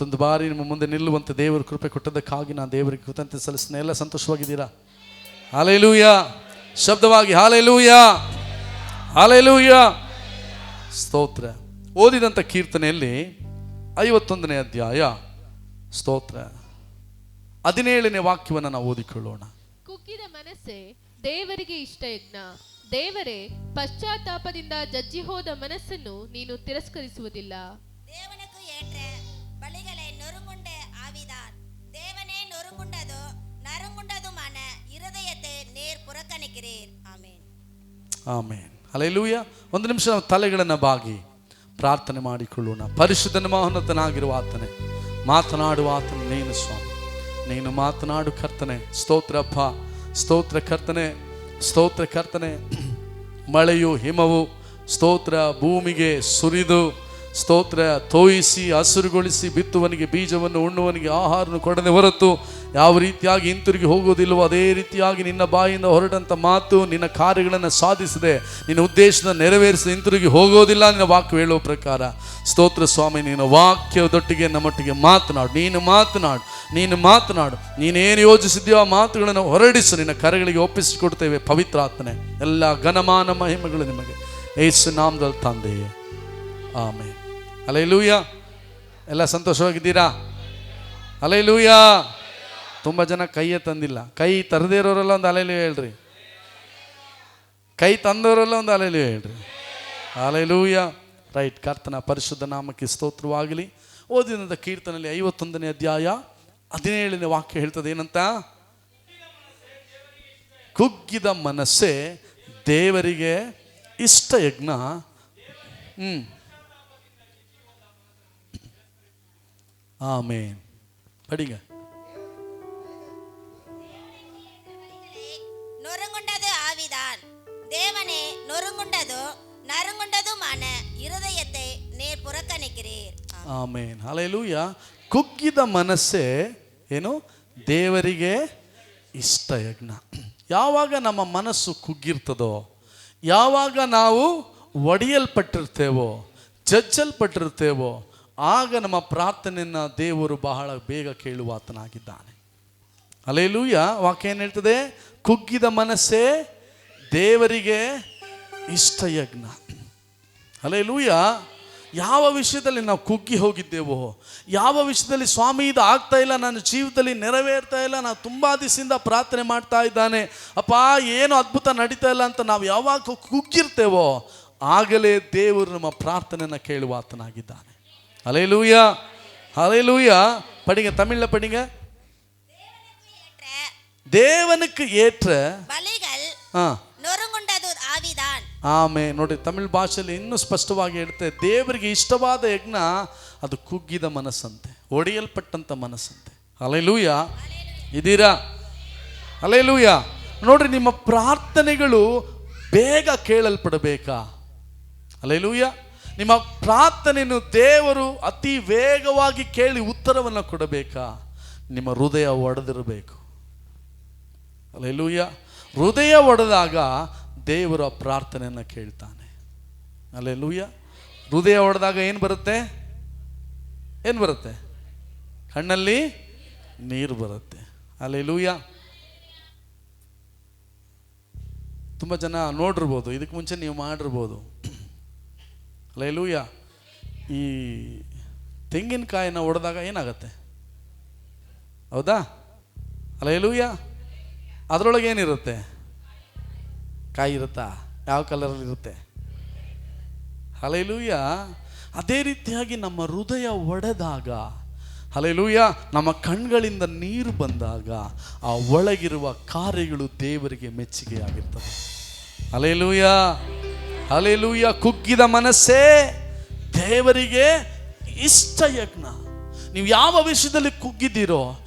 ಒಂದು ಬಾರಿ ನಿಮ್ಮ ಮುಂದೆ ನಿಲ್ಲುವಂತೆ ದೇವರು ಕೃಪೆ ಕೊಟ್ಟದ್ದಕ್ಕಾಗಿ ನಾನು ದೇವರಿಗೆ ಕೃತಜ್ಞತೆ ಸಲ್ಲಿಸ್ತೇನೆ. ಎಲ್ಲ ಸಂತೋಷವಾಗಿದ್ದೀರಾ? ಹಾಲೆಲೂಯಾ. ಶಬ್ದವಾಗಿ ಹಾಲೆಲೂಯಾ, ಹಾಲೆಲೂಯಾ, ಸ್ತೋತ್ರ. ಓದಿದಂಥ ಕೀರ್ತನೆಯಲ್ಲಿ 51ನೇ ಅಧ್ಯಾಯ ಸ್ತೋತ್ರ 17ನೇ ವಾಕ್ಯವನ್ನು ನಾವು ಓದಿಕೊಳ್ಳೋಣ. ಕುಗ್ಗಿದ ಮನಸ್ಸೇ ದೇವರಿಗೆ ಇಷ್ಟ ಯಜ್ಞ, ದೇವರೇ ಪಶ್ಚಾತ್ತಾಪದಿಂದ ಜಜ್ಜಿ ಹೋದ ಮನಸ್ಸನ್ನು ನೀನು ತಿರಸ್ಕರಿಸುವುದಿಲ್ಲ. தேவனுக்கு ஏற்ற பலிகளை நொறுங்குண்ட ஆவிதான், தேவனே நொறுங்குண்டதோ நறுங்குண்டதுமான இருதயத்தை நேர் புறக்கணிக்கிறீர். Amen, amen, hallelujah. ಒಂದು ನಿಮಿಷ ನಾವು ತಲೆಗಳನ್ನು ಬಾಗಿ ಪ್ರಾರ್ಥನೆ ಮಾಡಿಕೊಳ್ಳೋಣ. ಪರಿಶುದ್ಧನ ಮಹೋನ್ನತನಾಗಿರುವ ಆತನೇ, ಮಾತನಾಡುವ ಆತನ ನೀನು ಸ್ವಾಮಿ, ನೀನು ಮಾತನಾಡು ಕರ್ತನೆ. ಸ್ತೋತ್ರ ಅಪ್ಪ, ಸ್ತೋತ್ರ ಕರ್ತನೆ, ಸ್ತೋತ್ರ ಕರ್ತನೆ. ಮಳೆಯು ಹಿಮವು ಸ್ತೋತ್ರ ಭೂಮಿಗೆ ಸುರಿದು ಸ್ತೋತ್ರ ತೋಯಿಸಿ ಹಸುರುಗೊಳಿಸಿ ಬಿತ್ತುವನಿಗೆ ಬೀಜವನ್ನು ಉಣ್ಣುವನಿಗೆ ಆಹಾರವನ್ನು ಕೊಡದೆ ಹೊರತು ಯಾವ ರೀತಿಯಾಗಿ ಹಿಂತಿರುಗಿ ಹೋಗೋದಿಲ್ಲವೋ ಅದೇ ರೀತಿಯಾಗಿ ನಿನ್ನ ಬಾಯಿಂದ ಹೊರಟಂಥ ಮಾತು ನಿನ್ನ ಕಾರ್ಯಗಳನ್ನು ಸಾಧಿಸದೆ ನಿನ್ನ ಉದ್ದೇಶದ ನೆರವೇರಿಸಿ ಹಿಂತಿರುಗಿ ಹೋಗೋದಿಲ್ಲ. ನಿನ್ನ ವಾಕ್ಯ ಹೇಳುವ ಪ್ರಕಾರ ಸ್ತೋತ್ರ ಸ್ವಾಮಿ, ನೀನು ವಾಕ್ಯದೊಟ್ಟಿಗೆ ನಮ್ಮೊಟ್ಟಿಗೆ ಮಾತನಾಡು, ನೀನು ಮಾತನಾಡು, ನೀನು ಮಾತನಾಡು. ನೀನೇನು ಯೋಜಿಸಿದ್ಯೋ ಆ ಮಾತುಗಳನ್ನು ಹೊರಡಿಸು. ನಿನ್ನ ಕರೆಗಳಿಗೆ ಒಪ್ಪಿಸಿಕೊಡ್ತೇವೆ ಪವಿತ್ರ ಆತ್ಮನೇ. ಎಲ್ಲ ಘನಮಾನ ಮಹಿಮೆಗಳು ನಿಮಗೆ ಯೇಸು ನಾಮದಲ್ಲಿ ತಂದೆಯೇ, ಆಮೆನ್. ಹಲ್ಲೆಲೂಯಾ. ಎಲ್ಲ ಸಂತೋಷವಾಗಿದ್ದೀರಾ? ಹಲ್ಲೆಲೂಯಾ. ತುಂಬ ಜನ ಕೈಯೇ ತಂದಿಲ್ಲ. ಕೈ ತರದೇ ಇರೋರೆಲ್ಲ ಒಂದು ಹಲ್ಲೆಲೂಯಾ ಹೇಳ್ರಿ. ಕೈ ತಂದವರೆಲ್ಲ ಒಂದು ಹಲ್ಲೆಲೂಯಾ ಹೇಳ್ರಿ. ಹಲ್ಲೆಲೂಯಾ. ರೈಟ್. ಕರ್ತನ ಪರಿಶುದ್ಧ ನಾಮಕ್ಕೆ ಸ್ತೋತ್ರವಾಗಲಿ. ಓದಿದಂಥ ಕೀರ್ತನೆಯಲ್ಲಿ 51ನೇ ಅಧ್ಯಾಯ 17ನೇ ವಾಕ್ಯ ಹೇಳ್ತದೆ. ಏನಂತ? ಕುಗ್ಗಿದ ಮನಸ್ಸೇ ದೇವರಿಗೆ ಇಷ್ಟ ಯಜ್ಞ. ಆಮೆನ್. படிங்க. நொறுங்குண்டது ஆவிதான், தேவனே நொறுங்குண்டதோ நறுங்குண்டதுமான இருதயத்தை நேர் புறக்கணிக்கிறீர். Amen, hallelujah. ಕುಗ್ಗಿದ ಮನಸ್ಸೇ ಏನು? ದೇವರಿಗೆ ಇಷ್ಟ ಯಜ್ಞ. ಯಾವಾಗ ನಮ್ಮ ಮನಸ್ಸು ಕುಗ್ಗಿರ್ತದೋ, ಯಾವಾಗ ನಾವು ಒಡೆಯಲ್ಪಟ್ಟಿರ್ತೇವೋ, ಜಜ್ಜಲ್ಪಟ್ಟಿರ್ತೇವೋ, ಆಗ ನಮ್ಮ ಪ್ರಾರ್ಥನೆಯನ್ನು ದೇವರು ಬಹಳ ಬೇಗ ಕೇಳುವ ಆತನಾಗಿದ್ದಾನೆ. ಹಲ್ಲೆಲೂಯಾ. ವಾಕ್ಯ ಏನು ಹೇಳ್ತದೆ? ಕುಗ್ಗಿದ ಮನಸ್ಸೇ ದೇವರಿಗೆ ಇಷ್ಟ ಯಜ್ಞ. ಹಲ್ಲೆಲೂಯಾ. ಯಾವ ವಿಷಯದಲ್ಲಿ ನಾವು ಕುಗ್ಗಿ ಹೋಗಿದ್ದೇವೋ, ಯಾವ ವಿಷಯದಲ್ಲಿ ಸ್ವಾಮಿ ಇದು ಆಗ್ತಾ ಇಲ್ಲ, ನನ್ನ ಜೀವಿತದಲ್ಲಿ ನೆರವೇರ್ತಾ ಇಲ್ಲ, ನಾನು ತುಂಬ ದಿವಸದಿಂದ ಪ್ರಾರ್ಥನೆ ಮಾಡ್ತಾ ಇದ್ದಾನೆ, ಅಪ್ಪ ಏನು ಅದ್ಭುತ ನಡೀತಾ ಇಲ್ಲ ಅಂತ ನಾವು ಯಾವಾಗ ಕುಗ್ಗಿರ್ತೇವೋ ಆಗಲೇ ದೇವರು ನಮ್ಮ ಪ್ರಾರ್ಥನೆಯನ್ನು ಕೇಳುವ ಆತನಾಗಿದ್ದಾನೆ. ஹல்லேலூயா, ஹல்லேலூயா. படிங்க, தமிழ்ல படிங்க. தேவனுக்கு ஏற்ற ಬಲಿಗಳು ನೊರುಗುಂಡದು ಆವಿದಾನ್. ಆಮೆನ್. ನೋಡಿ, ತಮಿಳ್ ಭಾಷೆಯಲ್ಲಿ ಇನ್ನೂ ಸ್ಪಷ್ಟವಾಗಿ ಹೇಳ್ತೆ, ದೇವರಿಗೆ ಇಷ್ಟವಾದ ಯಜ್ಞ ಅದು ಕುಗ್ಗಿದ ಮನಸ್ಸಂತೆ, ಒಡೆಯಲ್ಪಟ್ಟಂತ ಮನಸ್ಸಂತೆ. ಹಲ್ಲೇಲೂಯಾ. ಇದೀರಾ? ಹಲ್ಲೇಲೂಯಾ. ನೋಡ್ರಿ, ನಿಮ್ಮ ಪ್ರಾರ್ಥನೆಗಳು ಬೇಗ ಕೇಳಲ್ಪಡಬೇಕಾ? ಹಲ್ಲೇಲೂಯಾ. ನಿಮ್ಮ ಪ್ರಾರ್ಥನೆಯನ್ನು ದೇವರು ಅತಿ ವೇಗವಾಗಿ ಕೇಳಿ ಉತ್ತರವನ್ನು ಕೊಡಬೇಕಾ? ನಿಮ್ಮ ಹೃದಯ ಒಡೆದಿರಬೇಕು. ಹಲ್ಲೇಲೂಯಾ. ಹೃದಯ ಒಡೆದಾಗ ದೇವರು ಆ ಪ್ರಾರ್ಥನೆಯನ್ನು ಕೇಳ್ತಾನೆ. ಹಲ್ಲೇಲೂಯಾ. ಹೃದಯ ಒಡೆದಾಗ ಏನು ಬರುತ್ತೆ? ಏನು ಬರುತ್ತೆ? ಕಣ್ಣಲ್ಲಿ ನೀರು ಬರುತ್ತೆ. ಹಲ್ಲೇಲೂಯಾ. ತುಂಬ ಜನ ನೋಡಿರ್ಬೋದು, ಇದಕ್ಕೆ ಮುಂಚೆ ನೀವು ಮಾಡಿರ್ಬೋದು. ಹಲ್ಲೇಲೂಯಾ. ಈ ತೆಂಗಿನಕಾಯಿನ ಒಡೆದಾಗ ಏನಾಗತ್ತೆ? ಹೌದಾ? ಹಲ್ಲೇಲೂಯಾ. ಅದರೊಳಗೆ ಏನಿರುತ್ತೆ? ಕಾಯಿ ಇರುತ್ತಾ? ಯಾವ ಕಲರಲ್ಲಿ ಇರುತ್ತೆ? ಹಲ್ಲೇಲೂಯಾ. ಅದೇ ರೀತಿಯಾಗಿ ನಮ್ಮ ಹೃದಯ ಒಡೆದಾಗ, ಹಲ್ಲೇಲೂಯಾ, ನಮ್ಮ ಕಣ್ಗಳಿಂದ ನೀರು ಬಂದಾಗ ಆ ಒಳಗಿರುವ ಕಾರ್ಯಗಳು ದೇವರಿಗೆ ಮೆಚ್ಚುಗೆಯಾಗಿರ್ತವೆ. Hallelujah, hallelujah. ಕುಗ್ಗಿದ ಮನಸ್ಸೇ ದೇವರಿಗೆ ಇಷ್ಟ ಯಜ್ಞ. ನೀವು ಯಾವ ವಿಷಯದಲ್ಲಿ ಕುಗ್ಗಿದ್ದೀರೋ,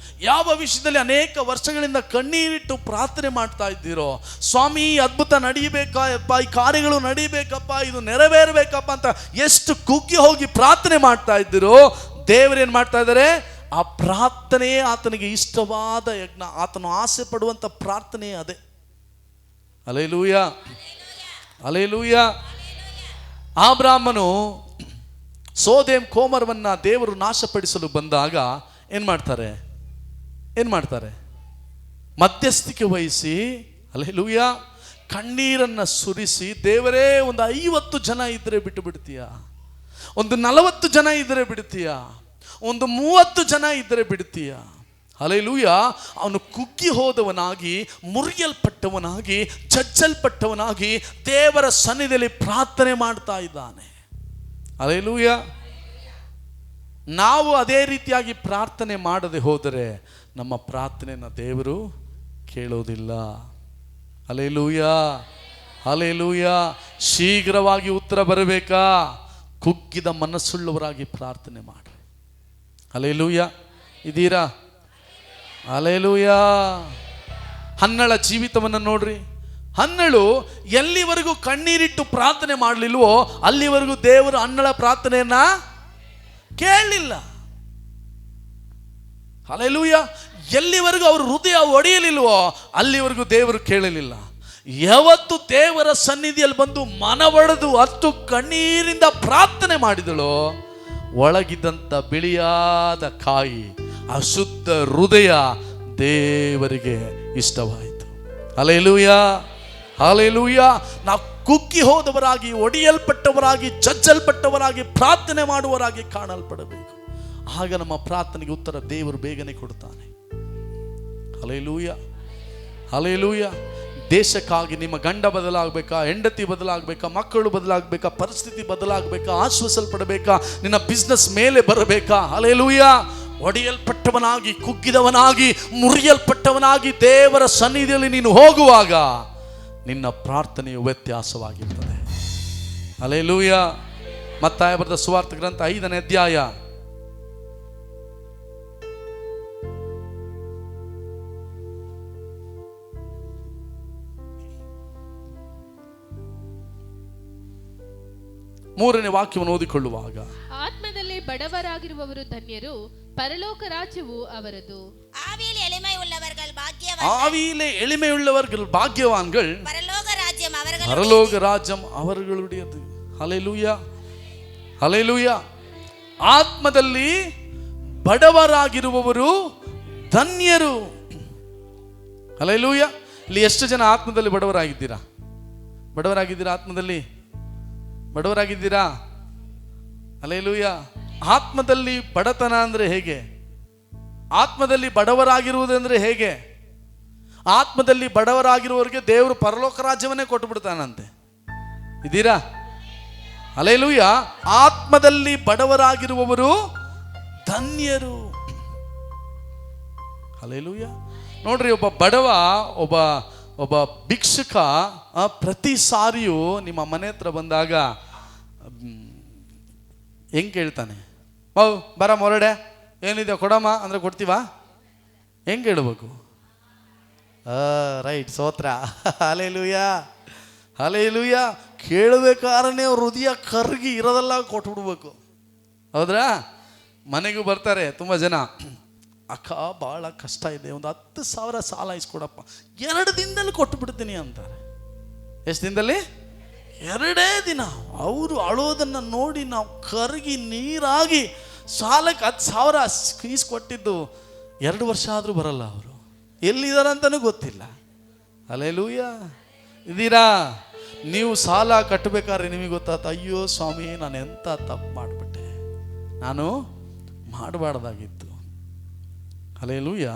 ಯಾವ ವಿಷಯದಲ್ಲಿ ಅನೇಕ ವರ್ಷಗಳಿಂದ ಕಣ್ಣೀರಿಟ್ಟು ಪ್ರಾರ್ಥನೆ ಮಾಡ್ತಾ ಇದ್ದೀರೋ, ಸ್ವಾಮಿ ಅದ್ಭುತ ನಡೀಬೇಕಪ್ಪ, ಈ ಕಾರ್ಯಗಳು ನಡೀಬೇಕಪ್ಪ, ಇದು ನೆರವೇರಬೇಕಪ್ಪ ಅಂತ ಎಷ್ಟು ಕುಗ್ಗಿ ಹೋಗಿ ಪ್ರಾರ್ಥನೆ ಮಾಡ್ತಾ ಇದ್ದೀರೋ, ದೇವರೇನು ಮಾಡ್ತಾ ಇದ್ದಾರೆ? ಆ ಪ್ರಾರ್ಥನೆಯೇ ಆತನಿಗೆ ಇಷ್ಟವಾದ ಯಜ್ಞ. ಆತನು ಆಸೆ ಪಡುವಂಥ ಪ್ರಾರ್ಥನೆ ಅದೇ. Hallelujah, hallelujah. ಅಬ್ರಾಮನು ಸೋದೆಮ್ ಕೋಮರವನ್ನ ದೇವರು ನಾಶಪಡಿಸಲು ಬಂದಾಗ ಏನ್ ಮಾಡ್ತಾರೆ? ಮಧ್ಯಸ್ಥಿಕೆ ವಹಿಸಿ, ಹಲ್ಲೆಲೂಯಾ, ಕಣ್ಣೀರನ್ನ ಸುರಿಸಿ, ದೇವರೇ ಒಂದು 50 ಜನ ಇದ್ರೆ ಬಿಟ್ಟು ಬಿಡ್ತೀಯಾ, ಒಂದು 40 ಜನ ಇದ್ರೆ ಬಿಡ್ತೀಯಾ, ಒಂದು 30 ಜನ ಇದ್ರೆ ಬಿಡ್ತೀಯಾ? ಹಲ್ಲೆಲೂಯಾ. ಅವನು ಕುಗ್ಗಿ ಹೋದವನಾಗಿ, ಮುರಿಯಲ್ಪಟ್ಟವನಾಗಿ, ಚಚ್ಚಲ್ಪಟ್ಟವನಾಗಿ ದೇವರ ಸನ್ನಿಧಿಯಲ್ಲಿ ಪ್ರಾರ್ಥನೆ ಮಾಡ್ತಾ ಇದ್ದಾನೆ. ಹಲ್ಲೆಲೂಯಾ. ನಾವು ಅದೇ ರೀತಿಯಾಗಿ ಪ್ರಾರ್ಥನೆ ಮಾಡದೆ ಹೋದರೆ ನಮ್ಮ ಪ್ರಾರ್ಥನೆಯನ್ನು ದೇವರು ಕೇಳೋದಿಲ್ಲ. Hallelujah, hallelujah. ಶೀಘ್ರವಾಗಿ ಉತ್ತರ ಬರಬೇಕಾ? ಕುಗ್ಗಿದ ಮನಸ್ಸುಳ್ಳವರಾಗಿ ಪ್ರಾರ್ಥನೆ ಮಾಡಿ. ಹಲ್ಲೆಲೂಯಾ. ಇದೀರಾ? ಹಲ್ಲೆಲೂಯಾ. ಹನ್ನಳ ಜೀವಿತವನ್ನು ನೋಡ್ರಿ. ಹನ್ನಳು ಎಲ್ಲಿವರೆಗೂ ಕಣ್ಣೀರಿಟ್ಟು ಪ್ರಾರ್ಥನೆ ಮಾಡಲಿಲ್ವೋ ಅಲ್ಲಿವರೆಗೂ ದೇವರು ಹನ್ನಳ ಪ್ರಾರ್ಥನೆಯನ್ನ ಕೇಳಲಿಲ್ಲ. ಹಲ್ಲೆಲೂಯಾ. ಎಲ್ಲಿವರೆಗೂ ಅವರು ಹೃದಯ ಒಡೆಯಲಿಲ್ವೋ ಅಲ್ಲಿವರೆಗೂ ದೇವರು ಕೇಳಲಿಲ್ಲ. ಯಾವತ್ತು ದೇವರ ಸನ್ನಿಧಿಯಲ್ಲಿ ಬಂದು ಮನವೊಡೆದು ಹತ್ತು ಕಣ್ಣೀರಿಂದ ಪ್ರಾರ್ಥನೆ ಮಾಡಿದಳೋ ಒಳಗಿದ್ದಂಥ ಬಿಳಿಯಾದ ಕಾಯಿ, ಅಶುದ್ಧ ಹೃದಯ ದೇವರಿಗೆ ಇಷ್ಟವಾಯಿತು. Hallelujah, hallelujah. ನಾವು ಕುಗ್ಗಿ ಹೋದವರಾಗಿ, ಒಡೆಯಲ್ಪಟ್ಟವರಾಗಿ, ಚಚ್ಚಲ್ಪಟ್ಟವರಾಗಿ, ಪ್ರಾರ್ಥನೆ ಮಾಡುವವರಾಗಿ ಕಾಣಲ್ಪಡಬೇಕು. ಆಗ ನಮ್ಮ ಪ್ರಾರ್ಥನೆಗೆ ಉತ್ತರ ದೇವರು ಬೇಗನೆ ಕೊಡ್ತಾನೆ. Hallelujah, hallelujah. ದೇಶಕ್ಕಾಗಿ ನಿಮ್ಮ ಗಂಡ ಬದಲಾಗಬೇಕಾ, ಹೆಂಡತಿ ಬದಲಾಗಬೇಕಾ, ಮಕ್ಕಳು ಬದಲಾಗಬೇಕಾ, ಪರಿಸ್ಥಿತಿ ಬದಲಾಗಬೇಕಾ, ಆಶ್ವಾಸಲ್ಪಡಬೇಕಾ, ನಿನ್ನ ಬಿಸ್ನೆಸ್ ಮೇಲೆ ಬರಬೇಕಾ? ಹಲ್ಲೆಲೂಯಾ. ಒಡೆಯಲ್ಪಟ್ಟವನಾಗಿ, ಕುಗ್ಗಿದವನಾಗಿ, ಮುರಿಯಲ್ಪಟ್ಟವನಾಗಿ ದೇವರ ಸನ್ನಿಧಿಯಲ್ಲಿ ನೀನು ಹೋಗುವಾಗ ನಿನ್ನ ಪ್ರಾರ್ಥನೆಯು ವ್ಯತ್ಯಾಸವಾಗಿರ್ತದೆ. ಹಲ್ಲೆಲೂಯಾ. ಮತ್ತಾಯ ಬರೆದ ಸುವಾರ್ತೆ ಗ್ರಂಥ 5ನೇ ಅಧ್ಯಾಯ 3ನೇ ವಾಕ್ಯವನ್ನು ಓದಿಕೊಳ್ಳುವಾಗ, ಆತ್ಮದಲ್ಲಿ ಬಡವರಾಗಿರುವವರು ಧನ್ಯರು, ಪರಲೋಕ ರಾಜ್ಯವು ಅವರದು. ஆவியில் எளிமை உள்ளவர்கள் ஆவியிலே எளிமை உள்ளவர்கள் பாக்கியவான்கள், பரலோக ராஜ்யம் அவர்களுடையது. Hallelujah, hallelujah. ಆತ್ಮದಲ್ಲಿ ಬಡವರಾಗಿರುವವರು ಧನ್ಯರು. ಹಲ್ಲೆಲೂಯಾ. ಇಲ್ಲಿ ಎಷ್ಟು ಜನ ಆತ್ಮದಲ್ಲಿ ಬಡವರಾಗಿದ್ದೀರಾ? ಆತ್ಮದಲ್ಲಿ ಬಡವರಾಗಿದ್ದೀರಾ? ಹಲ್ಲೆಲೂಯಾ. ಆತ್ಮದಲ್ಲಿ ಬಡತನ ಅಂದ್ರೆ ಹೇಗೆ? ಆತ್ಮದಲ್ಲಿ ಬಡವರಾಗಿರುವುದಂದ್ರೆ ಹೇಗೆ? ಆತ್ಮದಲ್ಲಿ ಬಡವರಾಗಿರುವವರಿಗೆ ದೇವರು ಪರಲೋಕ ರಾಜ್ಯವನ್ನೇ ಕೊಟ್ಟು ಬಿಡ್ತಾನಂತೆ. ಇದ್ದೀರಾ? ಹಲ್ಲೆಲೂಯಾ. ಆತ್ಮದಲ್ಲಿ ಬಡವರಾಗಿರುವವರು ಧನ್ಯರು. ಹಲ್ಲೆಲೂಯಾ. ನೋಡ್ರಿ, ಒಬ್ಬ ಬಡವ, ಒಬ್ಬ ಭಿಕ್ಷುಕ ಪ್ರತಿ ಸಾರಿಯೂ ನಿಮ್ಮ ಮನೆ ಹತ್ರ ಬಂದಾಗ ಹೆಂಗೆ ಕೇಳ್ತಾನೆ? ಬರ ಮೊರಡೆ, ಏನಿದೆ ಕೊಡಮ್ಮ ಅಂದ್ರೆ ಕೊಡ್ತೀವಾ? ಹೆಂಗೆ ಹೇಳ್ಬೇಕು? ರೈಟ್, ಸ್ತೋತ್ರ. Hallelujah, hallelujah. ಕೇಳಬೇಕಾರನೇ ಅವ್ರ ಹೃದಯ ಕರಗಿ ಇರೋದೆಲ್ಲ ಕೊಟ್ಬಿಡ್ಬೇಕು. ಹೌದ್ರಾ? ಮನೆಗೂ ಬರ್ತಾರೆ ತುಂಬ ಜನ, ಅಕ್ಕ ಭಾಳ ಕಷ್ಟ ಇದೆ, ಒಂದು 10,000 ಸಾಲ ಇಸ್ಕೊಡಪ್ಪ, 2 ದಿನದಲ್ಲಿ ಕೊಟ್ಟು ಬಿಡ್ತೀನಿ ಅಂತಾರೆ. ಎಷ್ಟು ದಿನದಲ್ಲಿ? 2 ದಿನ. ಅವರು ಅಳೋದನ್ನು ನೋಡಿ ನಾವು ಕರಗಿ ನೀರಾಗಿ ಸಾಲಕ್ಕೆ 10,000 ಈಸ್ಕೊಟ್ಟಿದ್ದು 2 ವರ್ಷ ಆದರೂ ಬರಲ್ಲ. ಅವರು ಎಲ್ಲಿದ್ದಾರಂತನೂ ಗೊತ್ತಿಲ್ಲ. ಹಲ್ಲೆಲೂಯಾ. ಇದ್ದೀರಾ? ನೀವು ಸಾಲ ಕಟ್ಟಬೇಕಾದ್ರೆ ನಿಮಗೆ ಗೊತ್ತಾತ, ಅಯ್ಯೋ ಸ್ವಾಮಿ, ನಾನು ಎಂಥ ತಪ್ಪು ಮಾಡಿಬಿಟ್ಟೆ, ನಾನು ಮಾಡಬಾರ್ದಾಗಿತ್ತು. ಹಲ್ಲೆಲೂಯಾ.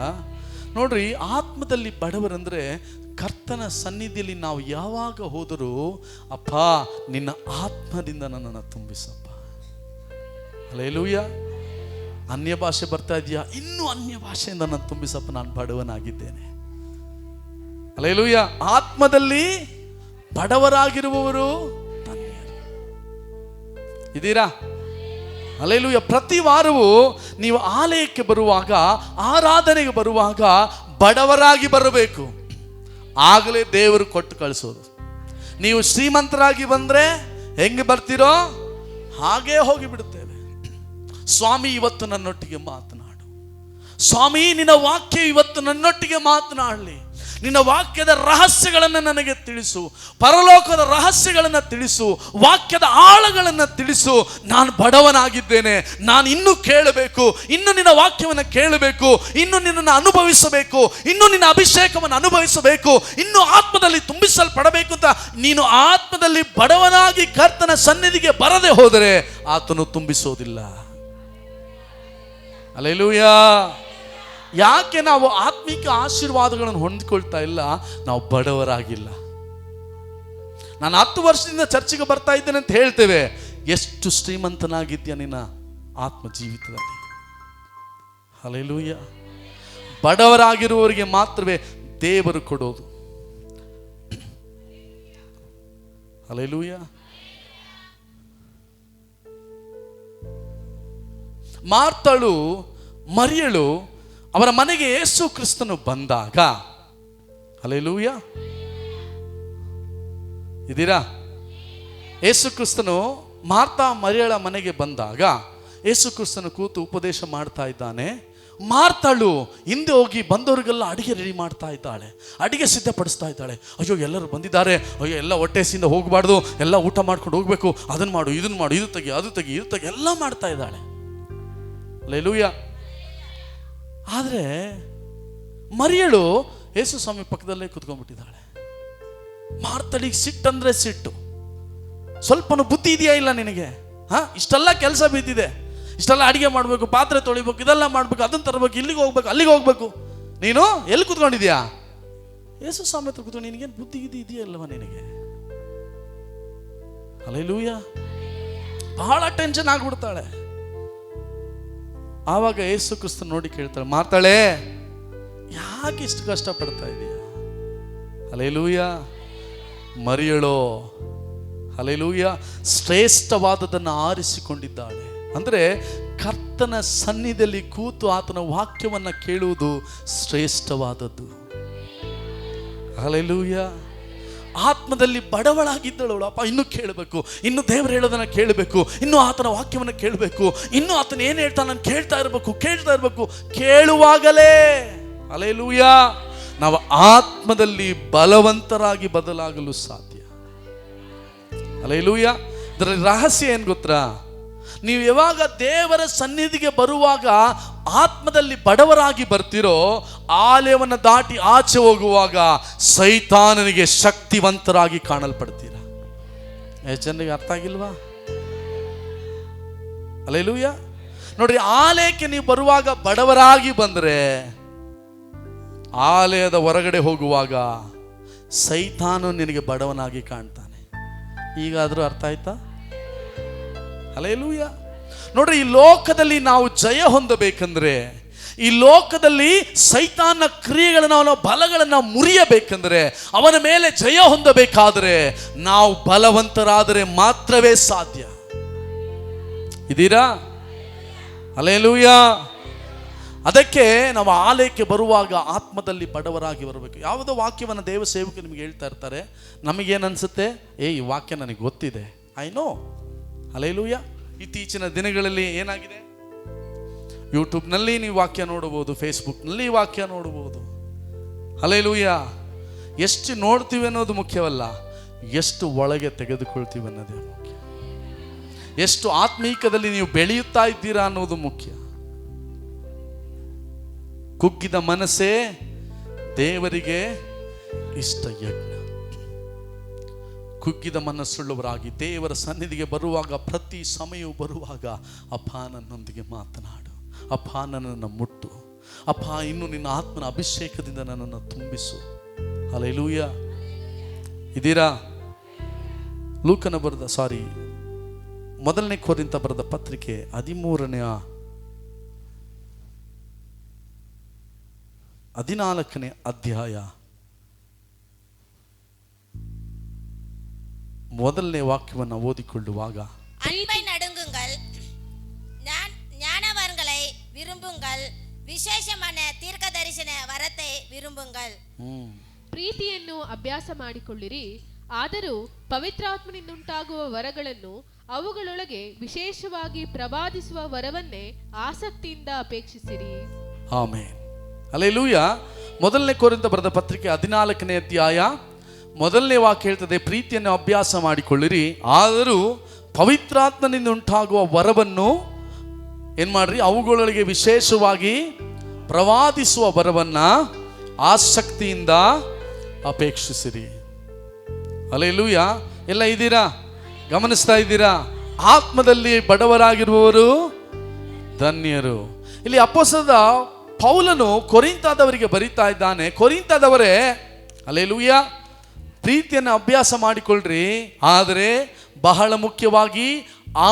ನೋಡ್ರಿ, ಆತ್ಮದಲ್ಲಿ ಬಡವರಂದ್ರೆ ಕರ್ತನ ಸನ್ನಿಧಿಯಲ್ಲಿ ನಾವು ಯಾವಾಗ ಹೋದರೂ, ಅಪ್ಪ ನಿನ್ನ ಆತ್ಮದಿಂದ ನನ್ನನ್ನು ತುಂಬಿಸಪ್ಪ. ಹಲ್ಲೆಲೂಯಾ. ಅನ್ಯ ಭಾಷೆ ಬರ್ತಾ ಇದೆಯಾ? ಇನ್ನೂ ಅನ್ಯ ಭಾಷೆಯಿಂದ ನನ್ನ ತುಂಬಿಸಪ್ಪ, ನಾನು ಬಡವನಾಗಿದ್ದೇನೆ. ಹಲ್ಲೆಲೂಯಾ. ಆತ್ಮದಲ್ಲಿ ಬಡವರಾಗಿರುವವರು ಧನ್ಯರು. ಇದ್ದೀರಾ? ಹಲ್ಲೆಲೂಯಾ. ಪ್ರತಿ ವಾರವೂ ನೀವು ಆಲಯಕ್ಕೆ ಬರುವಾಗ, ಆರಾಧನೆಗೆ ಬರುವಾಗ ಬಡವರಾಗಿ ಬರಬೇಕು. ಆಗಲೇ ದೇವರು ಕೊಟ್ಟು ಕಳಿಸೋದು. ನೀವು ಶ್ರೀಮಂತರಾಗಿ ಬಂದರೆ ಹೆಂಗೆ ಬರ್ತೀರೋ ಹಾಗೇ ಹೋಗಿಬಿಡುತ್ತೇವೆ. ಸ್ವಾಮಿ, ಇವತ್ತು ನನ್ನೊಟ್ಟಿಗೆ ಮಾತನಾಡು. ಸ್ವಾಮಿ, ನಿನ್ನ ವಾಕ್ಯ ಇವತ್ತು ನನ್ನೊಟ್ಟಿಗೆ ಮಾತನಾಡಲಿ. ನಿನ್ನ ವಾಕ್ಯದ ರಹಸ್ಯಗಳನ್ನು ನನಗೆ ತಿಳಿಸು, ಪರಲೋಕದ ರಹಸ್ಯಗಳನ್ನು ತಿಳಿಸು, ವಾಕ್ಯದ ಆಳಗಳನ್ನು ತಿಳಿಸು. ನಾನು ಬಡವನಾಗಿದ್ದೇನೆ, ನಾನು ಇನ್ನೂ ಕೇಳಬೇಕು, ಇನ್ನು ನಿನ್ನ ವಾಕ್ಯವನ್ನು ಕೇಳಬೇಕು, ಇನ್ನು ನಿನ್ನನ್ನು ಅನುಭವಿಸಬೇಕು, ಇನ್ನು ನಿನ್ನ ಅಭಿಷೇಕವನ್ನು ಅನುಭವಿಸಬೇಕು, ಇನ್ನು ಆತ್ಮದಲ್ಲಿ ತುಂಬಿಸಲ್ಪಡಬೇಕು ಅಂತ ನೀನು ಆತ್ಮದಲ್ಲಿ ಬಡವನಾಗಿ ಕರ್ತನ ಸನ್ನಿಧಿಗೆ ಬರದೆ ಹೋದರೆ ಆತನು ತುಂಬಿಸೋದಿಲ್ಲ. ಹಲ್ಲೆಲೂಯಾ. ಯಾಕೆ ನಾವು ಆತ್ಮಿಕ ಆಶೀರ್ವಾದಗಳನ್ನು ಹೊಂದಿಕೊಳ್ತಾ ಇಲ್ಲ? ನಾವು ಬಡವರಾಗಿಲ್ಲ. ನಾನು 10 ವರ್ಷದಿಂದ ಚರ್ಚಿಗೆ ಬರ್ತಾ ಇದ್ದೇನೆ ಅಂತ ಹೇಳ್ತೇವೆ. ಎಷ್ಟು ಶ್ರೀಮಂತನಾಗಿದ್ಯಾ ನಿನ್ನ ಆತ್ಮ ಜೀವಿತದಲ್ಲಿ? ಹಲ್ಲೆಲೂಯಾ. ಬಡವರಾಗಿರುವವರಿಗೆ ಮಾತ್ರವೇ ದೇವರು ಕೊಡೋದು. ಹಲ್ಲೆಲೂಯಾ. ಮಾರ್ತಳು ಮರಿಯಳು ಅವರ ಮನೆಗೆ ಯೇಸು ಕ್ರಿಸ್ತನು ಬಂದಾಗ, ಹಲ್ಲೆಲೂಯಾ, ಇದ್ದೀರಾ? ಯೇಸು ಕ್ರಿಸ್ತನು ಮಾರ್ತಾ ಮರಿಯಳ ಮನೆಗೆ ಬಂದಾಗ ಯೇಸು ಕ್ರಿಸ್ತನು ಕೂತು ಉಪದೇಶ ಮಾಡ್ತಾ ಇದ್ದಾನೆ. ಮಾರ್ತಳು ಹಿಂದೆ ಹೋಗಿ ಬಂದವರಿಗೆಲ್ಲ ಅಡಿಗೆ ರೆಡಿ ಮಾಡ್ತಾ ಇದ್ದಾಳೆ, ಅಡಿಗೆ ಸಿದ್ಧಪಡಿಸ್ತಾ ಇದ್ದಾಳೆ. ಅಯ್ಯೋ ಎಲ್ಲರೂ ಬಂದಿದ್ದಾರೆ, ಅಯ್ಯೋ ಎಲ್ಲ ಹೊಟ್ಟೆಸಿಂದ ಹೋಗಬಾರ್ದು, ಎಲ್ಲ ಊಟ ಮಾಡ್ಕೊಂಡು ಹೋಗ್ಬೇಕು, ಅದನ್ನು ಮಾಡು, ಇದನ್ನು ಮಾಡು, ಇದು ತೆಗಿ, ಅದು ತೆಗಿ, ಇದು ತೆಗಿ, ಎಲ್ಲ ಮಾಡ್ತಾ ಇದ್ದಾಳೆ. ಹಲ್ಲೆಲೂಯಾ. ಆದರೆ ಮರಿಯಳು ಯೇಸು ಸ್ವಾಮಿ ಪಕ್ಕದಲ್ಲೇ ಕುತ್ಕೊಂಡ್ಬಿಟ್ಟಿದ್ದಾಳೆ. ಮಾರ್ತಳಿಗೆ ಸಿಟ್ಟಂದ್ರೆ ಸಿಟ್ಟು. ಸ್ವಲ್ಪನೂ ಬುದ್ಧಿ ಇದೆಯಾ ಇಲ್ಲ ನಿನಗೆ? ಇಷ್ಟೆಲ್ಲ ಕೆಲಸ ಬಿದ್ದಿದೆ, ಇಷ್ಟೆಲ್ಲ ಅಡಿಗೆ ಮಾಡಬೇಕು, ಪಾತ್ರೆ ತೊಳಿಬೇಕು, ಇದೆಲ್ಲ ಮಾಡಬೇಕು, ಅದನ್ನು ತರಬೇಕು, ಇಲ್ಲಿಗೆ ಹೋಗ್ಬೇಕು, ಅಲ್ಲಿಗೆ ಹೋಗ್ಬೇಕು, ನೀನು ಎಲ್ಲಿ ಕುತ್ಕೊಂಡಿದ್ಯಾ? ಯೇಸು ಸ್ವಾಮಿ ಹತ್ರ ಕೂತ್ಕೊಂಡು ನಿನಗೇನು ಬುದ್ಧಿ ಇದೆಯಲ್ಲವ ನಿನಗೆ? ಹಲ್ಲೆಲೂಯಾ. ಬಹಳ ಟೆನ್ಷನ್ ಆಗ್ಬಿಡ್ತಾಳೆ. ಆವಾಗ ಯೇಸು ಕ್ರಿಸ್ತನ ನೋಡಿ ಕೇಳ್ತಾಳೆ, ಮಾರ್ತಾಳೆ, ಯಾಕೆ ಇಷ್ಟು ಕಷ್ಟಪಡ್ತಾ ಇದೀಯ? ಹಲ್ಲೆಲೂಯಾ. ಮರಿಯಳೋ, ಹಲ್ಲೆಲೂಯಾ, ಶ್ರೇಷ್ಠವಾದದನ್ನು ಆರಿಸಿಕೊಂಡಿದ್ದಾಳೆ. ಅಂದರೆ ಕರ್ತನ ಸನ್ನಿಧಿಯಲ್ಲಿ ಕೂತು ಆತನ ವಾಕ್ಯವನ್ನು ಕೇಳುವುದು ಶ್ರೇಷ್ಠವಾದದ್ದು. ಹಲ್ಲೆಲೂಯಾ. ಆತ್ಮದಲ್ಲಿ ಬಡವಳಾಗಿದ್ದಳು. ಅಪ್ಪ ಇನ್ನೂ ಕೇಳಬೇಕು, ಇನ್ನು ದೇವರು ಹೇಳೋದನ್ನು ಕೇಳಬೇಕು, ಇನ್ನು ಆತನ ವಾಕ್ಯವನ್ನು ಕೇಳಬೇಕು, ಇನ್ನು ಆತನ ಏನು ಹೇಳ್ತಾನೆ ನಾನು ಕೇಳ್ತಾ ಇರಬೇಕು. ಕೇಳುವಾಗಲೇ, ಹಲ್ಲೆಲೂಯಾ, ನಾವು ಆತ್ಮದಲ್ಲಿ ಬಲವಂತರಾಗಿ ಬದಲಾಗಲು ಸಾಧ್ಯ. ಹಲ್ಲೆಲೂಯಾ. ಇದರಲ್ಲಿ ರಹಸ್ಯ ಏನು ಗೊತ್ತಾ? ನೀವು ಯಾವಾಗ ದೇವರ ಸನ್ನಿಧಿಗೆ ಬರುವಾಗ ಆತ್ಮದಲ್ಲಿ ಬಡವರಾಗಿ ಬರ್ತಿರೋ, ಆಲಯವನ್ನು ದಾಟಿ ಆಚೆ ಹೋಗುವಾಗ ಸೈತಾನನಿಗೆ ಶಕ್ತಿವಂತರಾಗಿ ಕಾಣಲ್ಪಡ್ತೀರ. ಎಷ್ಟು ಜನರಿಗೆ ಅರ್ಥ ಆಗಿಲ್ವಾ? ಹಲ್ಲೆಲೂಯಾ. ನೋಡ್ರಿ, ಆಲಯಕ್ಕೆ ನೀವು ಬರುವಾಗ ಬಡವರಾಗಿ ಬಂದರೆ, ಆಲಯದ ಹೊರಗಡೆ ಹೋಗುವಾಗ ಸೈತಾನು ನಿನಗೆ ಬಡವನಾಗಿ ಕಾಣ್ತಾನೆ. ಈಗಾದರೂ ಅರ್ಥ ಆಯ್ತಾ? ಹಲ್ಲೆಲೂಯಾ. ನೋಡ್ರಿ, ಈ ಲೋಕದಲ್ಲಿ ನಾವು ಜಯ ಹೊಂದಬೇಕಂದ್ರೆ, ಈ ಲೋಕದಲ್ಲಿ ಸೈತಾನ ಕ್ರಿಯೆಗಳನ್ನು, ಅವನ ಬಲಗಳನ್ನು ಮುರಿಯಬೇಕಂದ್ರೆ, ಅವನ ಮೇಲೆ ಜಯ ಹೊಂದಬೇಕಾದರೆ ನಾವು ಬಲವಂತರಾದರೆ ಮಾತ್ರವೇ ಸಾಧ್ಯ. ಇದ್ದೀರಾ? ಹಲ್ಲೆಲೂಯಾ. ಅದಕ್ಕೆ ನಾವು ಆಲಯಕ್ಕೆ ಬರುವಾಗ ಆತ್ಮದಲ್ಲಿ ಬಡವರಾಗಿ ಬರಬೇಕು. ಯಾವುದೋ ವಾಕ್ಯವನ್ನು ದೇವ ಸೇವಕರು ನಿಮಗೆ ಹೇಳ್ತಾ ಇರ್ತಾರೆ, ನಮಗೇನನ್ಸುತ್ತೆ, ಈ ವಾಕ್ಯ ನನಗೆ ಗೊತ್ತಿದೆ, ಐ ನೋ. ಹಲ್ಲೆಲೂಯಾ. ಇತ್ತೀಚಿನ ದಿನಗಳಲ್ಲಿ ಏನಾಗಿದೆ, ಯೂಟ್ಯೂಬ್ನಲ್ಲಿ ನೀವು ವಾಕ್ಯ ನೋಡಬಹುದು, ಫೇಸ್ಬುಕ್ನಲ್ಲಿ ವಾಕ್ಯ ನೋಡಬಹುದು. ಹಲ್ಲೆಲೂಯಾ. ಎಷ್ಟು ನೋಡ್ತೀವಿ ಅನ್ನೋದು ಮುಖ್ಯವಲ್ಲ, ಎಷ್ಟು ಒಳಗೆ ತೆಗೆದುಕೊಳ್ತೀವಿ ಅನ್ನೋದೇ ಮುಖ್ಯ. ಎಷ್ಟು ಆತ್ಮೀಕದಲ್ಲಿ ನೀವು ಬೆಳೆಯುತ್ತಾ ಇದ್ದೀರಾ ಅನ್ನೋದು ಮುಖ್ಯ. ಕುಗ್ಗಿದ ಮನಸ್ಸೇ ದೇವರಿಗೆ ಇಷ್ಟ ಯಜ್ಞ. ಕುಗ್ಗಿದ ಮನಸ್ಸುಳ್ಳವರಾಗಿ ದೇವರ ಸನ್ನಿಧಿಗೆ ಬರುವಾಗ, ಪ್ರತಿ ಸಮಯವೂ ಬರುವಾಗ, ಅಪ್ಪ ನನ್ನೊಂದಿಗೆ ಮಾತನಾಡು, ಅಪ್ಪ ನನ್ನನ್ನು ಮುಟ್ಟು, ಅಪ್ಪ ಇನ್ನು ನಿನ್ನ ಆತ್ಮನ ಅಭಿಷೇಕದಿಂದ ನನ್ನನ್ನು ತುಂಬಿಸು. ಹಲ್ಲೆಲೂಯಾ. ಇದ್ದೀರಾ? ಲೂಕನ ಬರೆದ ಮೊದಲನೇ ಕೊರಿಂಥ ಬರೆದ ಪತ್ರಿಕೆ 14ನೇ ಅಧ್ಯಾಯ 1ನೇ ವಾಕ್ಯವನ್ನು ಓದಿಕೊಳ್ಳುವಾಗ, அன்பை நடுங்குங்கள், ஞானவான்களை விரும்புங்கள், ವಿಶೇಷமான ತೀರ್ಕ ದರ್ಶನ ವರತೆ ವಿರುಂಬುಂಗಲ್. ಪ್ರೀತಿಯನ್ನು ಅಭ್ಯಾಸ ಮಾಡಿಕೊಳ್ಳಿರಿ. ಆದರೂ ಪವಿತ್ರಾತ್ಮನಿಂದುಂಟಾಗುವ ವರಗಳನ್ನು, ಅವುಗಳೊಳಗೆ ವಿಶೇಷವಾಗಿ ಪ್ರವಾದಿಸುವ ವರವನ್ನೇ ಆಸಕ್ತಿಯಿಂದ ಅಪೇಕ್ಷಿಸಿರಿ. ಆಮೆನ್. ಹಲ್ಲೆಲೂಯಾ. ಮೊದಲನೇ ಕೊರಿಂಥ ಬರೆದ ಪತ್ರಿಕೆ 14ನೇ ಅಧ್ಯಾಯ 1ನೇ ವಾಕ್ಯ ಹೇಳ್ತದೆ, ಪ್ರೀತಿಯನ್ನು ಅಭ್ಯಾಸ ಮಾಡಿಕೊಳ್ಳಿರಿ, ಆದರೂ ಪವಿತ್ರಾತ್ಮನಿಂದ ಉಂಟಾಗುವ ವರವನ್ನು ಏನ್ ಮಾಡ್ರಿ, ಅವುಗಳೊಳಗೆ ವಿಶೇಷವಾಗಿ ಪ್ರವಾದಿಸುವ ವರವನ್ನ ಆಸಕ್ತಿಯಿಂದ ಅಪೇಕ್ಷಿಸಿರಿ. ಹಲ್ಲೆಲೂಯ. ಎಲ್ಲ ಇದ್ದೀರಾ? ಗಮನಿಸ್ತಾ ಇದ್ದೀರಾ? ಆತ್ಮದಲ್ಲಿ ಬಡವರಾಗಿರುವವರು ಧನ್ಯರು. ಇಲ್ಲಿ ಅಪೊಸ್ತಲ ಪೌಲನು ಕೊರಿಂಥದವರಿಗೆ ಬರೀತಾ ಇದ್ದಾನೆ, ಕೊರಿಂಥದವರೇ ಹಲ್ಲೆಲೂಯ, ಪ್ರೀತಿಯನ್ನು ಅಭ್ಯಾಸ ಮಾಡಿಕೊಳ್ಳ್ರಿ, ಆದರೆ ಬಹಳ ಮುಖ್ಯವಾಗಿ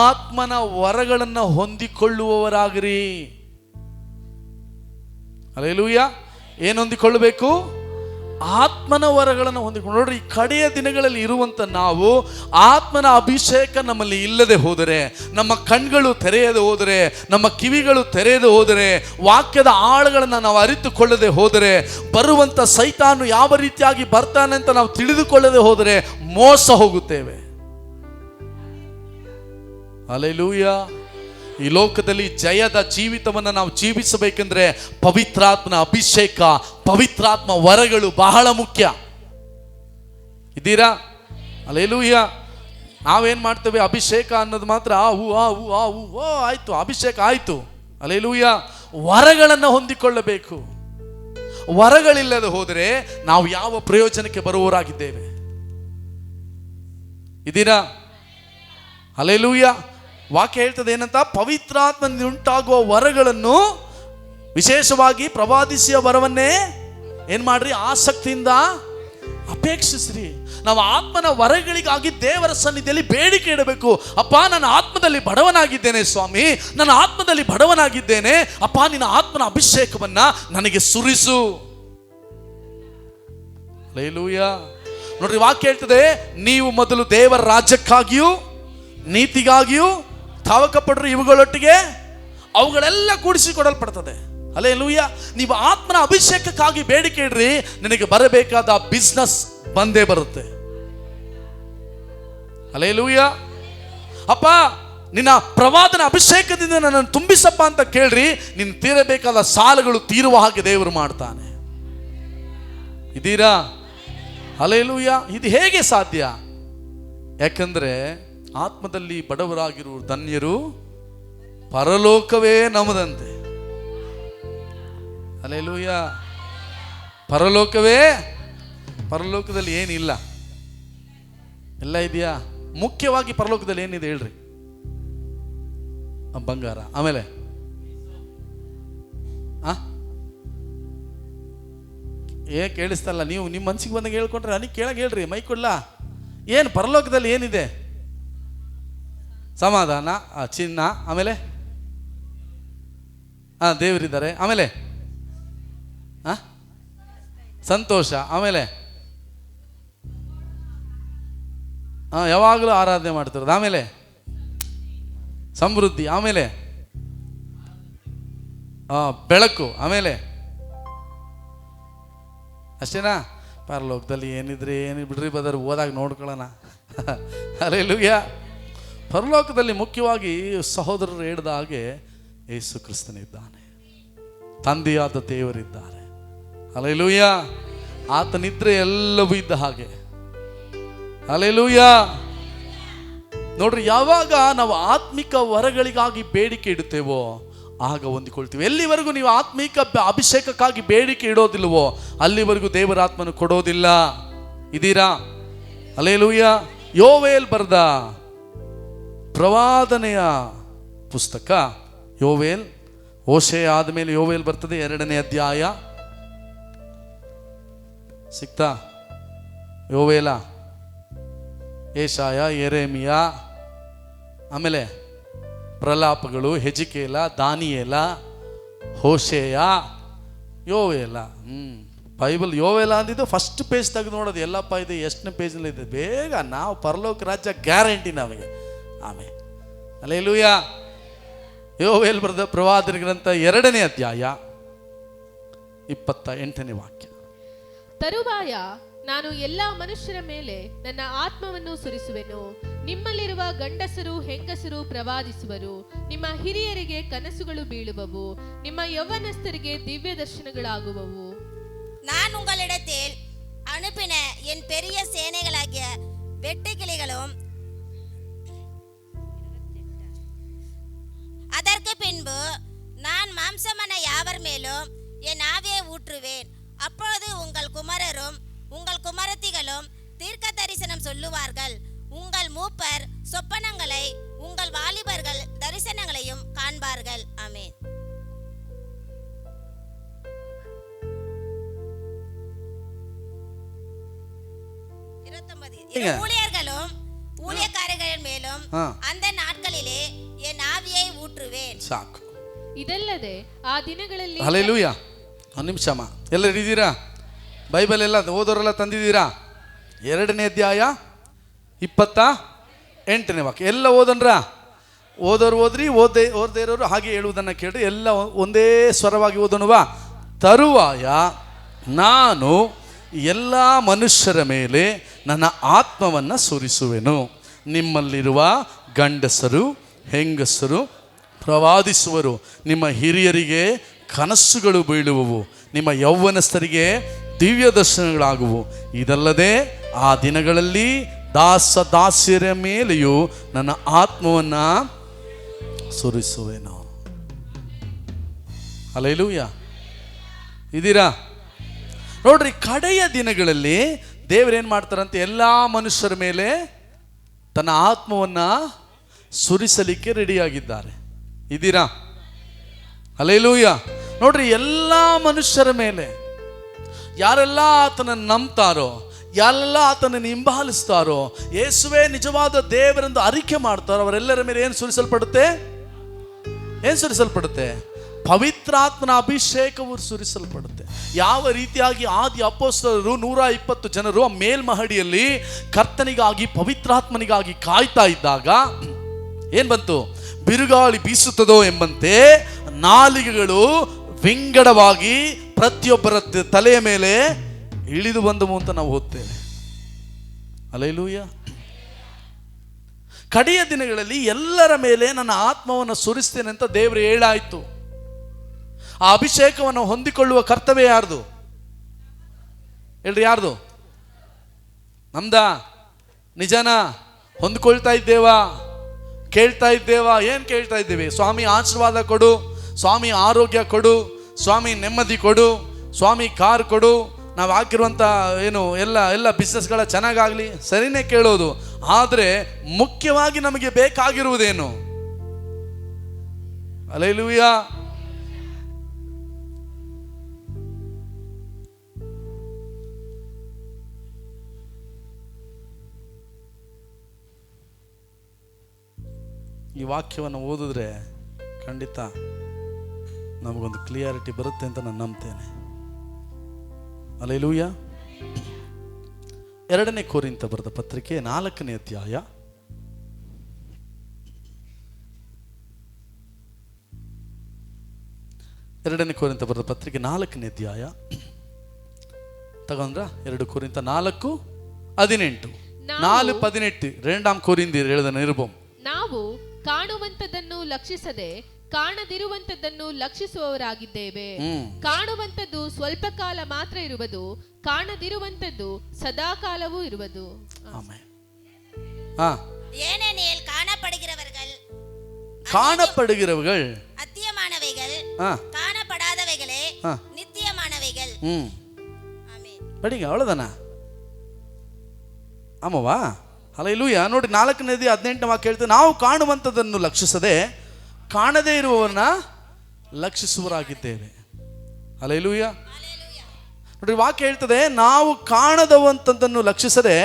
ಆತ್ಮನ ವರಗಳನ್ನು ಹೊಂದಿಕೊಳ್ಳುವವರಾಗಿರಿ. ಹಲ್ಲೆಲೂಯ. ಏನು ಹೊಂದಿಕೊಳ್ಳಬೇಕು? ಆತ್ಮನ ವರಗಳನ್ನು ಹೊಂದಿಕೊಂಡು. ನೋಡ್ರಿ, ಈ ಕಡೆಯ ದಿನಗಳಲ್ಲಿ ಇರುವಂತ ನಾವು ಆತ್ಮನ ಅಭಿಷೇಕ ನಮ್ಮಲ್ಲಿ ಇಲ್ಲದೆ ಹೋದರೆ, ನಮ್ಮ ಕಣ್ಗಳು ತೆರೆಯದೆ ಹೋದರೆ, ನಮ್ಮ ಕಿವಿಗಳು ತೆರೆಯದೆ ಹೋದರೆ, ವಾಕ್ಯದ ಆಳಗಳನ್ನು ನಾವು ಅರಿತುಕೊಳ್ಳದೆ ಹೋದರೆ, ಬರುವಂತ ಸೈತಾನು ಯಾವ ರೀತಿಯಾಗಿ ಬರ್ತಾನೆ ಅಂತ ನಾವು ತಿಳಿದುಕೊಳ್ಳದೆ ಹೋದರೆ ಮೋಸ ಹೋಗುತ್ತೇವೆ. ಹಲ್ಲೆಲೂಯ. ಈ ಲೋಕದಲ್ಲಿ ಜಯದ ಜೀವಿತವನ್ನು ನಾವು ಜೀವಿಸಬೇಕೆಂದ್ರೆ ಪವಿತ್ರಾತ್ಮನ ಅಭಿಷೇಕ, ಪವಿತ್ರಾತ್ಮ ವರಗಳು ಬಹಳ ಮುಖ್ಯ. ಇದ್ದೀರಾ? ಹಲ್ಲೆಲೂಯ. ನಾವೇನ್ ಮಾಡ್ತೇವೆ? ಅಭಿಷೇಕ ಅನ್ನೋದು ಮಾತ್ರ ಆಯ್ತು, ಅಭಿಷೇಕ ಆಯ್ತು. ಹಲ್ಲೆಲೂಯ. ವರಗಳನ್ನು ಹೊಂದಿಕೊಳ್ಳಬೇಕು. ವರಗಳಿಲ್ಲದೆ ಹೋದರೆ ನಾವು ಯಾವ ಪ್ರಯೋಜನಕ್ಕೆ ಬರುವವರಾಗಿದ್ದೇವೆ? ಇದ್ದೀರಾ? ಹಲ್ಲೆಲೂಯ. ವಾಕ್ಯ ಹೇಳ್ತದೆ ಏನಂತ? ಪವಿತ್ರಾತ್ಮನಿಂದ ಉಂಟಾಗುವ ವರಗಳನ್ನು ವಿಶೇಷವಾಗಿ ಪ್ರವಾದಿಸಿಯ ವರವನ್ನೇ ಏನ್ ಮಾಡ್ರಿ? ಆಸಕ್ತಿಯಿಂದ ಅಪೇಕ್ಷಿಸ್ರಿ. ನಾವು ಆತ್ಮನ ವರಗಳಿಗಾಗಿ ದೇವರ ಸನ್ನಿಧಿಯಲ್ಲಿ ಬೇಡಿಕೆ ಇಡಬೇಕು. ಅಪ್ಪ, ನನ್ನ ಆತ್ಮದಲ್ಲಿ ಬಡವನಾಗಿದ್ದೇನೆ ಸ್ವಾಮಿ, ನನ್ನ ಆತ್ಮದಲ್ಲಿ ಬಡವನಾಗಿದ್ದೇನೆ ಅಪ್ಪ, ನಿನ್ನ ಆತ್ಮನ ಅಭಿಷೇಕವನ್ನ ನನಗೆ ಸುರಿಸು. ಹಲ್ಲೆಲೂಯ. ನೋಡ್ರಿ, ವಾಕ್ಯ ಹೇಳ್ತದೆ, ನೀವು ಮೊದಲು ದೇವರ ರಾಜ್ಯಕ್ಕಾಗಿಯೂ ನೀತಿಗಾಗಿಯೂ ತಾವಕ ಪಡ್ರಿ, ಇವುಗಳೊಟ್ಟಿಗೆ ಅವುಗಳೆಲ್ಲ ಕೂಡಿಸಿಕೊಡಲ್ಪಡ್ತದೆ. ಹಲ್ಲೆಲೂಯ. ನೀವು ಆತ್ಮನ ಅಭಿಷೇಕಕ್ಕಾಗಿ ಬೇಡಿಕೆ ಇಡ್ರಿ, ನಿನಗೆ ಬರಬೇಕಾದ ಬಿಸ್ನೆಸ್ ಬಂದೇ ಬರುತ್ತೆ. ಹಲ್ಲೆಲೂಯ. ಅಪ್ಪ, ನಿನ್ನ ಪ್ರವಾದನ ಅಭಿಷೇಕದಿಂದ ನನ್ನನ್ನು ತುಂಬಿಸಪ್ಪ ಅಂತ ಕೇಳ್ರಿ, ನಿನ್ನ ತೀರಬೇಕಾದ ಸಾಲಗಳು ತೀರುವ ಹಾಗೆ ದೇವರು ಮಾಡ್ತಾನೆ. ಇದ್ದೀರಾ? ಹಲ್ಲೆಲೂಯ. ಇದು ಹೇಗೆ ಸಾಧ್ಯ? ಯಾಕಂದ್ರೆ ಆತ್ಮದಲ್ಲಿ ಬಡವರಾಗಿರುವ ಧನ್ಯರು, ಪರಲೋಕವೇ ನಮ್ಮದಂತೆ. ಹಲ್ಲೆಲೂಯ. ಪರಲೋಕವೇ. ಪರಲೋಕದಲ್ಲಿ ಏನಿಲ್ಲ, ಎಲ್ಲ ಇದೆಯಾ? ಮುಖ್ಯವಾಗಿ ಪರಲೋಕದಲ್ಲಿ ಏನಿದೆ ಹೇಳ್ರಿ? ಬಂಗಾರ. ಆಮೇಲೆ ಕೇಳಿಸ್ತಲ್ಲ, ನೀವು ನಿಮ್ಮ ಮನಸ್ಸಿಗೆ ಬಂದಾಗ ಹೇಳ್ಕೊಂಡ್ರೆ ನನಗೆ ಕೇಳಕ್ಕೆ ಹೇಳ್ರಿ, ಮೈ ಕೊಡ್ಲ. ಏನು ಪರಲೋಕದಲ್ಲಿ ಏನಿದೆ? ಸಮಾಧಾನ, ಚಿನ್ನ, ಆಮೇಲೆ ದೇವರಿದ್ದಾರೆ, ಆಮೇಲೆ ಸಂತೋಷ, ಆಮೇಲೆ ಯಾವಾಗಲೂ ಆರಾಧನೆ ಮಾಡ್ತಿರೋದು, ಆಮೇಲೆ ಸಮೃದ್ಧಿ, ಆಮೇಲೆ ಬೆಳಕು, ಆಮೇಲೆ ಅಷ್ಟೇನಾ? ಪರಲೋಕದಲ್ಲಿ ಏನಿದ್ರೆ ಏನು ಬಿಡ್ರಿ ಬದರ್, ಓದಾಗ ನೋಡ್ಕೊಳ್ಳೋಣ. ಹಲ್ಲೆಲೂಯ. ಪರಲೋಕದಲ್ಲಿ ಮುಖ್ಯವಾಗಿ ಸಹೋದರರು ಹೇಳಿದ ಹಾಗೆ ಯೇಸು ಕ್ರಿಸ್ತನಿದ್ದಾನೆ, ತಂದೆಯಾದ ದೇವರಿದ್ದಾರೆ. ಹಲ್ಲೆಲೂಯ. ಆತನಿದ್ರೆ ಎಲ್ಲವೂ ಇದ್ದ ಹಾಗೆ. ಹಲ್ಲೆಲೂಯ. ನೋಡ್ರಿ, ಯಾವಾಗ ನಾವು ಆತ್ಮಿಕ ವರಗಳಿಗಾಗಿ ಬೇಡಿಕೆ ಇಡುತ್ತೇವೋ ಆಗ ಹೊಂದಿಕೊಳ್ತೀವಿ. ಎಲ್ಲಿವರೆಗೂ ನೀವು ಆತ್ಮಿಕ ಅಭಿಷೇಕಕ್ಕಾಗಿ ಬೇಡಿಕೆ ಇಡೋದಿಲ್ವೋ ಅಲ್ಲಿವರೆಗೂ ದೇವರಾತ್ಮನು ಕೊಡೋದಿಲ್ಲ. ಇದೀರಾ? ಹಲ್ಲೆಲೂಯ. ಯೋವೇಲ್ ಬರೆದ ಪ್ರವಾದನೆಯ ಪುಸ್ತಕ ಯೋವೇಲ್, ಓಶೆ ಆದಮೇಲೆ ಯೋವೇಲ್ ಬರ್ತದೆ, 2ನೇ ಅಧ್ಯಾಯ. ಸಿಕ್ತಾ? ಯೋವೇಲ, ಏಷಾಯ, ಯೆರೆಮೀಯ, ಆಮೇಲೆ ಪ್ರಲಾಪಗಳು, ಹೆಜಿಕೇಲ, ದಾನಿಯೇಲ, ಹೋಶೇಯ, ಯೋವೇಲ. ಬೈಬಲ್ ಯೋವೇಲ ಅಂದಿದ್ದು ಫಸ್ಟ್ ಪೇಜ್ ತೆಗೆದು ನೋಡೋದು. ಎಲ್ಲಪ್ಪ ಇದು ಎಷ್ಟನೇ ಪೇಜ್ನಲ್ಲಿ ಇದೆ? ಬೇಗ ನಾವು ಪರಲೋಕ ರಾಜ್ಯ ಗ್ಯಾರಂಟಿ ನಮಗೆ. ಆಮೇಲೆ ಹಲ್ಲೆಲೂಯ. ಯೋವೇಲ್ ಬರೆದ ಪ್ರವಾದನೆ ಗ್ರಂಥ 2ನೇ ಅಧ್ಯಾಯ 28ನೇ ವಾಕ್ಯ. ತರುವಾಯ ನಾನು ಎಲ್ಲಾ ಮನುಷ್ಯರ ಮೇಲೆ ನನ್ನ ಆತ್ಮವನ್ನು ಸುರಿಸುವೆನು. ನಿಮ್ಮಲ್ಲಿರುವ ಗಂಡಸರು ಹೆಂಗಸರು ಪ್ರವಾದಿಸುವರು. ನಿಮ್ಮ ಹಿರಿಯರಿಗೆ ಕನಸುಗಳು ಬೀಳುವವು. ನಿಮ್ಮ ಯೌವನಸ್ಥರಿಗೆ ದಿವ್ಯ ದರ್ಶನಗಳಾಗುವವು. நான் உங்களிடத்தில் அனுப்பின என் பெரிய சேனைகளாகிய வெட்டுக்கிளிகளும் அதற்கு பின்பு நான் மாம்சமான யாவர் மேலும் என் ஆவியை ஊற்றுவேன். அப்பொழுது உங்கள் குமாரரும் உங்கள் குமாரத்திகளும் தீர்க்க தரிசனம் சொல்லுவார்கள். உங்கள் மூப்பர் சொப்பனங்களை, உங்கள் வாலிபர்கள் தரிசனங்களையும் காண்பார்கள். ஆமென். ஊழியர்களும் ஊழியக்காரர்கள் மேலும் அந்த நாட்களிலே என் ஆவியை ஊற்றுவேன். ಸಾಕು. ಇದಲ್ಲದೆ ಆ ದಿನಗಳಲ್ಲಿ ಹಲ್ಲೆಲೂಯಾ. ಒಂದು ನಿಮಿಷಮ್ಮ, ಎಲ್ಲರೂ ಇದ್ದೀರಾ? ಬೈಬಲ್ ಎಲ್ಲ ಓದೋರೆಲ್ಲ ತಂದಿದ್ದೀರಾ? 2ನೇ ಅಧ್ಯಾಯ 28ನೇ ವಾಕ್ಯ ಎಲ್ಲ ಓದನ್ರ? ಓದೋರು ಓದ್ರಿ, ಓದದೇ ಇರೋರು ಹಾಗೆ ಹೇಳುವುದನ್ನು ಕೇಳ್ರಿ. ಎಲ್ಲ ಒಂದೇ ಸ್ವರವಾಗಿ ಓದೋಣವಾ? ತರುವಾಯ ನಾನು ಎಲ್ಲ ಮನುಷ್ಯರ ಮೇಲೆ ನನ್ನ ಆತ್ಮವನ್ನು ಸುರಿಸುವೆನು. ನಿಮ್ಮಲ್ಲಿರುವ ಗಂಡಸರು ಹೆಂಗಸರು ಪ್ರವಾದಿಸುವರು. ನಿಮ್ಮ ಹಿರಿಯರಿಗೆ ಕನಸುಗಳು ಬೀಳುವವು, ನಿಮ್ಮ ಯೌವನಸ್ಥರಿಗೆ ದಿವ್ಯ ದರ್ಶನಗಳಾಗುವು. ಇದಲ್ಲದೆ ಆ ದಿನಗಳಲ್ಲಿ ದಾಸ್ಯರ ಮೇಲೆಯೂ ನನ್ನ ಆತ್ಮವನ್ನು ಸುರಿಸುವೆನು. ಹಲ್ಲೆಲೂಯಾ. ಇದ್ದೀರಾ? ನೋಡ್ರಿ, ಕಡೆಯ ದಿನಗಳಲ್ಲಿ ದೇವರೇನು ಮಾಡ್ತಾರಂತೆ? ಎಲ್ಲ ಮನುಷ್ಯರ ಮೇಲೆ ತನ್ನ ಆತ್ಮವನ್ನು ಸುರಿಸಲಿಕ್ಕೆ ರೆಡಿಯಾಗಿದ್ದಾರೆ. ಇದ್ದೀರಾ? ಹಲ್ಲೆಲೂಯಾ. ನೋಡ್ರಿ, ಎಲ್ಲ ಮನುಷ್ಯರ ಮೇಲೆ ಯಾರೆಲ್ಲ ಆತನನ್ನು ನಂಬ್ತಾರೋ, ಯಾರೆಲ್ಲ ಆತನನ್ನು ಹಿಂಬಾಲಿಸ್ತಾರೋ, ಯೇಸುವೇ ನಿಜವಾದ ದೇವರೆಂದು ಅರಿಕೆ ಮಾಡ್ತಾರೋ ಅವರೆಲ್ಲರ ಮೇಲೆ ಏನು ಸುರಿಸಲ್ಪಡುತ್ತೆ? ಏನು ಸುರಿಸಲ್ಪಡುತ್ತೆ? ಪವಿತ್ರಾತ್ಮನ ಅಭಿಷೇಕವು ಸುರಿಸಲ್ಪಡುತ್ತೆ. ಯಾವ ರೀತಿಯಾಗಿ ಆದಿ ಅಪೊಸ್ತಲರು 120 ಜನರು ಆ ಮೇಲ್ಮಹಡಿಯಲ್ಲಿ ಕರ್ತನಿಗಾಗಿ ಪವಿತ್ರಾತ್ಮನಿಗಾಗಿ ಕಾಯ್ತಾ ಇದ್ದಾಗ ಏನ್ ಬಂತು? ಬಿರುಗಾಳಿ ಬೀಸುತ್ತದೋ ಎಂಬಂತೆ ನಾಲಿಗೆಗಳು ವಿಂಗಡವಾಗಿ ಪ್ರತಿಯೊಬ್ಬರ ತಲೆಯ ಮೇಲೆ ಇಳಿದು ಬಂದವು ಅಂತ ನಾವು ಓದ್ತೇವೆ. ಹಲ್ಲೆಲೂಯಾ. ಕಡೆಯ ದಿನಗಳಲ್ಲಿ ಎಲ್ಲರ ಮೇಲೆ ನನ್ನ ಆತ್ಮವನ್ನು ಸುರಿಸ್ತೇನೆ ಅಂತ ದೇವರು ಹೇಳಾಯ್ತು. ಆ ಅಭಿಷೇಕವನ್ನು ಹೊಂದಿಕೊಳ್ಳುವ ಕರ್ತವ್ಯ ಯಾರ್ದು? ಹೇಳ್ರಿ, ಯಾರ್ದು? ನಮ್ದಾ? ನಿಜನಾ? ಹೊಂದ್ಕೊಳ್ತಾ ಇದ್ದೇವಾ? ಕೇಳ್ತಾ ಇದ್ದೇವಾ? ಏನು ಕೇಳ್ತಾ ಇದ್ದೇವೆ? ಸ್ವಾಮಿ ಆಶೀರ್ವಾದ ಕೊಡು, ಸ್ವಾಮಿ ಆರೋಗ್ಯ ಕೊಡು, ಸ್ವಾಮಿ ನೆಮ್ಮದಿ ಕೊಡು, ಸ್ವಾಮಿ ಕಾರ್ ಕೊಡು, ನಾವು ಹಾಕಿರುವಂಥ ಏನು ಎಲ್ಲ ಬಿಸ್ನೆಸ್ಗಳ ಚೆನ್ನಾಗಾಗಲಿ, ಸರಿನೇ ಕೇಳೋದು. ಆದರೆ ಮುಖ್ಯವಾಗಿ ನಮಗೆ ಬೇಕಾಗಿರುವುದೇನು? ಹಲ್ಲೆಲೂಯಾ. ಈ ವಾಕ್ಯವನ್ನು ಓದಿದ್ರೆ ಖಂಡಿತ ನಮಗೊಂದು ಕ್ಲಿಯಾರಿಟಿ ಬರುತ್ತೆ ಅಂತ ನಾನು ನಂಬ್ತೇನೆ. ಹಲ್ಲೆಲೂಯಾ. 2ನೇ ಕೊರಿಂಥ ಬರೆದ ಪತ್ರಿಕೆ 4ನೇ ಅಧ್ಯಾಯ 2ನೇ ಕೊರಿಂಥ ಬರೆದ ಪತ್ರಿಕೆ 4ನೇ ಅಧ್ಯಾಯ ತಗೊಂಡ್ರ? 2 ಕೊರಿಂಥ 4:18 4:18 2 ಕೊರಿಂಥಿಯர் எழுதின நிருபம். ನಾವು ಕಾಣುವಂತದನ್ನು ಲಕ್ಷಿಸದೆ ಕಾಣದಿರುವಂತದ್ದನ್ನು ಲಕ್ಷಿಸುವವರಾಗಿದ್ದೇವೆ. ಕಾಣುವಂತದ್ದು ಸ್ವಲ್ಪ ಕಾಲ ಮಾತ್ರ ಇರುವುದು, ಕಾಣದಿರುವಂತದ್ದು ಸದಾಕಾಲವೂ ಇರುವುದು. ஏனெனில் காணப்படுகிறவர்கள் அத்தியமானவைகள், காணப்படாதவைகளே நித்தியமானவைகள். ஆமென். படிங்க, அவ்வளவுதானா? ஆமாவா? ಹಲ್ಲೆಲೂಯಾ. ನೋಡಿ, 4ನೇ 18ನೇ ವಾಕ್ಯ ಹೇಳ್ತೇವೆ, ನಾವು ಕಾಣುವಂಥದ್ದನ್ನು ಲಕ್ಷಿಸದೆ ಕಾಣದೇ ಇರುವವರನ್ನ ಲಕ್ಷಿಸುವರಾಗಿದ್ದೇವೆ. ಹಲ್ಲೆಲೂಯಾ. ನೋಡಿ, ವಾಕ್ಯ ಹೇಳ್ತದೆ, ನಾವು ಕಾಣದವಂಥದ್ದನ್ನು ಲಕ್ಷಿಸದೆ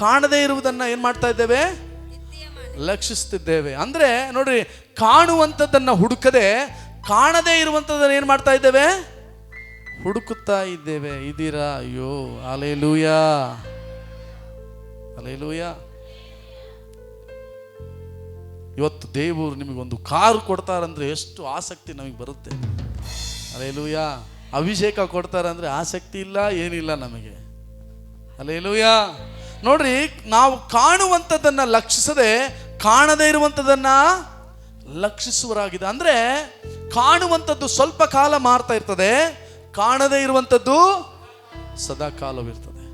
ಕಾಣದೇ ಇರುವುದನ್ನು ಏನು ಮಾಡ್ತಾ ಇದ್ದೇವೆ? ಲಕ್ಷಿಸ್ತಿದ್ದೇವೆ. ಅಂದರೆ ನೋಡ್ರಿ, ಕಾಣುವಂಥದ್ದನ್ನು ಹುಡುಕದೆ ಕಾಣದೇ ಇರುವಂಥದ್ದನ್ನು ಏನು ಮಾಡ್ತಾ ಇದ್ದೇವೆ? ಹುಡುಕುತ್ತಾ ಇದ್ದೇವೆ. ಇದ್ದೀರಾ? ಅಯ್ಯೋ, ಹಲ್ಲೆಲೂಯಾ, ಹಲ್ಲೆಲೂಯಾ. ಇವತ್ತು ದೇವರು ನಿಮಗೊಂದು ಕಾರು ಕೊಡ್ತಾರಂದ್ರೆ ಎಷ್ಟು ಆಸಕ್ತಿ ನಮಗೆ ಬರುತ್ತೆ. ಹಲ್ಲೆಲೂಯಾ. ಅಭಿಷೇಕ ಕೊಡ್ತಾರಂದ್ರೆ ಆಸಕ್ತಿ ಇಲ್ಲ, ಏನಿಲ್ಲ ನಮಗೆ. ಹಲ್ಲೆಲೂಯಾ. ನೋಡ್ರಿ, ನಾವು ಕಾಣುವಂಥದ್ದನ್ನು ಲಕ್ಷಿಸದೆ ಕಾಣದೇ ಇರುವಂಥದ್ದನ್ನು ಲಕ್ಷಿಸುವರಾಗಿದೆ. ಅಂದರೆ ಕಾಣುವಂಥದ್ದು ಸ್ವಲ್ಪ ಕಾಲ ಮಾರ್ತಾ ಇರ್ತದೆ, ಕಾಣದೇ ಇರುವಂಥದ್ದು ಸದಾ ಕಾಲವಿರ್ತದೆ.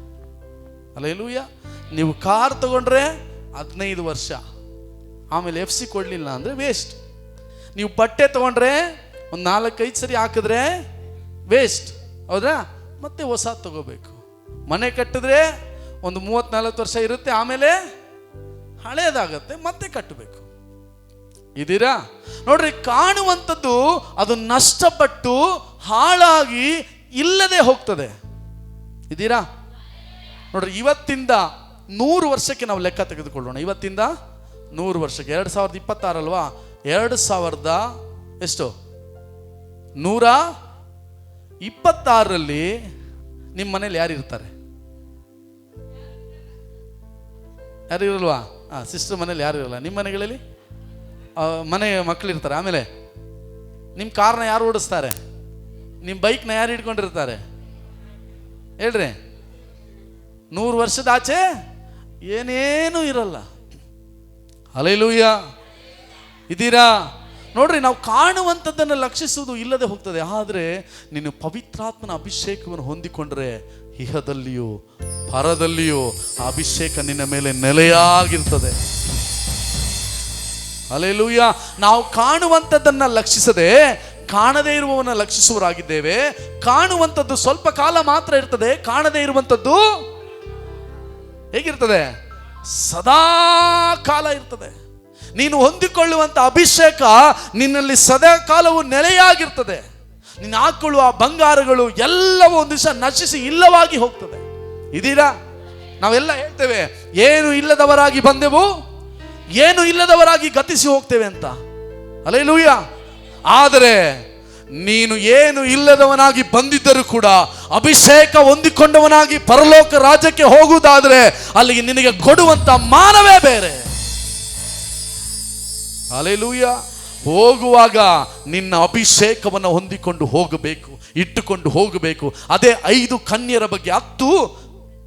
ಹಲ್ಲೆಲೂಯಾ. ನೀವು ಕಾರ್ ತಗೊಂಡ್ರೆ 15 ವರ್ಷ, ಆಮೇಲೆ FC ಕೊಡಲಿಲ್ಲ ಅಂದರೆ ವೇಸ್ಟ್. ನೀವು ಬಟ್ಟೆ ತಗೊಂಡ್ರೆ ಒಂದು 4-5 ಸರಿ ಹಾಕಿದ್ರೆ ವೇಸ್ಟ್, ಹೌದಾ? ಮತ್ತೆ ಹೊಸ ತಗೋಬೇಕು. ಮನೆ ಕಟ್ಟಿದ್ರೆ ಒಂದು 30-40 ವರ್ಷ ಇರುತ್ತೆ, ಆಮೇಲೆ ಹಳೇದಾಗತ್ತೆ, ಮತ್ತೆ ಕಟ್ಟಬೇಕು. ಇದೀರಾ? ನೋಡ್ರಿ, ಕಾಣುವಂಥದ್ದು ಅದು ನಷ್ಟಪಟ್ಟು ಹಾಳಾಗಿ ಇಲ್ಲದೆ ಹೋಗ್ತದೆ. ಇದೀರಾ? ನೋಡ್ರಿ, ಇವತ್ತಿಂದ 100 ವರ್ಷಕ್ಕೆ ನಾವು ಲೆಕ್ಕ ತೆಗೆದುಕೊಳ್ಳೋಣ. ಇವತ್ತಿಂದ 100 ವರ್ಷಕ್ಕೆ 2026 ಅಲ್ವಾ? 2000 ಎಷ್ಟು 126ರಲ್ಲಿ ನಿಮ್ಮ ಮನೇಲಿ ಯಾರು ಇರ್ತಾರೆ? ಯಾರು ಇರಲ್ವಾ? ಸಿಸ್ಟರ್ ಮನೇಲಿ ಯಾರು ಇರಲ್ಲ. ನಿಮ್ಮ ಮನೆಗಳಲ್ಲಿ ಮನೆ ಮಕ್ಕಳು ಇರ್ತಾರೆ. ಆಮೇಲೆ ನಿಮ್ಮ ಕಾರ್ನ ಯಾರು ಓಡಿಸ್ತಾರೆ? ನಿಮ್ಮ ಬೈಕ್ನ ಯಾರು ಹಿಡ್ಕೊಂಡಿರ್ತಾರೆ? ಹೇಳ್ರಿ. 100 ವರ್ಷದ ಆಚೆ ಏನೇನೂ ಇರಲ್ಲ. ಹಲ್ಲೆಲೂಯಾ. ಇದೀರಾ? ನೋಡ್ರಿ, ನಾವು ಕಾಣುವಂಥದ್ದನ್ನು ಲಕ್ಷಿಸುವುದು ಇಲ್ಲದೆ ಹೋಗ್ತದೆ. ಆದರೆ ನೀನು ಪವಿತ್ರಾತ್ಮನ ಅಭಿಷೇಕವನ್ನು ಹೊಂದಿಕೊಂಡ್ರೆ ಇಹದಲ್ಲಿಯೂ ಪರದಲ್ಲಿಯೂ ಆ ಅಭಿಷೇಕ ನಿನ್ನ ಮೇಲೆ ನೆಲೆಯಾಗಿರ್ತದೆ. ಹಲ್ಲೆಲೂಯಾ. ನಾವು ಕಾಣುವಂಥದ್ದನ್ನು ಲಕ್ಷಿಸದೆ ಕಾಣದೇ ಇರುವವನ್ನ ಲಕ್ಷಿಸುವರಾಗಿದ್ದೇವೆ. ಕಾಣುವಂಥದ್ದು ಸ್ವಲ್ಪ ಕಾಲ ಮಾತ್ರ ಇರ್ತದೆ, ಕಾಣದೇ ಇರುವಂಥದ್ದು ಹೇಗಿರ್ತದೆ? ಸದಾ ಕಾಲ ಇರ್ತದೆ. ನೀನು ಹೊಂದಿಕೊಳ್ಳುವಂಥ ಅಭಿಷೇಕ ನಿನ್ನಲ್ಲಿ ಸದಾ ಕಾಲವು ನೆಲೆಯಾಗಿರ್ತದೆ. ನೀನು ಹಾಕೊಳ್ಳುವ ಬಂಗಾರಗಳು ಎಲ್ಲವೂ ಒಂದು ದಿವಸ ನಶಿಸಿ ಇಲ್ಲವಾಗಿ ಹೋಗ್ತದೆ. ಇದೀರಾ? ನಾವೆಲ್ಲ ಹೇಳ್ತೇವೆ, ಏನು ಇಲ್ಲದವರಾಗಿ ಬಂದೆವು, ಏನು ಇಲ್ಲದವರಾಗಿ ಗತಿಸಿ ಹೋಗ್ತೇವೆ ಅಂತ. ಹಲ್ಲೆಲೂಯಾ. ಆದರೆ ನೀನು ಏನು ಇಲ್ಲದವನಾಗಿ ಬಂದಿದ್ದರೂ ಕೂಡ ಅಭಿಷೇಕ ಹೊಂದಿಕೊಂಡವನಾಗಿ ಪರಲೋಕ ರಾಜ್ಯಕ್ಕೆ ಹೋಗುವುದಾದರೆ ಅಲ್ಲಿಗೆ ನಿನಗೆ ಕೊಡುವಂತ ಮಾನವೇ ಬೇರೆ. ಹಲ್ಲೆಲೂಯಾ. ಹೋಗುವಾಗ ನಿನ್ನ ಅಭಿಷೇಕವನ್ನು ಹೊಂದಿಕೊಂಡು ಹೋಗಬೇಕು, ಇಟ್ಟುಕೊಂಡು ಹೋಗಬೇಕು. ಅದೇ 5 ಕನ್ಯರ ಬಗ್ಗೆ, 10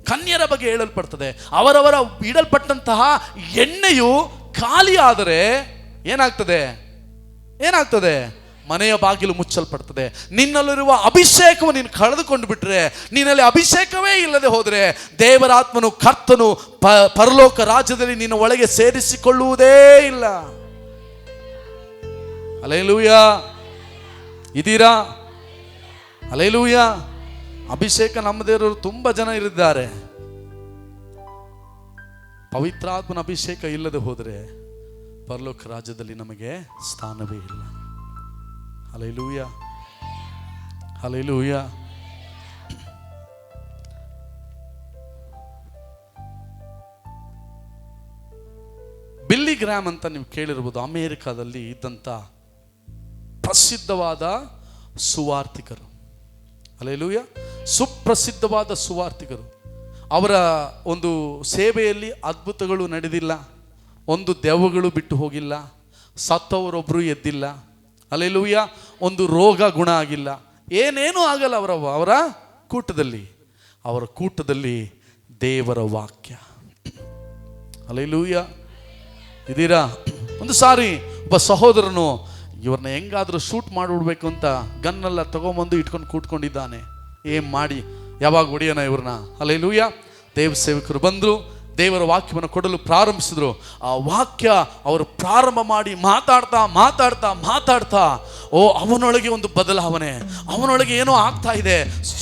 ಕನ್ಯರ ಬಗ್ಗೆ ಹೇಳಲ್ಪಡ್ತದೆ. ಅವರವರ ಇಡಲ್ಪಟ್ಟಂತಹ ಎಣ್ಣೆಯು ಖಾಲಿ ಆದರೆ ಏನಾಗ್ತದೆ? ಮನೆಯ ಬಾಗಿಲು ಮುಚ್ಚಲ್ಪಡ್ತದೆ. ನಿನ್ನಲ್ಲಿರುವ ಅಭಿಷೇಕವು ನೀನು ಕಳೆದುಕೊಂಡು ಬಿಟ್ರೆ, ನಿನ್ನಲ್ಲಿ ಅಭಿಷೇಕವೇ ಇಲ್ಲದೆ ಹೋದರೆ ದೇವರಾತ್ಮನು ಕರ್ತನು ಪರಲೋಕ ರಾಜ್ಯದಲ್ಲಿ ನಿನ್ನ ಒಳಗೆ ಸೇರಿಸಿಕೊಳ್ಳುವುದೇ ಇಲ್ಲ. ಹಲ್ಲೆಲೂಯಾ. ಇದೀರಾ? ಹಲ್ಲೆಲೂಯಾ. ಅಭಿಷೇಕ ನಮ್ಮದೇ ಇರೋರು ತುಂಬಾ ಜನ ಇರಿದ್ದಾರೆ. ಪವಿತ್ರಾತ್ಮನ ಅಭಿಷೇಕ ಇಲ್ಲದೆ ಹೋದರೆ ಪರಲೋಕ ರಾಜ್ಯದಲ್ಲಿ ನಮಗೆ ಸ್ಥಾನವೇ ಇಲ್ಲ. ಹಲ್ಲೆಲೂಯಾ. ಹಲ್ಲೆಲೂಯಾ. ಬಿಲ್ಲಿ ಗ್ರಾಮ್ ಅಂತ ನೀವು ಕೇಳಿರ್ಬೋದು. ಅಮೇರಿಕಾದಲ್ಲಿ ಇದ್ದಂಥ ಪ್ರಸಿದ್ಧವಾದ ಸುವಾರ್ತಿಕರು. ಹಲ್ಲೆಲೂಯಾ. ಸುಪ್ರಸಿದ್ಧವಾದ ಸುವಾರ್ತಿಕರು. ಅವರ ಒಂದು ಸೇವೆಯಲ್ಲಿ ಅದ್ಭುತಗಳು ನಡೆದಿಲ್ಲ, ಒಂದು ದೆವ್ವಗಳು ಬಿಟ್ಟು ಹೋಗಿಲ್ಲ, ಸತ್ತವರೊಬ್ಬರು ಎದ್ದಿಲ್ಲ. ಹಲ್ಲೆಲೂಯಾ. ಒಂದು ರೋಗ ಗುಣ ಆಗಿಲ್ಲ, ಏನೇನೂ ಆಗಲ್ಲ ಅವರ ಕೂಟದಲ್ಲಿ ದೇವರ ವಾಕ್ಯ. ಹಲ್ಲೆಲೂಯಾ. ಇದೀರಾ? ಒಂದು ಸಾರಿ ಒಬ್ಬ ಸಹೋದರನು ಇವ್ರನ್ನ ಹೆಂಗಾದ್ರೂ ಶೂಟ್ ಮಾಡಿಬಿಡ್ಬೇಕು ಅಂತ ಗನ್ನೆಲ್ಲ ತಗೊಂಬಂದು ಇಟ್ಕೊಂಡು ಕೂತ್ಕೊಂಡಿದ್ದಾನೆ. ಏನ್ ಮಾಡಿ ಯಾವಾಗ ಹೊಡಿಯೋಣ ಇವ್ರನ್ನ? ಹಲ್ಲೆಲೂಯಾ. ದೇವ ಸೇವಕರು ಬಂದರು, ದೇವರ ವಾಕ್ಯವನ್ನು ಕೊಡಲು ಪ್ರಾರಂಭಿಸಿದ್ರು. ಆ ವಾಕ್ಯ ಅವರು ಪ್ರಾರಂಭ ಮಾಡಿ ಮಾತಾಡ್ತಾ ಅವನೊಳಗೆ ಒಂದು ಬದಲಾವಣೆ, ಅವನೊಳಗೆ ಏನೋ ಆಗ್ತಾ ಇದೆ.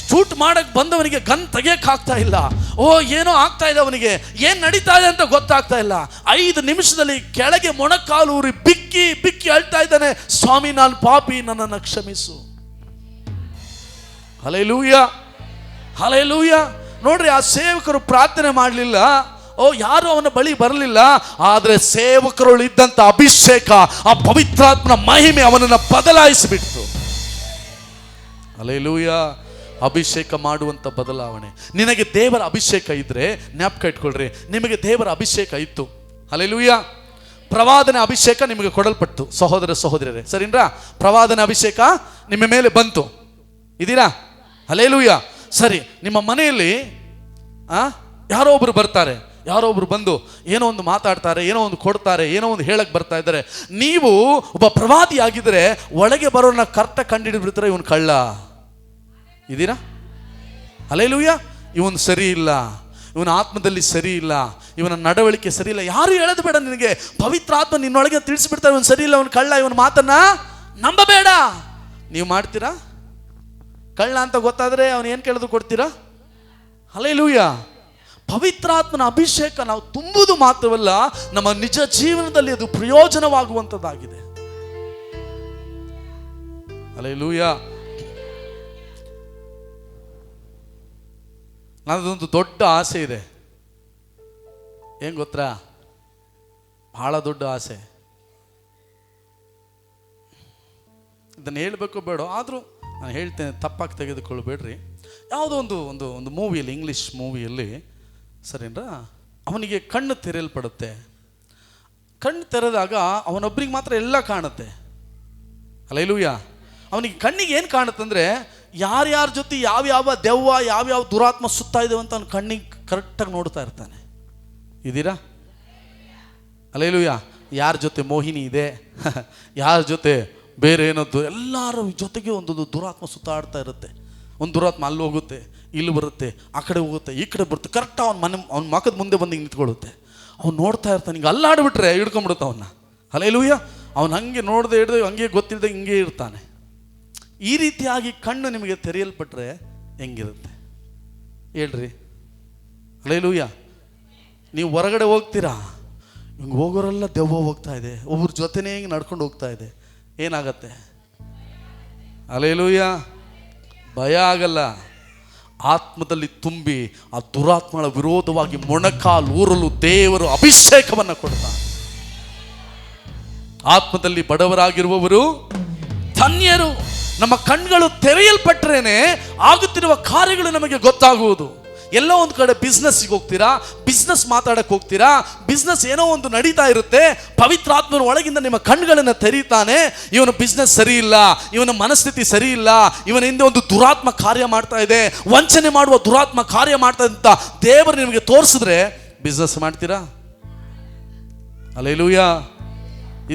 ಶೂಟ್ ಮಾಡಕ್ ಬಂದವನಿಗೆ ಗನ್ ತೆಗಿಯಕ್ ಆಗ್ತಾ ಇಲ್ಲ. ಏನೋ ಆಗ್ತಾ ಇದೆ, ಅವನಿಗೆ ಏನ್ ನಡೀತಾ ಇದೆ ಅಂತ ಗೊತ್ತಾಗ್ತಾ ಇಲ್ಲ. 5 ನಿಮಿಷದಲ್ಲಿ ಕೆಳಗೆ ಮೊಣಕಾಲೂರಿ ಬಿಕ್ಕಿ ಅಳ್ತಾ ಇದ್ದಾನೆ, ಸ್ವಾಮಿ ನಾನು ಪಾಪಿ, ನನ್ನನ್ನು ಕ್ಷಮಿಸು. ಹಲ್ಲೆಲೂಯಾ. ಹಲ್ಲೆಲೂಯಾ. ನೋಡ್ರಿ, ಆ ಸೇವಕರು ಪ್ರಾರ್ಥನೆ ಮಾಡಲಿಲ್ಲ, ಯಾರು ಅವನ ಬಳಿ ಬರಲಿಲ್ಲ. ಆದರೆ ಸೇವಕರು ಇದ್ದಂತ ಅಭಿಷೇಕ, ಆ ಪವಿತ್ರಾತ್ಮನ ಮಹಿಮೆ ಅವನನ್ನು ಬದಲಾಯಿಸಿಬಿಡ್ತು. ಹಲ್ಲೆಲೂಯಾ. ಅಭಿಷೇಕ ಮಾಡುವಂತ ಬದಲಾವಣೆ. ನಿನಗೆ ದೇವರ ಅಭಿಷೇಕ ಇದ್ರೆ ಜ್ಞಾಪಕ ಇಟ್ಕೊಳ್ರಿ, ನಿಮಗೆ ದೇವರ ಅಭಿಷೇಕ ಇತ್ತು. ಹಲ್ಲೆಲೂಯಾ. ಪ್ರವಾದನೆ ಅಭಿಷೇಕ ನಿಮಗೆ ಕೊಡಲ್ಪಟ್ಟು ಸಹೋದರ ಸಹೋದರರೇ, ಸರಿನಾ? ಪ್ರವಾದನೆ ಅಭಿಷೇಕ ನಿಮ್ಮ ಮೇಲೆ ಬಂತು. ಇದೀರಾ? ಹಲ್ಲೆಲೂಯಾ. ಸರಿ, ನಿಮ್ಮ ಮನೆಯಲ್ಲಿ ಯಾರೋ ಒಬ್ರು ಬರ್ತಾರೆ, ಯಾರೋ ಒಬ್ರು ಬಂದು ಏನೋ ಒಂದು ಮಾತಾಡ್ತಾರೆ, ಏನೋ ಒಂದು ಕೊಡ್ತಾರೆ, ಏನೋ ಒಂದು ಹೇಳಕ್ ಬರ್ತಾ ಇದ್ದಾರೆ. ನೀವು ಒಬ್ಬ ಪ್ರವಾದಿ ಆಗಿದ್ರೆ ಒಳಗೆ ಬರೋನ ಕರ್ತ ಕಂಡಿಡ್ಬಿಡ್ತಾರೆ, ಇವನು ಕಳ್ಳ. ಇದೀರಾ? ಹಲ್ಲೆಲೂಯಾ. ಇವನು ಸರಿ ಇಲ್ಲ, ಇವನ ಆತ್ಮದಲ್ಲಿ ಸರಿ ಇಲ್ಲ, ಇವನ ನಡವಳಿಕೆ ಸರಿ ಇಲ್ಲ. ಯಾರು ಹೇಳೋದು ಬೇಡ ನಿನಗೆ. ಪವಿತ್ರ ಆತ್ಮ ನಿನ್ನೊಳಗೆ ತಿಳಿಸಿಬಿಡ್ತಾರೆ, ಇವನು ಸರಿ ಇಲ್ಲ, ಇವನು ಕಳ್ಳ, ಇವನ ಮಾತನ್ನ ನಂಬಬೇಡ. ನೀವು ಮಾಡ್ತೀರಾ? ಕಳ್ಳ ಅಂತ ಗೊತ್ತಾದರೆ ಅವನು ಏನು ಕೇಳಿದ್ರು ಕೊಡ್ತೀರಾ? ಹಲ್ಲೆಲೂಯಾ. ಪವಿತ್ರಾತ್ಮನ ಅಭಿಷೇಕ ನಾವು ತುಂಬುವುದು ಮಾತ್ರವಲ್ಲ, ನಮ್ಮ ನಿಜ ಜೀವನದಲ್ಲಿ ಅದು ಪ್ರಯೋಜನವಾಗುವಂಥದ್ದಾಗಿದೆ. ಹಲ್ಲೆಲೂಯಾ. ನನ್ನದೊಂದು ದೊಡ್ಡ ಆಸೆ ಇದೆ. ಏನು ಗೊತ್ತಾ? ಬಹಳ ದೊಡ್ಡ ಆಸೆ. ಇದನ್ನು ಹೇಳಬೇಕು ಬೇಡ, ಆದರೂ ನಾನು ಹೇಳ್ತೇನೆ, ತಪ್ಪಾಗಿ ತೆಗೆದುಕೊಳ್ಬೇಡ್ರಿ. ಯಾವುದೋ ಒಂದು ಮೂವಿಯಲ್ಲಿ, ಇಂಗ್ಲೀಷ್ ಮೂವಿಯಲ್ಲಿ ಸರಿನಾ, ಅವನಿಗೆ ಕಣ್ಣು ತೆರೆಯಲ್ಪಡುತ್ತೆ. ಕಣ್ಣು ತೆರೆದಾಗ ಅವನೊಬ್ಬರಿಗೆ ಮಾತ್ರ ಎಲ್ಲ ಕಾಣುತ್ತೆ. ಹಲ್ಲೆಲೂಯಾ. ಅವನಿಗೆ ಕಣ್ಣಿಗೆ ಏನು ಕಾಣುತ್ತಂದರೆ, ಯಾರ್ಯಾರ ಜೊತೆ ಯಾವ್ಯಾವ ದೆವ್ವ, ಯಾವ್ಯಾವ ದುರಾತ್ಮ ಸುತ್ತಾ ಇದ್ದೇವೆ ಅಂತ ಅವನು ಕಣ್ಣಿಗೆ ಕರೆಕ್ಟಾಗಿ ನೋಡ್ತಾ ಇರ್ತಾನೆ. ಇದ್ದೀರಾ? ಹಲ್ಲೆಲೂಯಾ. ಯಾರ ಜೊತೆ ಮೋಹಿನಿ ಇದೆ, ಯಾರ ಜೊತೆ ಬೇರೆ ಏನದ್ದು, ಎಲ್ಲರ ಜೊತೆಗೆ ಒಂದೊಂದು ದುರಾತ್ಮ ಸುತ್ತಾಡ್ತಾ ಇರುತ್ತೆ. ಒಂದು ದುರಾತ್ಮ ಅಲ್ಲಿ ಹೋಗುತ್ತೆ, ಇಲ್ಲಿ ಬರುತ್ತೆ, ಆ ಕಡೆ ಹೋಗುತ್ತೆ, ಈ ಕಡೆ ಬರುತ್ತೆ, ಕರೆಕ್ಟಾಗಿ ಅವನ ಮಖದ ಮುಂದೆ ಬಂದು ನಿಂತ್ಕೊಳ್ಳುತ್ತೆ. ಅವ್ನು ನೋಡ್ತಾ ಇರ್ತಾನೆ, ಹಿಂಗೆ ಅಲ್ಲಾಡ್ಬಿಟ್ರೆ ಹಿಡ್ಕೊಂಡ್ಬಿಡುತ್ತೆ ಅವನ್ನ. ಹಲ್ಲೆಲೂಯಾ. ಅವನು ಹಂಗೆ ನೋಡದೆ ಹಿಡ್ದು ಹಂಗೆ ಗೊತ್ತಿಲ್ಲದೆ ಹಿಂಗೆ ಇರ್ತಾನೆ. ಈ ರೀತಿಯಾಗಿ ಕಣ್ಣು ನಿಮಗೆ ತೆರೆಯಲ್ಪಟ್ರೆ ಹೆಂಗಿರುತ್ತೆ ಹೇಳ್ರಿ? ಹಲ್ಲೆಲೂಯಾ. ನೀವು ಹೊರಗಡೆ ಹೋಗ್ತೀರಾ, ಹಿಂಗೆ ಹೋಗೋರೆಲ್ಲ ದೆವ್ವ ಹೋಗ್ತಾ ಇದೆ, ಒಬ್ಬರ ಜೊತೆನೇ ಹಿಂಗೆ ನಡ್ಕೊಂಡು ಹೋಗ್ತಾ ಇದೆ, ಏನಾಗತ್ತೆ? ಹಲ್ಲೆಲೂಯಾ. ಭಯ ಆಗಲ್ಲ. ಆತ್ಮದಲ್ಲಿ ತುಂಬಿ ಆ ದುರಾತ್ಮಗಳ ವಿರೋಧವಾಗಿ ಮೊಣಕಾಲು ಊರಲು ದೇವರು ಅಭಿಷೇಕವನ್ನು ಕೊಡ್ತಾನೆ. ಆತ್ಮದಲ್ಲಿ ಬಡವರಾಗಿರುವವರು ಧನ್ಯರು. ನಮ್ಮ ಕಣ್ಗಳು ತೆರೆಯಲ್ಪಟ್ರೇನೆ ಆಗುತ್ತಿರುವ ಕಾರ್ಯಗಳು ನಮಗೆ ಗೊತ್ತಾಗುವುದು. ಎಲ್ಲೋ ಒಂದು ಕಡೆ ಬಿಸ್ನೆಸ್ಗೆ ಹೋಗ್ತೀರಾ, ಬಿಸ್ನೆಸ್ ಮಾತಾಡಕ್ಕೆ ಹೋಗ್ತೀರಾ, ಬಿಸ್ನೆಸ್ ಏನೋ ಒಂದು ನಡೀತಾ ಇರುತ್ತೆ, ಪವಿತ್ರಾತ್ಮನ ಒಳಗಿಂದ ನಿಮ್ಮ ಕಣ್ಗಳನ್ನು ತೆರೀತಾನೆ. ಇವನ ಬಿಸ್ನೆಸ್ ಸರಿ ಇಲ್ಲ, ಇವನ ಮನಸ್ಥಿತಿ ಸರಿ ಇಲ್ಲ, ಇವನ ಹಿಂದೆ ಒಂದು ದುರಾತ್ಮ ಕಾರ್ಯ ಮಾಡ್ತಾ ಇದೆ, ವಂಚನೆ ಮಾಡುವ ದುರಾತ್ಮ ಕಾರ್ಯ ಮಾಡ್ತಾ ಅಂತ ದೇವರು ನಿಮಗೆ ತೋರಿಸಿದ್ರೆ ಬಿಸ್ನೆಸ್ ಮಾಡ್ತೀರಾ? ಹಲ್ಲೆಲೂಯಾ.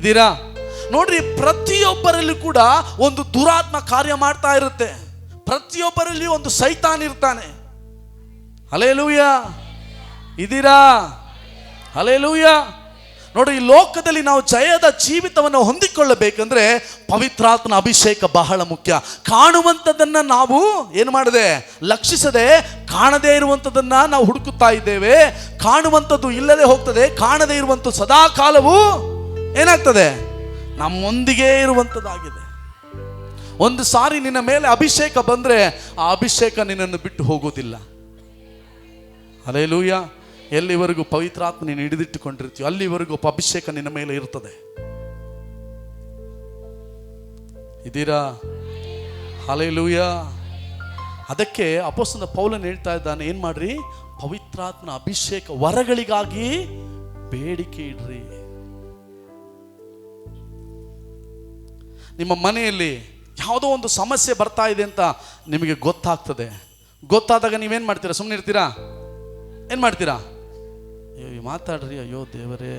ಇದ್ದೀರಾ? ನೋಡ್ರಿ, ಪ್ರತಿಯೊಬ್ಬರಲ್ಲಿ ಕೂಡ ಒಂದು ದುರಾತ್ಮ ಕಾರ್ಯ ಮಾಡ್ತಾ ಇರುತ್ತೆ. ಪ್ರತಿಯೊಬ್ಬರಲ್ಲಿ ಒಂದು ಸೈತಾನ್ ಇರ್ತಾನೆ. ಹಲ್ಲೆಲೂಯಾ. ಇದ್ದೀರಾ? ಹಲ್ಲೆಲೂಯಾ. ನೋಡಿ, ಈ ಲೋಕದಲ್ಲಿ ನಾವು ಜಯದ ಜೀವಿತವನ್ನು ಹೊಂದಿಕೊಳ್ಳಬೇಕಂದ್ರೆ ಪವಿತ್ರಾತ್ಮನ ಅಭಿಷೇಕ ಬಹಳ ಮುಖ್ಯ. ಕಾಣುವಂಥದ್ದನ್ನು ನಾವು ಏನು ಮಾಡದೆ, ಲಕ್ಷಿಸದೆ, ಕಾಣದೇ ಇರುವಂಥದ್ದನ್ನು ನಾವು ಹುಡುಕುತ್ತಾ ಇದ್ದೇವೆ. ಕಾಣುವಂಥದ್ದು ಇಲ್ಲದೆ ಹೋಗ್ತದೆ, ಕಾಣದೇ ಇರುವಂಥದ್ದು ಸದಾ ಕಾಲವೂ ಏನಾಗ್ತದೆ, ನಮ್ಮೊಂದಿಗೆ ಇರುವಂಥದ್ದಾಗಿದೆ. ಒಂದು ಸಾರಿ ನಿನ್ನ ಮೇಲೆ ಅಭಿಷೇಕ ಬಂದರೆ ಆ ಅಭಿಷೇಕ ನಿನ್ನನ್ನು ಬಿಟ್ಟು ಹೋಗೋದಿಲ್ಲ. ಹಲ್ಲೆಲೂಯಾ. ಎಲ್ಲಿವರೆಗೂ ಪವಿತ್ರಾತ್ಮ ನೀನು ಹಿಡಿದಿಟ್ಟುಕೊಂಡಿರ್ತೀಯೋ ಅಲ್ಲಿವರೆಗೂ ಅಭಿಷೇಕ ನಿನ್ನ ಮೇಲೆ ಇರ್ತದೆ. ಇದ್ದೀರಾ? ಹಲ್ಲೆಲೂಯಾ. ಅದಕ್ಕೆ ಅಪೊಸ್ತಲನಾದ ಪೌಲನು ಹೇಳ್ತಾ ಇದ್ದಾನೆ, ಏನು ಮಾಡ್ರಿ, ಪವಿತ್ರಾತ್ಮನ ಅಭಿಷೇಕ ವರಗಳಿಗಾಗಿ ಬೇಡಿಕೆ ಇಡ್ರಿ. ನಿಮ್ಮ ಮನೆಯಲ್ಲಿ ಯಾವುದೋ ಒಂದು ಸಮಸ್ಯೆ ಬರ್ತಾ ಇದೆ ಅಂತ ನಿಮಗೆ ಗೊತ್ತಾಗ್ತದೆ. ಗೊತ್ತಾದಾಗ ನೀವೇನು ಮಾಡ್ತೀರಾ? ಸುಮ್ಮನೆ ಇರ್ತೀರಾ? ಏನು ಮಾಡ್ತೀರಾ? ಅಯ್ಯೋ ಮಾತಾಡ್ರಿ, ಅಯ್ಯೋ ದೇವರೇ,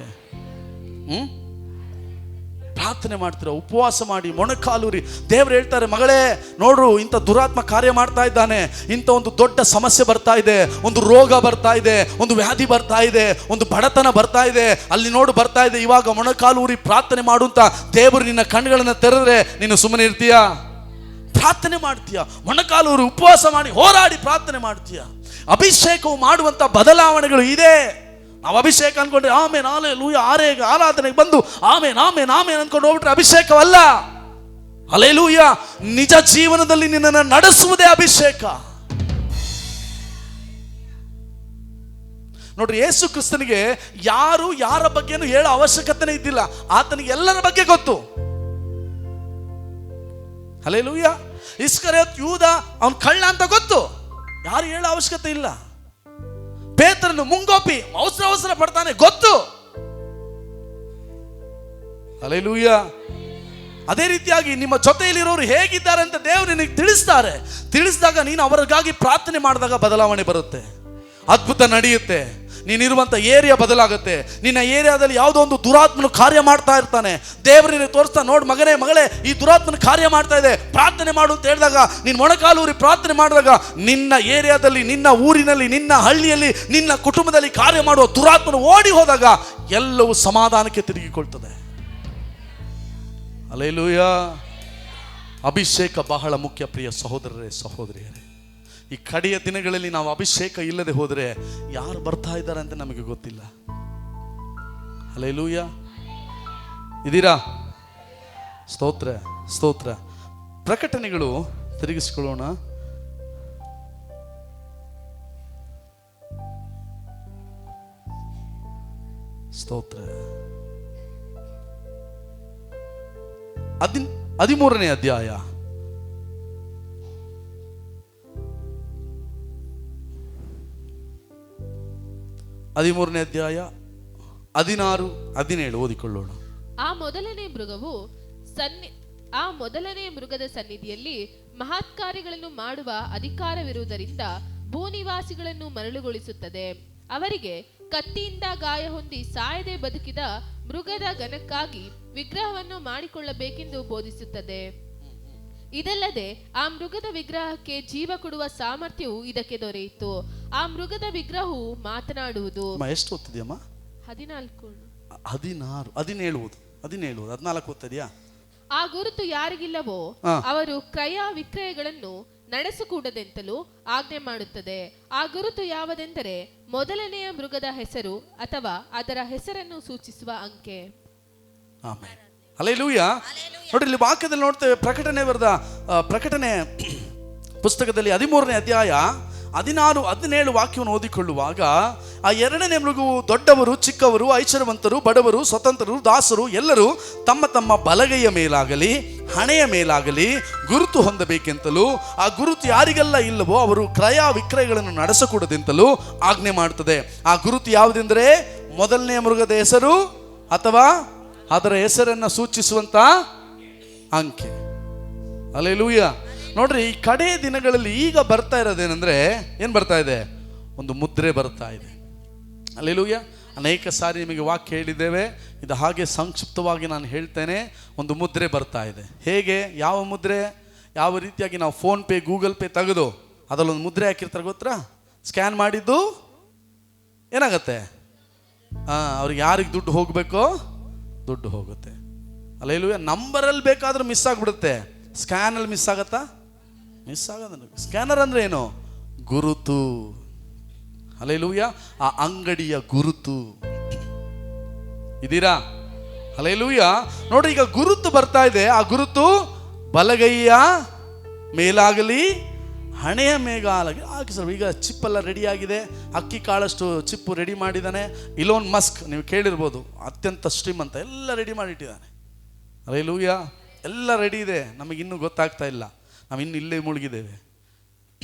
ಪ್ರಾರ್ಥನೆ ಮಾಡ್ತೀರಾ, ಉಪವಾಸ ಮಾಡಿ ಮೊಣಕಾಲೂರಿ. ದೇವರು ಹೇಳ್ತಾರೆ, ಮಗಳೇ ನೋಡ್ರು, ಇಂಥ ದುರಾತ್ಮ ಕಾರ್ಯ ಮಾಡ್ತಾ ಇದ್ದಾನೆ, ಇಂಥ ಒಂದು ದೊಡ್ಡ ಸಮಸ್ಯೆ ಬರ್ತಾ ಇದೆ, ಒಂದು ರೋಗ ಬರ್ತಾ ಇದೆ, ಒಂದು ವ್ಯಾಧಿ ಬರ್ತಾ ಇದೆ, ಒಂದು ಬಡತನ ಬರ್ತಾ ಇದೆ, ಅಲ್ಲಿ ನೋಡು ಬರ್ತಾ ಇದೆ. ಇವಾಗ ಮೊಣಕಾಲೂರಿ ಪ್ರಾರ್ಥನೆ ಮಾಡುವಂತ ದೇವರು ನಿನ್ನ ಕಣ್ಣುಗಳನ್ನು ತೆರೆದ್ರೆ ನೀನು ಸುಮ್ಮನೆ ಇರ್ತೀಯಾ? ಪ್ರಾರ್ಥನೆ ಮಾಡ್ತೀಯ, ಮೊಣಕಾಲೂರಿ ಉಪವಾಸ ಮಾಡಿ ಹೋರಾಡಿ ಪ್ರಾರ್ಥನೆ ಮಾಡ್ತೀಯ. ಅಭಿಷೇಕವು ಮಾಡುವಂತ ಬದಲಾವಣೆಗಳು ಇದೆ. ನಾವು ಅಭಿಷೇಕ ಅನ್ಕೊಂಡ್ರೆ ಆಮೇನ್ ಹಲ್ಲೆಲೂಯಾ ಆರಾಧನೆಗೆ ಬಂದು ಆಮೇನ್ ಆಮೇನ್ ಆಮೇನ್ ಅನ್ಕೊಂಡು ಹೋಗ್ಬಿಟ್ರೆ ಅಭಿಷೇಕವಲ್ಲ. ಹಲ್ಲೆಲೂಯಾ. ನಿಜ ಜೀವನದಲ್ಲಿ ನಿನ್ನನ್ನು ನಡೆಸುವುದೇ ಅಭಿಷೇಕ. ನೋಡ್ರಿ, ಯೇಸು ಕ್ರಿಸ್ತನಿಗೆ ಯಾರು ಯಾರ ಬಗ್ಗೆನೂ ಹೇಳೋ ಅವಶ್ಯಕತೆನೇ ಇದ್ದಿಲ್ಲ. ಆತನಿಗೆ ಎಲ್ಲರ ಬಗ್ಗೆ ಗೊತ್ತು. ಹಲ್ಲೆಲೂಯಾ. ಇಸ್ಕರಿಯೋತ ಯೂದ ಅವನ್ ಕಳ್ಳ ಅಂತ ಗೊತ್ತು, ಯಾರು ಹೇಳೋ ಅವಶ್ಯಕತೆ ಇಲ್ಲ. ಪೇತ್ರನು ಮುಂಗೋಪಿ ಅವಸರ ಪಡ್ತಾನೆ, ಗೊತ್ತು. ಹಲ್ಲೆಲೂಯಾ. ಅದೇ ರೀತಿಯಾಗಿ ನಿಮ್ಮ ಜೊತೆಯಲ್ಲಿರೋರು ಹೇಗಿದ್ದಾರೆ ಅಂತ ದೇವರು ನಿನಗೆ ತಿಳಿಸ್ತಾರೆ. ತಿಳಿಸಿದಾಗ ನೀನು ಅವರಿಗಾಗಿ ಪ್ರಾರ್ಥನೆ ಮಾಡಿದಾಗ ಬದಲಾವಣೆ ಬರುತ್ತೆ, ಅದ್ಭುತ ನಡೆಯುತ್ತೆ. ನೀನಿರುವಂಥ ಏರಿಯಾ ಬದಲಾಗುತ್ತೆ. ನಿನ್ನ ಏರಿಯಾದಲ್ಲಿ ಯಾವುದೋ ಒಂದು ದುರಾತ್ಮನು ಕಾರ್ಯ ಮಾಡ್ತಾ ಇರ್ತಾನೆ. ದೇವರು ನಿನಗೆ ತೋರಿಸ್ತಾ, ನೋಡು ಮಗನೇ ಮಗಳೇ, ಈ ದುರಾತ್ಮನ ಕಾರ್ಯ ಮಾಡ್ತಾ ಇದೆ, ಪ್ರಾರ್ಥನೆ ಮಾಡು ಅಂತ ಹೇಳಿದಾಗ ನೀನು ಮೊಣಕಾಲೂರಿ ಪ್ರಾರ್ಥನೆ ಮಾಡಿದಾಗ ನಿನ್ನ ಏರಿಯಾದಲ್ಲಿ, ನಿನ್ನ ಊರಿನಲ್ಲಿ, ನಿನ್ನ ಹಳ್ಳಿಯಲ್ಲಿ, ನಿನ್ನ ಕುಟುಂಬದಲ್ಲಿ ಕಾರ್ಯ ಮಾಡುವ ದುರಾತ್ಮನು ಓಡಿ ಹೋದಾಗ ಎಲ್ಲವೂ ಸಮಾಧಾನಕ್ಕೆ ತಿರುಗಿಕೊಳ್ತದೆ. ಹಲ್ಲೆಲೂಯಾ. ಅಭಿಷೇಕ ಬಹಳ ಮುಖ್ಯ ಪ್ರಿಯ ಸಹೋದರರೇ, ಸಹೋದರಿಯರೇ. ಈ ಕಡೆಯ ದಿನಗಳಲ್ಲಿ ನಾವು ಅಭಿಷೇಕ ಇಲ್ಲದೆ ಹೋದರೆ ಯಾರು ಬರ್ತಾ ಇದ್ದಾರೆ ಅಂತ ನಮಗೆ ಗೊತ್ತಿಲ್ಲ. ಹಲ್ಲೆಲೂಯಾ. ಇದೀರಾ? ಸ್ತೋತ್ರ, ಸ್ತೋತ್ರ. ಪ್ರಕಟಣೆಗಳು ತಿರುಗಿಸಿಕೊಳ್ಳೋಣ. ಸ್ತೋತ್ರ. 13ನೇ ಅಧ್ಯಾಯ, 16-17 ಓದಿಕೊಳ್ಳೋಣ. ಆ ಮೊದಲನೇ ಮೃಗದ ಸನ್ನಿಧಿಯಲ್ಲಿ ಮಹತ್ಕಾರ್ಯಗಳನ್ನು ಮಾಡುವ ಅಧಿಕಾರವಿರುವುದರಿಂದ ಭೂನಿವಾಸಿಗಳನ್ನು ಮರಳುಗೊಳಿಸುತ್ತದೆ. ಅವರಿಗೆ ಕತ್ತಿಯಿಂದ ಗಾಯ ಹೊಂದಿ ಸಾಯದೆ ಬದುಕಿದ ಮೃಗದ ಘನಕ್ಕಾಗಿ ವಿಗ್ರಹವನ್ನು ಮಾಡಿಕೊಳ್ಳಬೇಕೆಂದು ಬೋಧಿಸುತ್ತದೆ. ಇದಲ್ಲದೆ ಆ ಮೃಗದ ವಿಗ್ರಹಕ್ಕೆ ಜೀವ ಕೊಡುವ ಸಾಮರ್ಥ್ಯವು ಇದಕ್ಕೆ ದೊರೆಯಿತು. ಆ ಮೃಗದ ವಿಗ್ರಹವು ಮಾತನಾಡುವುದು. ಎಷ್ಟು ಓದ್ತಿದ್ಯಮ್ಮ? 14, 17, 14 ಓದ್ತಿದ್ಯಾ? ಆ ಗುರುತು ಯಾರಿಗಿಲ್ಲವೋ ಅವರು ಕ್ರಯ ವಿಕ್ರಯಗಳನ್ನು ನಡೆಸಕೂಡದೆಂತಲೂ ಆಜ್ಞೆ ಮಾಡುತ್ತದೆ. ಆ ಗುರುತು ಯಾವುದೆಂದರೆ ಮೊದಲನೆಯ ಮೃಗದ ಹೆಸರು ಅಥವಾ ಅದರ ಹೆಸರನ್ನು ಸೂಚಿಸುವ ಅಂಕೆ. ಆಮೆನ್. ಹಲ್ಲೆಲೂಯಾ. ನೋಡಿ, ಇಲ್ಲಿ ವಾಕ್ಯದಲ್ಲಿ ನೋಡ್ತೇವೆ, ಪ್ರಕಟಣೆ ಪುಸ್ತಕದಲ್ಲಿ 13ನೇ ಅಧ್ಯಾಯ 16-17 ವಾಕ್ಯವನ್ನು ಓದಿಕೊಳ್ಳುವಾಗ, ಆ 2ನೇ ಮೃಗವು ದೊಡ್ಡವರು, ಚಿಕ್ಕವರು, ಐಶ್ವರ್ಯವಂತರು, ಬಡವರು, ಸ್ವತಂತ್ರರು, ದಾಸರು ಎಲ್ಲರೂ ತಮ್ಮ ತಮ್ಮ ಬಲಗೈಯ ಮೇಲಾಗಲಿ ಹಣೆಯ ಮೇಲಾಗಲಿ ಗುರುತು ಹೊಂದಬೇಕೆಂತಲೂ, ಆ ಗುರುತು ಯಾರಿಗೆಲ್ಲ ಇಲ್ಲವೋ ಅವರು ಕ್ರಯ ವಿಕ್ರಯಗಳನ್ನು ನಡೆಸಕೂಡದೆಂತಲೂ ಆಜ್ಞೆ ಮಾಡುತ್ತದೆ. ಆ ಗುರುತು ಯಾವುದೆಂದರೆ ಮೊದಲನೆಯ ಮೃಗದ ಹೆಸರು ಅಥವಾ ಅದರ ಹೆಸರನ್ನು ಸೂಚಿಸುವಂತ ಅಂಕೆ. ಹಲ್ಲೆಲೂಯಾ. ನೋಡ್ರಿ, ಈ ಕಡೆ ದಿನಗಳಲ್ಲಿ ಈಗ ಬರ್ತಾ ಇರೋದೇನೆಂದ್ರೆ, ಏನು ಬರ್ತಾ ಇದೆ? ಒಂದು ಮುದ್ರೆ ಬರ್ತಾ ಇದೆ. ಹಲ್ಲೆಲೂಯಾ. ಅನೇಕ ಸಾರಿ ನಿಮಗೆ ವಾಕ್ಯ ಹೇಳಿದ್ದೇವೆ, ಇದು ಹಾಗೆ ಸಂಕ್ಷಿಪ್ತವಾಗಿ ನಾನು ಹೇಳ್ತೇನೆ. ಒಂದು ಮುದ್ರೆ ಬರ್ತಾ ಇದೆ. ಹೇಗೆ? ಯಾವ ಮುದ್ರೆ? ಯಾವ ರೀತಿಯಾಗಿ ನಾವು ಫೋನ್ ಪೇ, ಗೂಗಲ್ ಪೇ ತೆಗೆದು ಅದರಲ್ಲೊಂದು ಮುದ್ರೆ ಹಾಕಿರ್ತಾರೆ, ಗೊತ್ತಾ? ಸ್ಕ್ಯಾನ್ ಮಾಡಿದ್ದು ಏನಾಗತ್ತೆ? ಅವ್ರಿಗೆ ಯಾರಿಗೆ ದುಡ್ಡು ಹೋಗಬೇಕೋ ದುಡ್ಡು ಹೋಗುತ್ತೆ. ಹಲ್ಲೆಲೂಯಾ. ನಂಬರಲ್ಲಿ ಬೇಕಾದ್ರೂ ಮಿಸ್ ಆಗಿಬಿಡುತ್ತೆ, ಸ್ಕ್ಯಾನಲ್ಲಿ ಮಿಸ್ ಆಗತ್ತಾ? ಮಿಸ್ ಆಗೋದು. ಸ್ಕ್ಯಾನರ್ ಅಂದ್ರೆ ಏನು? ಗುರುತು. ಹಲ್ಲೆಲೂಯಾ. ಆ ಅಂಗಡಿಯ ಗುರುತು. ಇದೀರಾ? ಹಲ್ಲೆಲೂಯಾ. ನೋಡಿ, ಈಗ ಗುರುತು ಬರ್ತಾ ಇದೆ. ಆ ಗುರುತು ಬಲಗೈಯ ಮೇಲಾಗಲಿ ಹಣೆಯ ಮೇಲಾಗಲಿ ಹಾಕಿಸ. ಈಗ ಚಿಪ್ಪೆಲ್ಲ ರೆಡಿ ಆಗಿದೆ, ಅಕ್ಕಿ ಕಾಳಷ್ಟು ಚಿಪ್ಪು ರೆಡಿ ಮಾಡಿದ್ದಾನೆ. ಇಲೋನ್ ಮಸ್ಕ್, ನೀವು ಕೇಳಿರ್ಬೋದು, ಅತ್ಯಂತ ಶ್ರೀಮಂತ, ಎಲ್ಲ ರೆಡಿ ಮಾಡಿಟ್ಟಿದ್ದಾನೆ. ಹಲ್ಲೆಲೂಯಾ. ಎಲ್ಲ ರೆಡಿ ಇದೆ, ನಮಗಿನ್ನೂ ಗೊತ್ತಾಗ್ತಾ ಇಲ್ಲ, ನಾವಿನ್ನು ಇಲ್ಲೇ ಮುಳುಗಿದ್ದೇವೆ.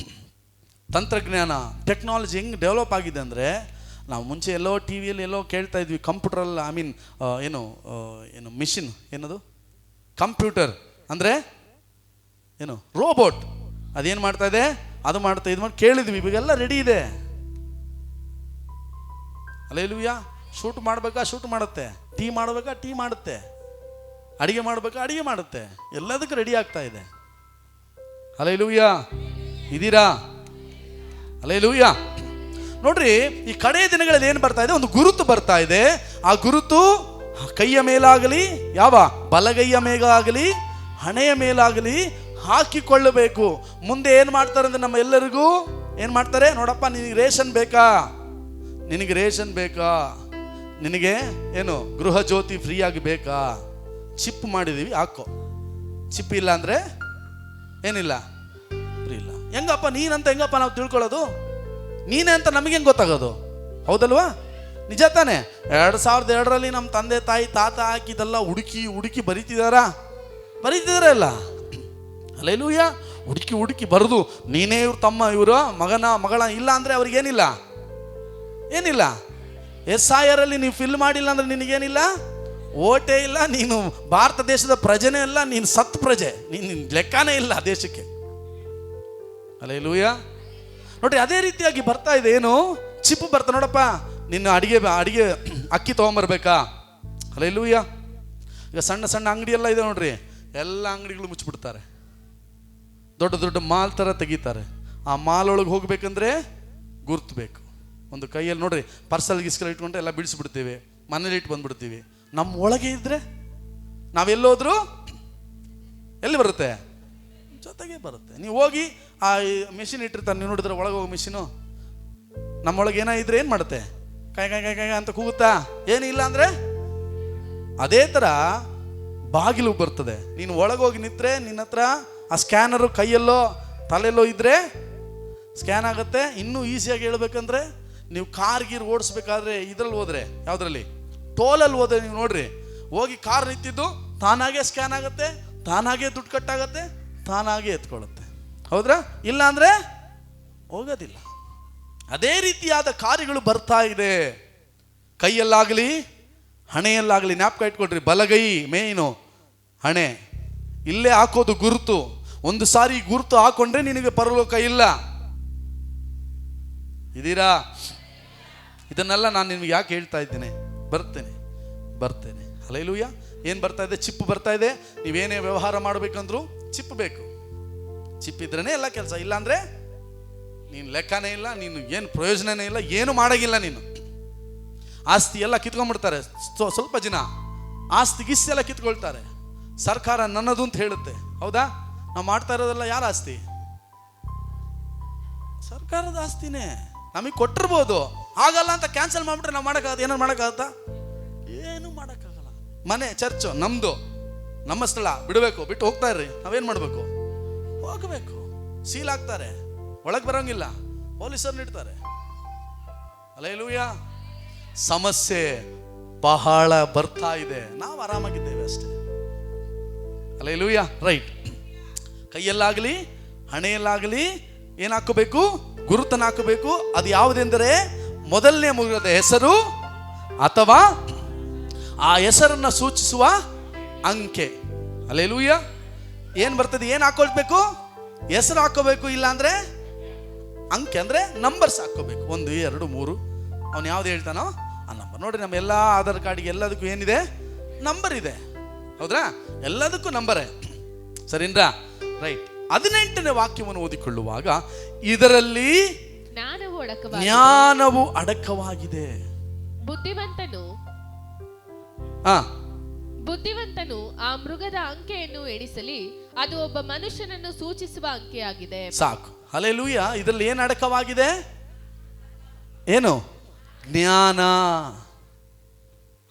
ತಂತ್ರಜ್ಞಾನ, ಟೆಕ್ನಾಲಜಿ ಹೆಂಗೆ ಡೆವಲಪ್ ಆಗಿದೆ ಅಂದರೆ, ನಾವು ಮುಂಚೆ ಎಲ್ಲೋ ಟಿ ವಿಯಲ್ಲಿ ಎಲ್ಲೋ ಕೇಳ್ತಾ ಇದ್ವಿ, ಕಂಪ್ಯೂಟರಲ್ಲಿ, ಏನು ಮಿಷಿನ್, ಏನದು ಕಂಪ್ಯೂಟರ್ ಅಂದರೆ ಏನು, ರೋಬೋಟ್, ಅದೇನು ಮಾಡ್ತಾ ಇದೆ, ಅದು ಮಾಡ್ತಾ ಇದು ಮಾಡಿ ಕೇಳಿದ್ವಿ. ಇವಾಗೆಲ್ಲ ರೆಡಿ ಇದೆ. ಹಲ್ಲೆಲೂಯಾ. ಶೂಟ್ ಮಾಡಬೇಕಾ ಶೂಟ್ ಮಾಡುತ್ತೆ, ಟೀ ಮಾಡಬೇಕಾ ಟೀ ಮಾಡುತ್ತೆ, ಅಡಿಗೆ ಮಾಡಬೇಕಾ ಅಡಿಗೆ ಮಾಡುತ್ತೆ, ಎಲ್ಲದಕ್ಕೂ ರೆಡಿ ಆಗ್ತಾ ಇದೆ. ಹಲ್ಲೆಲೂಯಾ. ಇದೀರಾ? ಹಲ್ಲೆಲೂಯಾ. ನೋಡ್ರಿ, ಈ ಕಡೆಯ ದಿನಗಳಲ್ಲಿ ಏನು ಬರ್ತಾ ಇದೆ? ಒಂದು ಗುರುತು ಬರ್ತಾ ಇದೆ. ಆ ಗುರುತು ಕೈಯ ಮೇಲಾಗಲಿ, ಯಾವ ಬಲಗೈಯ ಮೇಲಾಗಲಿ ಹಣೆಯ ಮೇಲಾಗಲಿ ಹಾಕಿಕೊಳ್ಳಬೇಕು. ಮುಂದೆ ಏನು ಮಾಡ್ತಾರೆ ಅಂದರೆ, ನಮ್ಮ ಎಲ್ಲರಿಗೂ ಏನು ಮಾಡ್ತಾರೆ? ನೋಡಪ್ಪ, ನಿನಗೆ ರೇಷನ್ ಬೇಕಾ, ನಿನಗೆ ರೇಷನ್ ಬೇಕಾ, ನಿನಗೆ ಏನು ಗೃಹ ಜ್ಯೋತಿ ಫ್ರೀಯಾಗಿ ಬೇಕಾ, ಚಿಪ್ ಮಾಡಿದ್ದೀವಿ ಹಾಕೋ, ಚಿಪ್ ಇಲ್ಲ ಅಂದರೆ ಏನಿಲ್ಲ, ಫ್ರೀ ಇಲ್ಲ. ಹೆಂಗಪ್ಪ ನೀನಂತ ಹೆಂಗಪ್ಪ ನಾವು ತಿಳ್ಕೊಳ್ಳೋದು? ನೀನೇ ಅಂತ ನಮಗೆ ಹೆಂಗೆ ಗೊತ್ತಾಗೋದು? ಹೌದಲ್ವಾ? ನಿಜ ತಾನೆ? 2002ರಲ್ಲಿ ನಮ್ಮ ತಂದೆ ತಾಯಿ ತಾತ ಹಾಕಿದೆಲ್ಲ ಹುಡುಕಿ ಬರೀತಿದಾರಾ? ಬರೀತಿದಾರಲ್ಲ. ಹಲ್ಲೆಲೂಯಾ. ಹುಡುಕಿ ಬರೆದು ನೀನೇ ಇವ್ರ ತಮ್ಮ, ಇವರು ಮಗಳ ಇಲ್ಲ ಅಂದರೆ ಅವ್ರಿಗೇನಿಲ್ಲ, ಏನಿಲ್ಲ. SIR ಅಲ್ಲಿ ನೀವು ಫಿಲ್ ಮಾಡಿಲ್ಲ ಅಂದರೆ ನಿನಗೇನಿಲ್ಲ, ಓಟೇ ಇಲ್ಲ, ನೀನು ಭಾರತ ದೇಶದ ಪ್ರಜೆನೇ ಇಲ್ಲ, ನೀನು ಸತ್ ಪ್ರಜೆ, ನೀನು ಲೆಕ್ಕನೇ ಇಲ್ಲ ದೇಶಕ್ಕೆ. ಹಲ್ಲೆಲೂಯಾ. ನೋಡ್ರಿ, ಅದೇ ರೀತಿಯಾಗಿ ಬರ್ತಾ ಇದೆ. ಏನು ಚಿಪ್ಪು ಬರ್ತಾ, ನೋಡಪ್ಪ ನಿನ್ನ ಅಡಿಗೆ ಅಕ್ಕಿ ತೊಗೊಂಬರ್ಬೇಕಾ? ಹಲ್ಲೆಲೂಯ. ಈಗ ಸಣ್ಣ ಸಣ್ಣ ಅಂಗಡಿ ಎಲ್ಲ ಇದೆ ನೋಡ್ರಿ, ಎಲ್ಲ ಅಂಗಡಿಗಳು ಮುಚ್ಚಿಬಿಡ್ತಾರೆ, ದೊಡ್ಡ ದೊಡ್ಡ ಮಾಲ್ ಥರ ತೆಗಿತಾರೆ. ಆ ಮಾಲ್ ಒಳಗೆ ಹೋಗ್ಬೇಕಂದ್ರೆ ಗುರ್ತಬೇಕು. ಒಂದು ಕೈಯಲ್ಲಿ ನೋಡ್ರಿ ಪರ್ಸಲ್ ಗಿಸ್ಕಲ್ ಇಟ್ಕೊಂಡ್ರೆ ಎಲ್ಲ ಬಿಡಿಸ್ಬಿಡ್ತೀವಿ, ಮನೇಲಿ ಇಟ್ಟು ಬಂದ್ಬಿಡ್ತೀವಿ. ನಮ್ಮ ಒಳಗೆ ಇದ್ರೆ ನಾವೆಲ್ಲೋದ್ರೂ ಎಲ್ಲಿ ಬರುತ್ತೆ? ಜೊತೆಗೆ ಬರುತ್ತೆ. ನೀವು ಹೋಗಿ ಆ ಮಿಷಿನ್ ಇಟ್ಟಿರ್ತಾರೆ, ನೀವು ನೋಡಿದ್ರೆ ಒಳಗೆ ಹೋಗೋ ಮಿಷಿನು ನಮ್ಮೊಳಗೆ ಏನಾಗಿದ್ರೆ ಏನು ಮಾಡುತ್ತೆ? ಕೈ ಕೈ ಕೈ ಕೈ ಅಂತ ಕೂಗುತ್ತಾ? ಏನಿಲ್ಲ ಅಂದರೆ ಅದೇ ಥರ ಬಾಗಿಲು ಬರ್ತದೆ. ನೀನು ಒಳಗೋಗಿ ನಿಂತರೆ ನಿನ್ನ ಹತ್ರ ಆ ಸ್ಕ್ಯಾನರು ಕೈಯಲ್ಲೋ ತಲೆಯಲ್ಲೋ ಇದ್ದರೆ ಸ್ಕ್ಯಾನ್ ಆಗುತ್ತೆ. ಇನ್ನೂ ಈಸಿಯಾಗಿ ಹೇಳ್ಬೇಕಂದ್ರೆ ನೀವು ಕಾರ್ ಗೀರ್ ಓಡಿಸ್ಬೇಕಾದ್ರೆ ಇದ್ರಲ್ಲಿ ಹೋದ್ರೆ, ಯಾವುದ್ರಲ್ಲಿ? ಟೋಲಲ್ಲಿ ಹೋದ್ರೆ ನೀವು ನೋಡ್ರಿ, ಹೋಗಿ ಕಾರ್ ನಿಂತಿದ್ದು ತಾನಾಗೆ ಸ್ಕ್ಯಾನ್ ಆಗುತ್ತೆ, ತಾನಾಗೆ ದುಡ್ಡು ಕಟ್ಟಾಗತ್ತೆ, ತಾನಾಗೆ ಎತ್ಕೊಳ್ಳುತ್ತೆ. ಹೌದ್ರಾ? ಇಲ್ಲ ಅಂದರೆ ಹೋಗೋದಿಲ್ಲ. ಅದೇ ರೀತಿಯಾದ ಕಾರ್ಯಗಳು ಬರ್ತಾ ಇದೆ. ಕೈಯಲ್ಲಾಗಲಿ ಹಣೆಯಲ್ಲಾಗಲಿ. ಜ್ಞಾಪಕ ಇಟ್ಕೊಳ್ರಿ, ಬಲಗೈ ಮೇಯ್ನು, ಹಣೆ ಇಲ್ಲೇ ಹಾಕೋದು ಗುರುತು. ಒಂದು ಸಾರಿ ಗುರುತು ಹಾಕೊಂಡ್ರೆ ನಿನಗೆ ಪರಲೋಕ ಇಲ್ಲ. ಇದೀರಾ? ಇದನ್ನೆಲ್ಲ ನಾನು ನಿಮ್ಗೆ ಯಾಕೆ ಹೇಳ್ತಾ ಇದ್ದೇನೆ? ಬರ್ತೇನೆ. ಹಲ್ಲೆಲೂಯ. ಏನು ಬರ್ತಾ ಇದೆ? ಚಿಪ್ಪು ಬರ್ತಾ ಇದೆ. ನೀವೇನೇ ವ್ಯವಹಾರ ಮಾಡಬೇಕಂದ್ರೂ ಚಿಪ್ಪು ಬೇಕು. ಚಿಪ್ ಇದ್ರೇ ಎಲ್ಲ ಕೆಲಸ. ಇಲ್ಲಾಂದರೆ ನೀನು ಲೆಕ್ಕನೇ ಇಲ್ಲ, ನೀನು ಏನು ಪ್ರಯೋಜನನೇ ಇಲ್ಲ, ಏನು ಮಾಡೋಂಗಿಲ್ಲ. ನೀನು ಆಸ್ತಿ ಎಲ್ಲ ಕಿತ್ಕೊಂಡ್ಬಿಡ್ತಾರೆ. ಸ್ವಲ್ಪ ಜನ ಆಸ್ತಿ ಗಿಸ್ತಿ ಎಲ್ಲ ಕಿತ್ಕೊಳ್ತಾರೆ. ಸರ್ಕಾರ ನನ್ನದು ಅಂತ ಹೇಳುತ್ತೆ. ಹೌದಾ? ನಾವು ಮಾಡ್ತಾ ಇರೋದೆಲ್ಲ ಯಾರ ಆಸ್ತಿ? ಸರ್ಕಾರದ ಆಸ್ತಿನೇ. ನಮಗೆ ಕೊಟ್ಟಿರ್ಬೋದು, ಆಗಲ್ಲ ಅಂತ ಕ್ಯಾನ್ಸಲ್ ಮಾಡಿಬಿಟ್ರೆ ನಾವು ಮಾಡೋಕ್ಕಾಗತ್ತೆ? ಏನಾರು ಮಾಡೋಕ್ಕಾಗತ್ತಾ? ಏನು ಮಾಡೋಕ್ಕಾಗಲ್ಲ. ಮನೆ ಚರ್ಚು ನಮ್ಮದು, ನಮ್ಮ ಸ್ಥಳ, ಬಿಡಬೇಕು. ಬಿಟ್ಟು ಹೋಗ್ತಾ ಇರ್ರಿ. ನಾವೇನು ಮಾಡಬೇಕು? ಹೋಗಬೇಕು. ಸೀಲ್ ಹಾಕ್ತಾರೆ, ಒಳಗೆ ಬರೋಂಗಿಲ್ಲ, ಪೊಲೀಸರನ್ನ ಇಡ್ತಾರೆ. ಹಲ್ಲೆಲೂಯಾ. ಸಮಸ್ಯೆ ಬಹಳ ಬರ್ತಾ ಇದೆ. ನಾವು ಆರಾಮಾಗಿದ್ದೇವೆ ಅಷ್ಟೇ. ಹಲ್ಲೆಲೂಯಾ. ರೈಟ್. ಕೈಯಲ್ಲಾಗಲಿ ಹಣೆಯಲ್ಲಾಗಲಿ ಏನು ಹಾಕಬೇಕು? ಗುರುತನ್ನು ಹಾಕಬೇಕು. ಅದು ಯಾವುದೆಂದರೆ ಮೊದಲನೇ ಮುಗಿದ ಹೆಸರು ಅಥವಾ ಆ ಹೆಸರನ್ನು ಸೂಚಿಸುವ ಅಂಕೆ. ಹಲ್ಲೆಲೂಯಾ. ಏನು ಬರ್ತದೆ? ಏನು ಹಾಕೊಳ್ಬೇಕು? ಹೆಸರು ಹಾಕೋಬೇಕು. ಇಲ್ಲಾಂದರೆ ಅಂಕೆ ಅಂದರೆ ನಂಬರ್ಸ್ ಹಾಕೋಬೇಕು. 1 2 3 ಅವನು ಯಾವ್ದು ಹೇಳ್ತಾನೋ ಆ ನಂಬರ್. ನೋಡ್ರಿ, ನಮ್ಮ ಎಲ್ಲ ಆಧಾರ್ ಕಾರ್ಡಿಗೆ ಎಲ್ಲದಕ್ಕೂ ಏನಿದೆ? ನಂಬರ್ ಇದೆ. ಹೌದ್ರಾ? ಎಲ್ಲದಕ್ಕೂ ನಂಬರೇ. ಸರಿನ್ರಾ? ರೈಟ್. 18ನೇ ವಾಕ್ಯವನ್ನು ಓದಿಕೊಳ್ಳುವಾಗ ಇದರಲ್ಲಿ ಜ್ಞಾನವು ಅಡಕವಾಗಿದೆ. ಬುದ್ಧಿವಂತನು ಆ ಮೃಗದ ಅಂಕೆಯನ್ನು ಎಣಿಸಲಿ, ಅದು ಒಬ್ಬ ಮನುಷ್ಯನನ್ನು ಸೂಚಿಸುವ ಅಂಕೆಯಾಗಿದೆ. ಸಾಕು. ಹಲ್ಲೆಲೂಯಾ. ಇದರಲ್ಲಿ ಏನು ಅಡಕವಾಗಿದೆ? ಏನು? ಜ್ಞಾನ.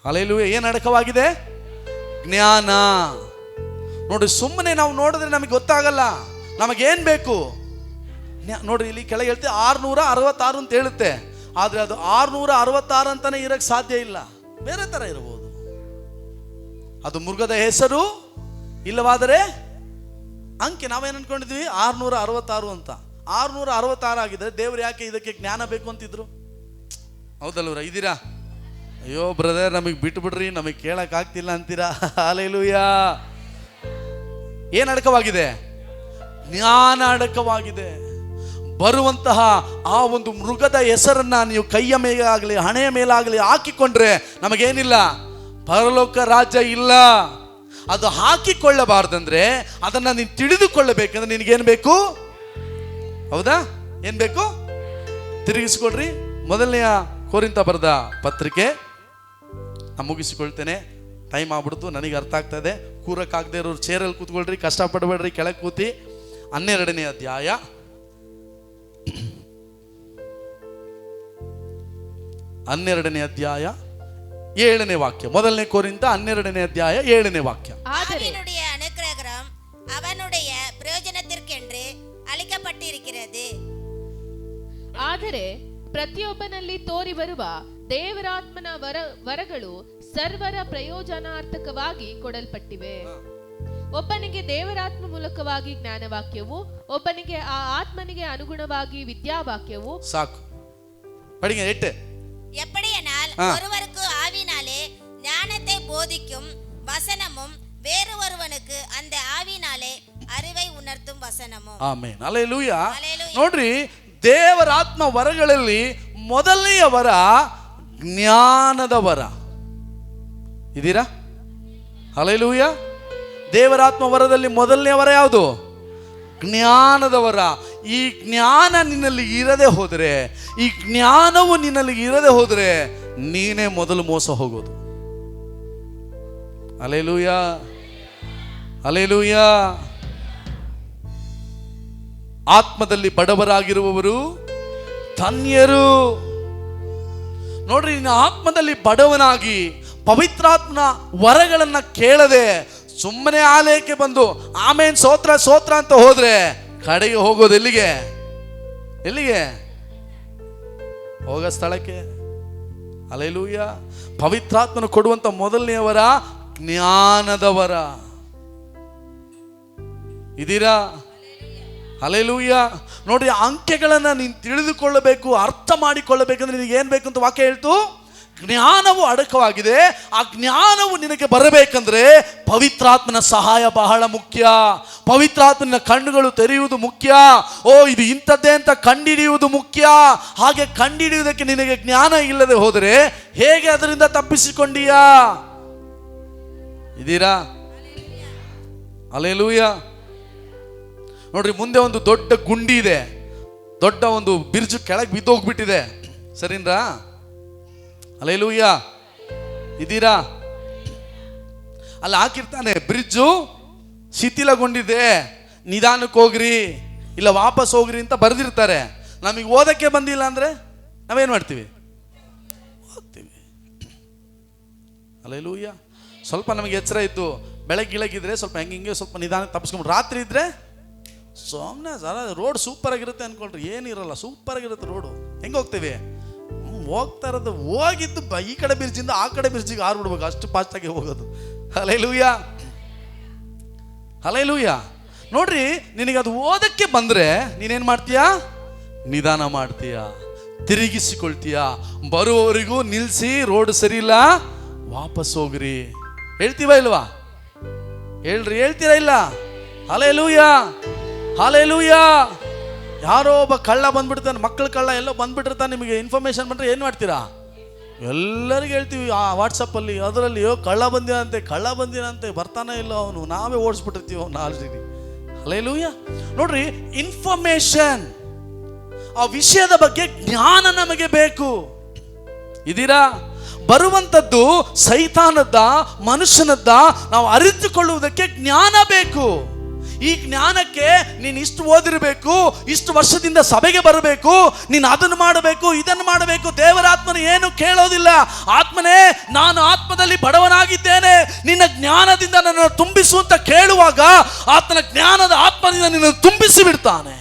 ಹಲ್ಲೆಲೂಯಾ. ಏನು ಅಡಕವಾಗಿದೆ? ಜ್ಞಾನ. ನೋಡ್ರಿ, ಸುಮ್ಮನೆ ನಾವು ನೋಡಿದ್ರೆ ನಮಗೆ ಗೊತ್ತಾಗಲ್ಲ ನಮಗೇನು ಬೇಕು. ನೋಡ್ರಿ, ಇಲ್ಲಿ ಕೆಳಗೆ ಹೇಳ್ತೀವಿ 666 ಅಂತ ಹೇಳುತ್ತೆ. ಆದರೆ ಅದು 666 ಅಂತಾನೆ ಇರಕ್ಕೆ ಸಾಧ್ಯ ಇಲ್ಲ. ಬೇರೆ ಥರ ಇರಬಹುದು. ಅದು ಮೃಗದ ಹೆಸರು, ಇಲ್ಲವಾದರೆ ಅಂಕೆ. ನಾವೇನು ಅನ್ಕೊಂಡಿದ್ವಿ? 666 ಅಂತ. 666 ಆಗಿದ್ರೆ ದೇವ್ರು ಯಾಕೆ ಇದಕ್ಕೆ ಜ್ಞಾನ ಬೇಕು ಅಂತಿದ್ರು? ಹೌದಲ್ವ್ರ? ಇದ್ದೀರಾ? ಅಯ್ಯೋ ಬ್ರದರ್, ನಮಗೆ ಬಿಟ್ಟು ಬಿಡ್ರಿ, ನಮಗೆ ಕೇಳಕ್ಕಾಗ್ತಿಲ್ಲ ಅಂತೀರಾ? ಹಲ್ಲೆಲೂಯಾ. ಏನು ಅಡಕವಾಗಿದೆ? ಜ್ಞಾನ ಅಡಕವಾಗಿದೆ. ಬರುವಂತಹ ಆ ಒಂದು ಮೃಗದ ಹೆಸರನ್ನ ನೀವು ಕೈಯ ಮೇಲಾಗಲಿ ಹಣೆಯ ಮೇಲಾಗಲಿ ಹಾಕಿಕೊಂಡ್ರೆ ನಮಗೇನಿಲ್ಲ? ಪರಲೋಕ ರಾಜ್ಯ ಇಲ್ಲ. ಅದು ಹಾಕಿಕೊಳ್ಳಬಾರ್ದಂದ್ರೆ ಅದನ್ನು ನೀನು ತಿಳಿದುಕೊಳ್ಳಬೇಕಂದ್ರೆ ನಿನಗೇನು ಬೇಕು? ಹೌದಾ? ಏನು ಬೇಕು? ತಿರುಗಿಸ್ಕೊಡ್ರಿ. 1ನೇ ಕೊರಿಂಥ ಬರೆದ ಪತ್ರಿಕೆ. ನಾನು ಮುಗಿಸಿಕೊಳ್ತೇನೆ, ಟೈಮ್ ಆಗ್ಬಿಡ್ತು. ನನಗೆ ಅರ್ಥ ಆಗ್ತಾ ಇದೆ. ಕೂರಕ್ಕಾಗದೇ ಇರೋರು ಚೇರಲ್ಲಿ ಕೂತ್ಕೊಳ್ರಿ, ಕಷ್ಟಪಡಬೇಡ್ರಿ, ಕೆಳಗೆ ಕೂತಿ. 12ನೇ ಅಧ್ಯಾಯ 7ನೇ ವಾಕ್ಯ. 1ನೇ ಕೊರಿಂಥ 12ನೇ ಅಧ್ಯಾಯ 7ನೇ வாக்கிய. அவனுடைய அனுக்கிரகம் அவனுடைய பிரயோஜனத்திற்கென்று அளிக்கப்பட்டிருக்கிறது. ಆದರೆ ಪ್ರತಿಯೊಬ್ಬನಲ್ಲಿ ತೋರಿ ಬರುವ ದೇವರಾತ್ಮನ ವರಗಳು ಸರ್ವರ ಪ್ರಯೋಜನಾರ್ಥಕವಾಗಿ ಕೊಡಲ್ಪಟ್ಟಿವೆ. ಒಬ್ಬನಿಗೆ ದೇವರಾತ್ಮ ಮೂಲಕವಾಗಿ ಜ್ಞಾನವಾಕ್ಯವು, ಒಬ್ಬನಿಗೆ ಆ ಆತ್ಮನಿಗೆ ಅನುಗುಣವಾಗಿ ವಿದ್ಯಾವಾಕ್ಯವು. ಸಾಕು. படிங்க 8. எப்படியென்றால் ஒருவருக்கு ஆவினாலே ஞானத்தை போதிக்கும் வசனமும், வேறு ஒருவனுக்கு அந்த ஆவினாலே அறிவை உணர்த்தும் ವಸನமும். ಆಮೆನ್. ಹಲ್ಲೆಲೂಯಾ. ನೋಡ್ರಿ, ದೇವರ ಆತ್ಮ ವರಗಳಲ್ಲಿ ಮೊದಲನೆಯ ವರ ಜ್ಞಾನದ ವರ. ಇದೀರಾ? ಹಲ್ಲೆಲೂಯ. ದೇವರಾತ್ಮ ವರದಲ್ಲಿ ಮೊದಲನೇ ವರ ಯಾವುದು? ಜ್ಞಾನದ ವರ. ಈ ಜ್ಞಾನ ನಿನ್ನಲ್ಲಿ ಇರದೆ ಹೋದರೆ, ಈ ಜ್ಞಾನವು ನಿನ್ನಲ್ಲಿ ಇರದೆ ಹೋದರೆ ನೀನೇ ಮೊದಲು ಮೋಸ ಹೋಗೋದು. Hallelujah, hallelujah. ಆತ್ಮದಲ್ಲಿ ಬಡವರಾಗಿರುವವರು ಧನ್ಯರು. ನೋಡ್ರಿ, ನೀನು ಆತ್ಮದಲ್ಲಿ ಬಡವನಾಗಿ ಪವಿತ್ರಾತ್ಮನ ವರಗಳನ್ನ ಕೇಳದೆ ಸುಮ್ಮನೆ ಆಲಯಕ್ಕೆ ಬಂದು ಆಮೇನ್ ಸ್ತೋತ್ರ ಸ್ತೋತ್ರ ಅಂತ ಹೋದ್ರೆ ಕಡೆಗೆ ಹೋಗೋದು ಎಲ್ಲಿಗೆ? ಎಲ್ಲಿಗೆ? ಹೋಗೋ ಸ್ಥಳಕ್ಕೆ. ಹಲ್ಲೆಲೂಯ. ಪವಿತ್ರಾತ್ಮನು ಕೊಡುವಂತ ಮೊದಲನೆಯ ವರ ಜ್ಞಾನದ ವರ. ಇದೀರಾ? ಹಲ್ಲೆಲೂಯ. ನೋಡ್ರಿ, ಅಂಕೆಗಳನ್ನ ನೀನು ತಿಳಿದುಕೊಳ್ಳಬೇಕು, ಅರ್ಥ ಮಾಡಿಕೊಳ್ಳಬೇಕಂದ್ರೆ ನಿನಗೆ ಏನ್ ಬೇಕು ಅಂತ ವಾಕ್ಯ ಹೇಳ್ತು? ಜ್ಞಾನವು ಅಡಕವಾಗಿದೆ. ಆ ಜ್ಞಾನವು ನಿನಗೆ ಬರಬೇಕಂದ್ರೆ ಪವಿತ್ರಾತ್ಮನ ಸಹಾಯ ಬಹಳ ಮುಖ್ಯ. ಪವಿತ್ರಾತ್ಮನ ಕಣ್ಣುಗಳು ತೆರೆಯುವುದು ಮುಖ್ಯ. ಓ, ಇದು ಇಂಥದ್ದೇ ಅಂತ ಕಂಡಿಡಿಯುವುದು ಮುಖ್ಯ. ಹಾಗೆ ಕಂಡಿಡಿಯುವುದಕ್ಕೆ ನಿನಗೆ ಜ್ಞಾನ ಇಲ್ಲದೆ ಹೋದರೆ ಹೇಗೆ ಅದರಿಂದ ತಪ್ಪಿಸಿಕೊಂಡೀಯಾ? ಇದೀರಾ? ಹಲ್ಲೆಲೂಯ. ನೋಡ್ರಿ, ಮುಂದೆ ಒಂದು ದೊಡ್ಡ ಗುಂಡಿ ಇದೆ, ದೊಡ್ಡ ಒಂದು ಬಿರ್ಜು ಕೆಳಗೆ ಬಿದ್ದೋಗ್ಬಿಟ್ಟಿದೆ. ಸರಿನಾ? ಹಲ್ಲೆಲೂಯ. ಇದೀರಾ? ಅಲ್ಲಿ ಹಾಕಿರ್ತಾನೆ, ಬ್ರಿಡ್ಜು ಶಿಥಿಲಗೊಂಡಿದೆ, ನಿಧಾನಕ್ಕೆ ಹೋಗ್ರಿ, ಇಲ್ಲ ವಾಪಸ್ ಹೋಗ್ರಿ ಅಂತ ಬರೆದಿರ್ತಾರೆ. ನಮಗೆ ಓದಕ್ಕೆ ಬಂದಿಲ್ಲ ಅಂದ್ರೆ ನಾವೇನು ಮಾಡ್ತೀವಿ? ಹೋಗ್ತೀವಿ. ಹಲ್ಲೆಲೂಯ. ಸ್ವಲ್ಪ ನಮಗೆ ಎಚ್ಚರ ಇತ್ತು, ಬೆಳಗ್ಗಿಳಗಿದ್ರೆ ಸ್ವಲ್ಪ ಹಿಂಗೆ ಸ್ವಲ್ಪ ನಿಧಾನಕ್ಕೆ ತಪ್ಪಿಸ್ಕೊಂಡು, ರಾತ್ರಿ ಇದ್ರೆ ಸುಮ್ಮನೆ ಸರ ರೋಡ್ ಸೂಪರ್ ಆಗಿರುತ್ತೆ ಅನ್ಕೊಳ್ರಿ, ಏನಿರಲ್ಲ, ಸೂಪರ್ ಆಗಿರುತ್ತೆ ರೋಡು. ಹೆಂಗೆ ಹೋಗ್ತೀವಿ? ಹೋಗ್ತಾ ಇರೋದು ಹೋಗಿದ್ದು ಈ ಕಡೆ ಬಿರ್ಜಿಂದ ಆ ಕಡೆ ಬಿರ್ಜಿಗೆ ಆರ್ಬಿಡ್ಬೇಕು, ಅಷ್ಟು ಫಾಸ್ಟಾಗಿ ಹೋಗೋದು. Hallelujah, hallelujah. ನೋಡ್ರಿ, ನಿನಗೆ ಅದು ಓದಕ್ಕೆ ಬಂದ್ರೆ ನೀನೇನ್ ಮಾಡ್ತೀಯಾ? ನಿಧಾನ ಮಾಡ್ತೀಯ, ತಿರುಗಿಸಿಕೊಳ್ತೀಯ. ಬರುವವರಿಗೂ ನಿಲ್ಸಿ, ರೋಡ್ ಸರಿ ಇಲ್ಲ ವಾಪಸ್ ಹೋಗ್ರಿ ಹೇಳ್ತೀವ ಇಲ್ವಾ? ಹೇಳ್ರಿ, ಹೇಳ್ತೀರಾ ಇಲ್ಲ? Hallelujah, hallelujah. ಯಾರೋ ಒಬ್ಬ ಕಳ್ಳ ಬಂದ್ಬಿಡ್ತಾನೆ, ಮಕ್ಕಳ ಕಳ್ಳ ಎಲ್ಲೋ ಬಂದ್ಬಿಟ್ಟಿರ್ತಾನೆ, ನಿಮಗೆ ಇನ್ಫಾರ್ಮೇಶನ್ ಬಂದರೆ ಏನು ಮಾಡ್ತೀರಾ? ಎಲ್ಲರಿಗೂ ಹೇಳ್ತೀವಿ ಆ ವಾಟ್ಸಪ್ಪಲ್ಲಿ, ಅದರಲ್ಲಿ ಕಳ್ಳ ಬಂದಿರಂತೆ, ಕಳ್ಳ ಬಂದಿರಂತೆ, ಬರ್ತಾನೆ ಇಲ್ಲ ಅವನು, ನಾವೇ ಓಡಿಸ್ಬಿಟ್ಟಿರ್ತೀವಿ ಅವನು ಆಲ್ರೆಡಿ. ಹಲ್ಲೆಲೂಯ. ನೋಡ್ರಿ, ಇನ್ಫಾರ್ಮೇಶನ್, ಆ ವಿಷಯದ ಬಗ್ಗೆ ಜ್ಞಾನ ನಮಗೆ ಬೇಕು. ಇದೀರಾ? ಬರುವಂಥದ್ದು ಸೈತಾನದ್ದ, ಮನುಷ್ಯನದ್ದ, ನಾವು ಅರಿತುಕೊಳ್ಳುವುದಕ್ಕೆ ಜ್ಞಾನ ಬೇಕು. ಈ ಜ್ಞಾನಕ್ಕೆ ನೀನು ಇಷ್ಟು ಓದಿರಬೇಕು, ಇಷ್ಟು ವರ್ಷದಿಂದ ಸಭೆಗೆ ಬರಬೇಕು, ನೀನು ಅದನ್ನು ಮಾಡಬೇಕು, ಇದನ್ನು ಮಾಡಬೇಕು. ದೇವರಾತ್ಮನು ಏನು ಕೇಳೋದಿಲ್ಲ. ಆತ್ಮನೇ, ನಾನು ಆತ್ಮದಲ್ಲಿ ಬಡವನಾಗಿದ್ದೇನೆ, ನಿನ್ನ ಜ್ಞಾನದಿಂದ ನನ್ನನ್ನು ತುಂಬಿಸು ಅಂತ ಕೇಳುವಾಗ ಆತನ ಜ್ಞಾನದ ಆತ್ಮದಿಂದ ನಿನ್ನನ್ನು ತುಂಬಿಸಿ ಬಿಡ್ತಾನೆ.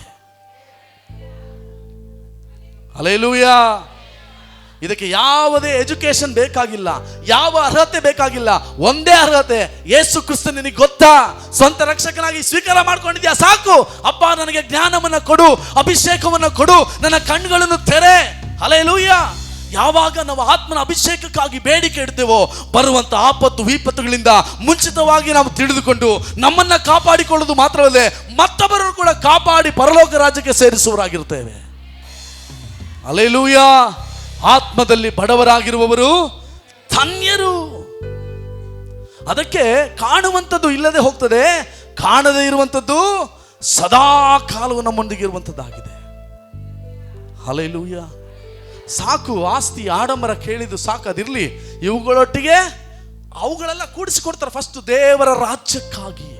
ಹಲ್ಲೆಲೂಯ. ಇದಕ್ಕೆ ಯಾವುದೇ ಎಜುಕೇಶನ್ ಬೇಕಾಗಿಲ್ಲ, ಯಾವ ಅರ್ಹತೆ ಬೇಕಾಗಿಲ್ಲ. ಒಂದೇ ಅರ್ಹತೆ, ಯೇಸು ಕ್ರಿಸ್ತ ನಿನಗೆ ಗೊತ್ತಾ? ಸ್ವಂತ ರಕ್ಷಕನಾಗಿ ಸ್ವೀಕಾರ ಮಾಡ್ಕೊಂಡಿದ್ಯಾ? ಸಾಕು. ಅಪ್ಪ, ನನಗೆ ಜ್ಞಾನವನ್ನು ಕೊಡು, ಅಭಿಷೇಕವನ್ನು ಕೊಡು, ನನ್ನ ಕಣ್ಣುಗಳನ್ನು ತೆರೆ. ಹಲ್ಲೆಲೂಯ. ಯಾವಾಗ ನಾವು ಆತ್ಮನ ಅಭಿಷೇಕಕ್ಕಾಗಿ ಬೇಡಿಕೆ ಇಡ್ತೇವೋ ಬರುವಂತ ಆಪತ್ತು ವಿಪತ್ತುಗಳಿಂದ ಮುಂಚಿತವಾಗಿ ನಾವು ತಿಳಿದುಕೊಂಡು ನಮ್ಮನ್ನ ಕಾಪಾಡಿಕೊಳ್ಳುವುದು ಮಾತ್ರವಲ್ಲದೆ ಮತ್ತೊಬ್ಬರನ್ನು ಕೂಡ ಕಾಪಾಡಿ ಪರಲೋಕ ರಾಜ್ಯಕ್ಕೆ ಸೇರಿಸುವರಾಗಿರ್ತೇವೆ. ಹಲ್ಲೆಲೂಯ. ಆತ್ಮದಲ್ಲಿ ಬಡವರಾಗಿರುವವರು ಧನ್ಯರು. ಅದಕ್ಕೆ ಕಾಣುವಂಥದ್ದು ಇಲ್ಲದೆ ಹೋಗ್ತದೆ, ಕಾಣದೇ ಇರುವಂಥದ್ದು ಸದಾ ಕಾಲವು ನಮ್ಮೊಂದಿಗೆ ಇರುವಂಥದ್ದಾಗಿದೆ. ಹಲ್ಲೆಲೂಯ. ಸಾಕು, ಆಸ್ತಿ ಆಡಂಬರ ಕೇಳಿದ್ದು ಸಾಕು, ಅದಿರಲಿ. ಇವುಗಳೊಟ್ಟಿಗೆ ಅವುಗಳೆಲ್ಲ ಕೂಡಿಸಿಕೊಡ್ತಾರೆ. ಫಸ್ಟ್ ದೇವರ ರಾಜ್ಯಕ್ಕಾಗಿ.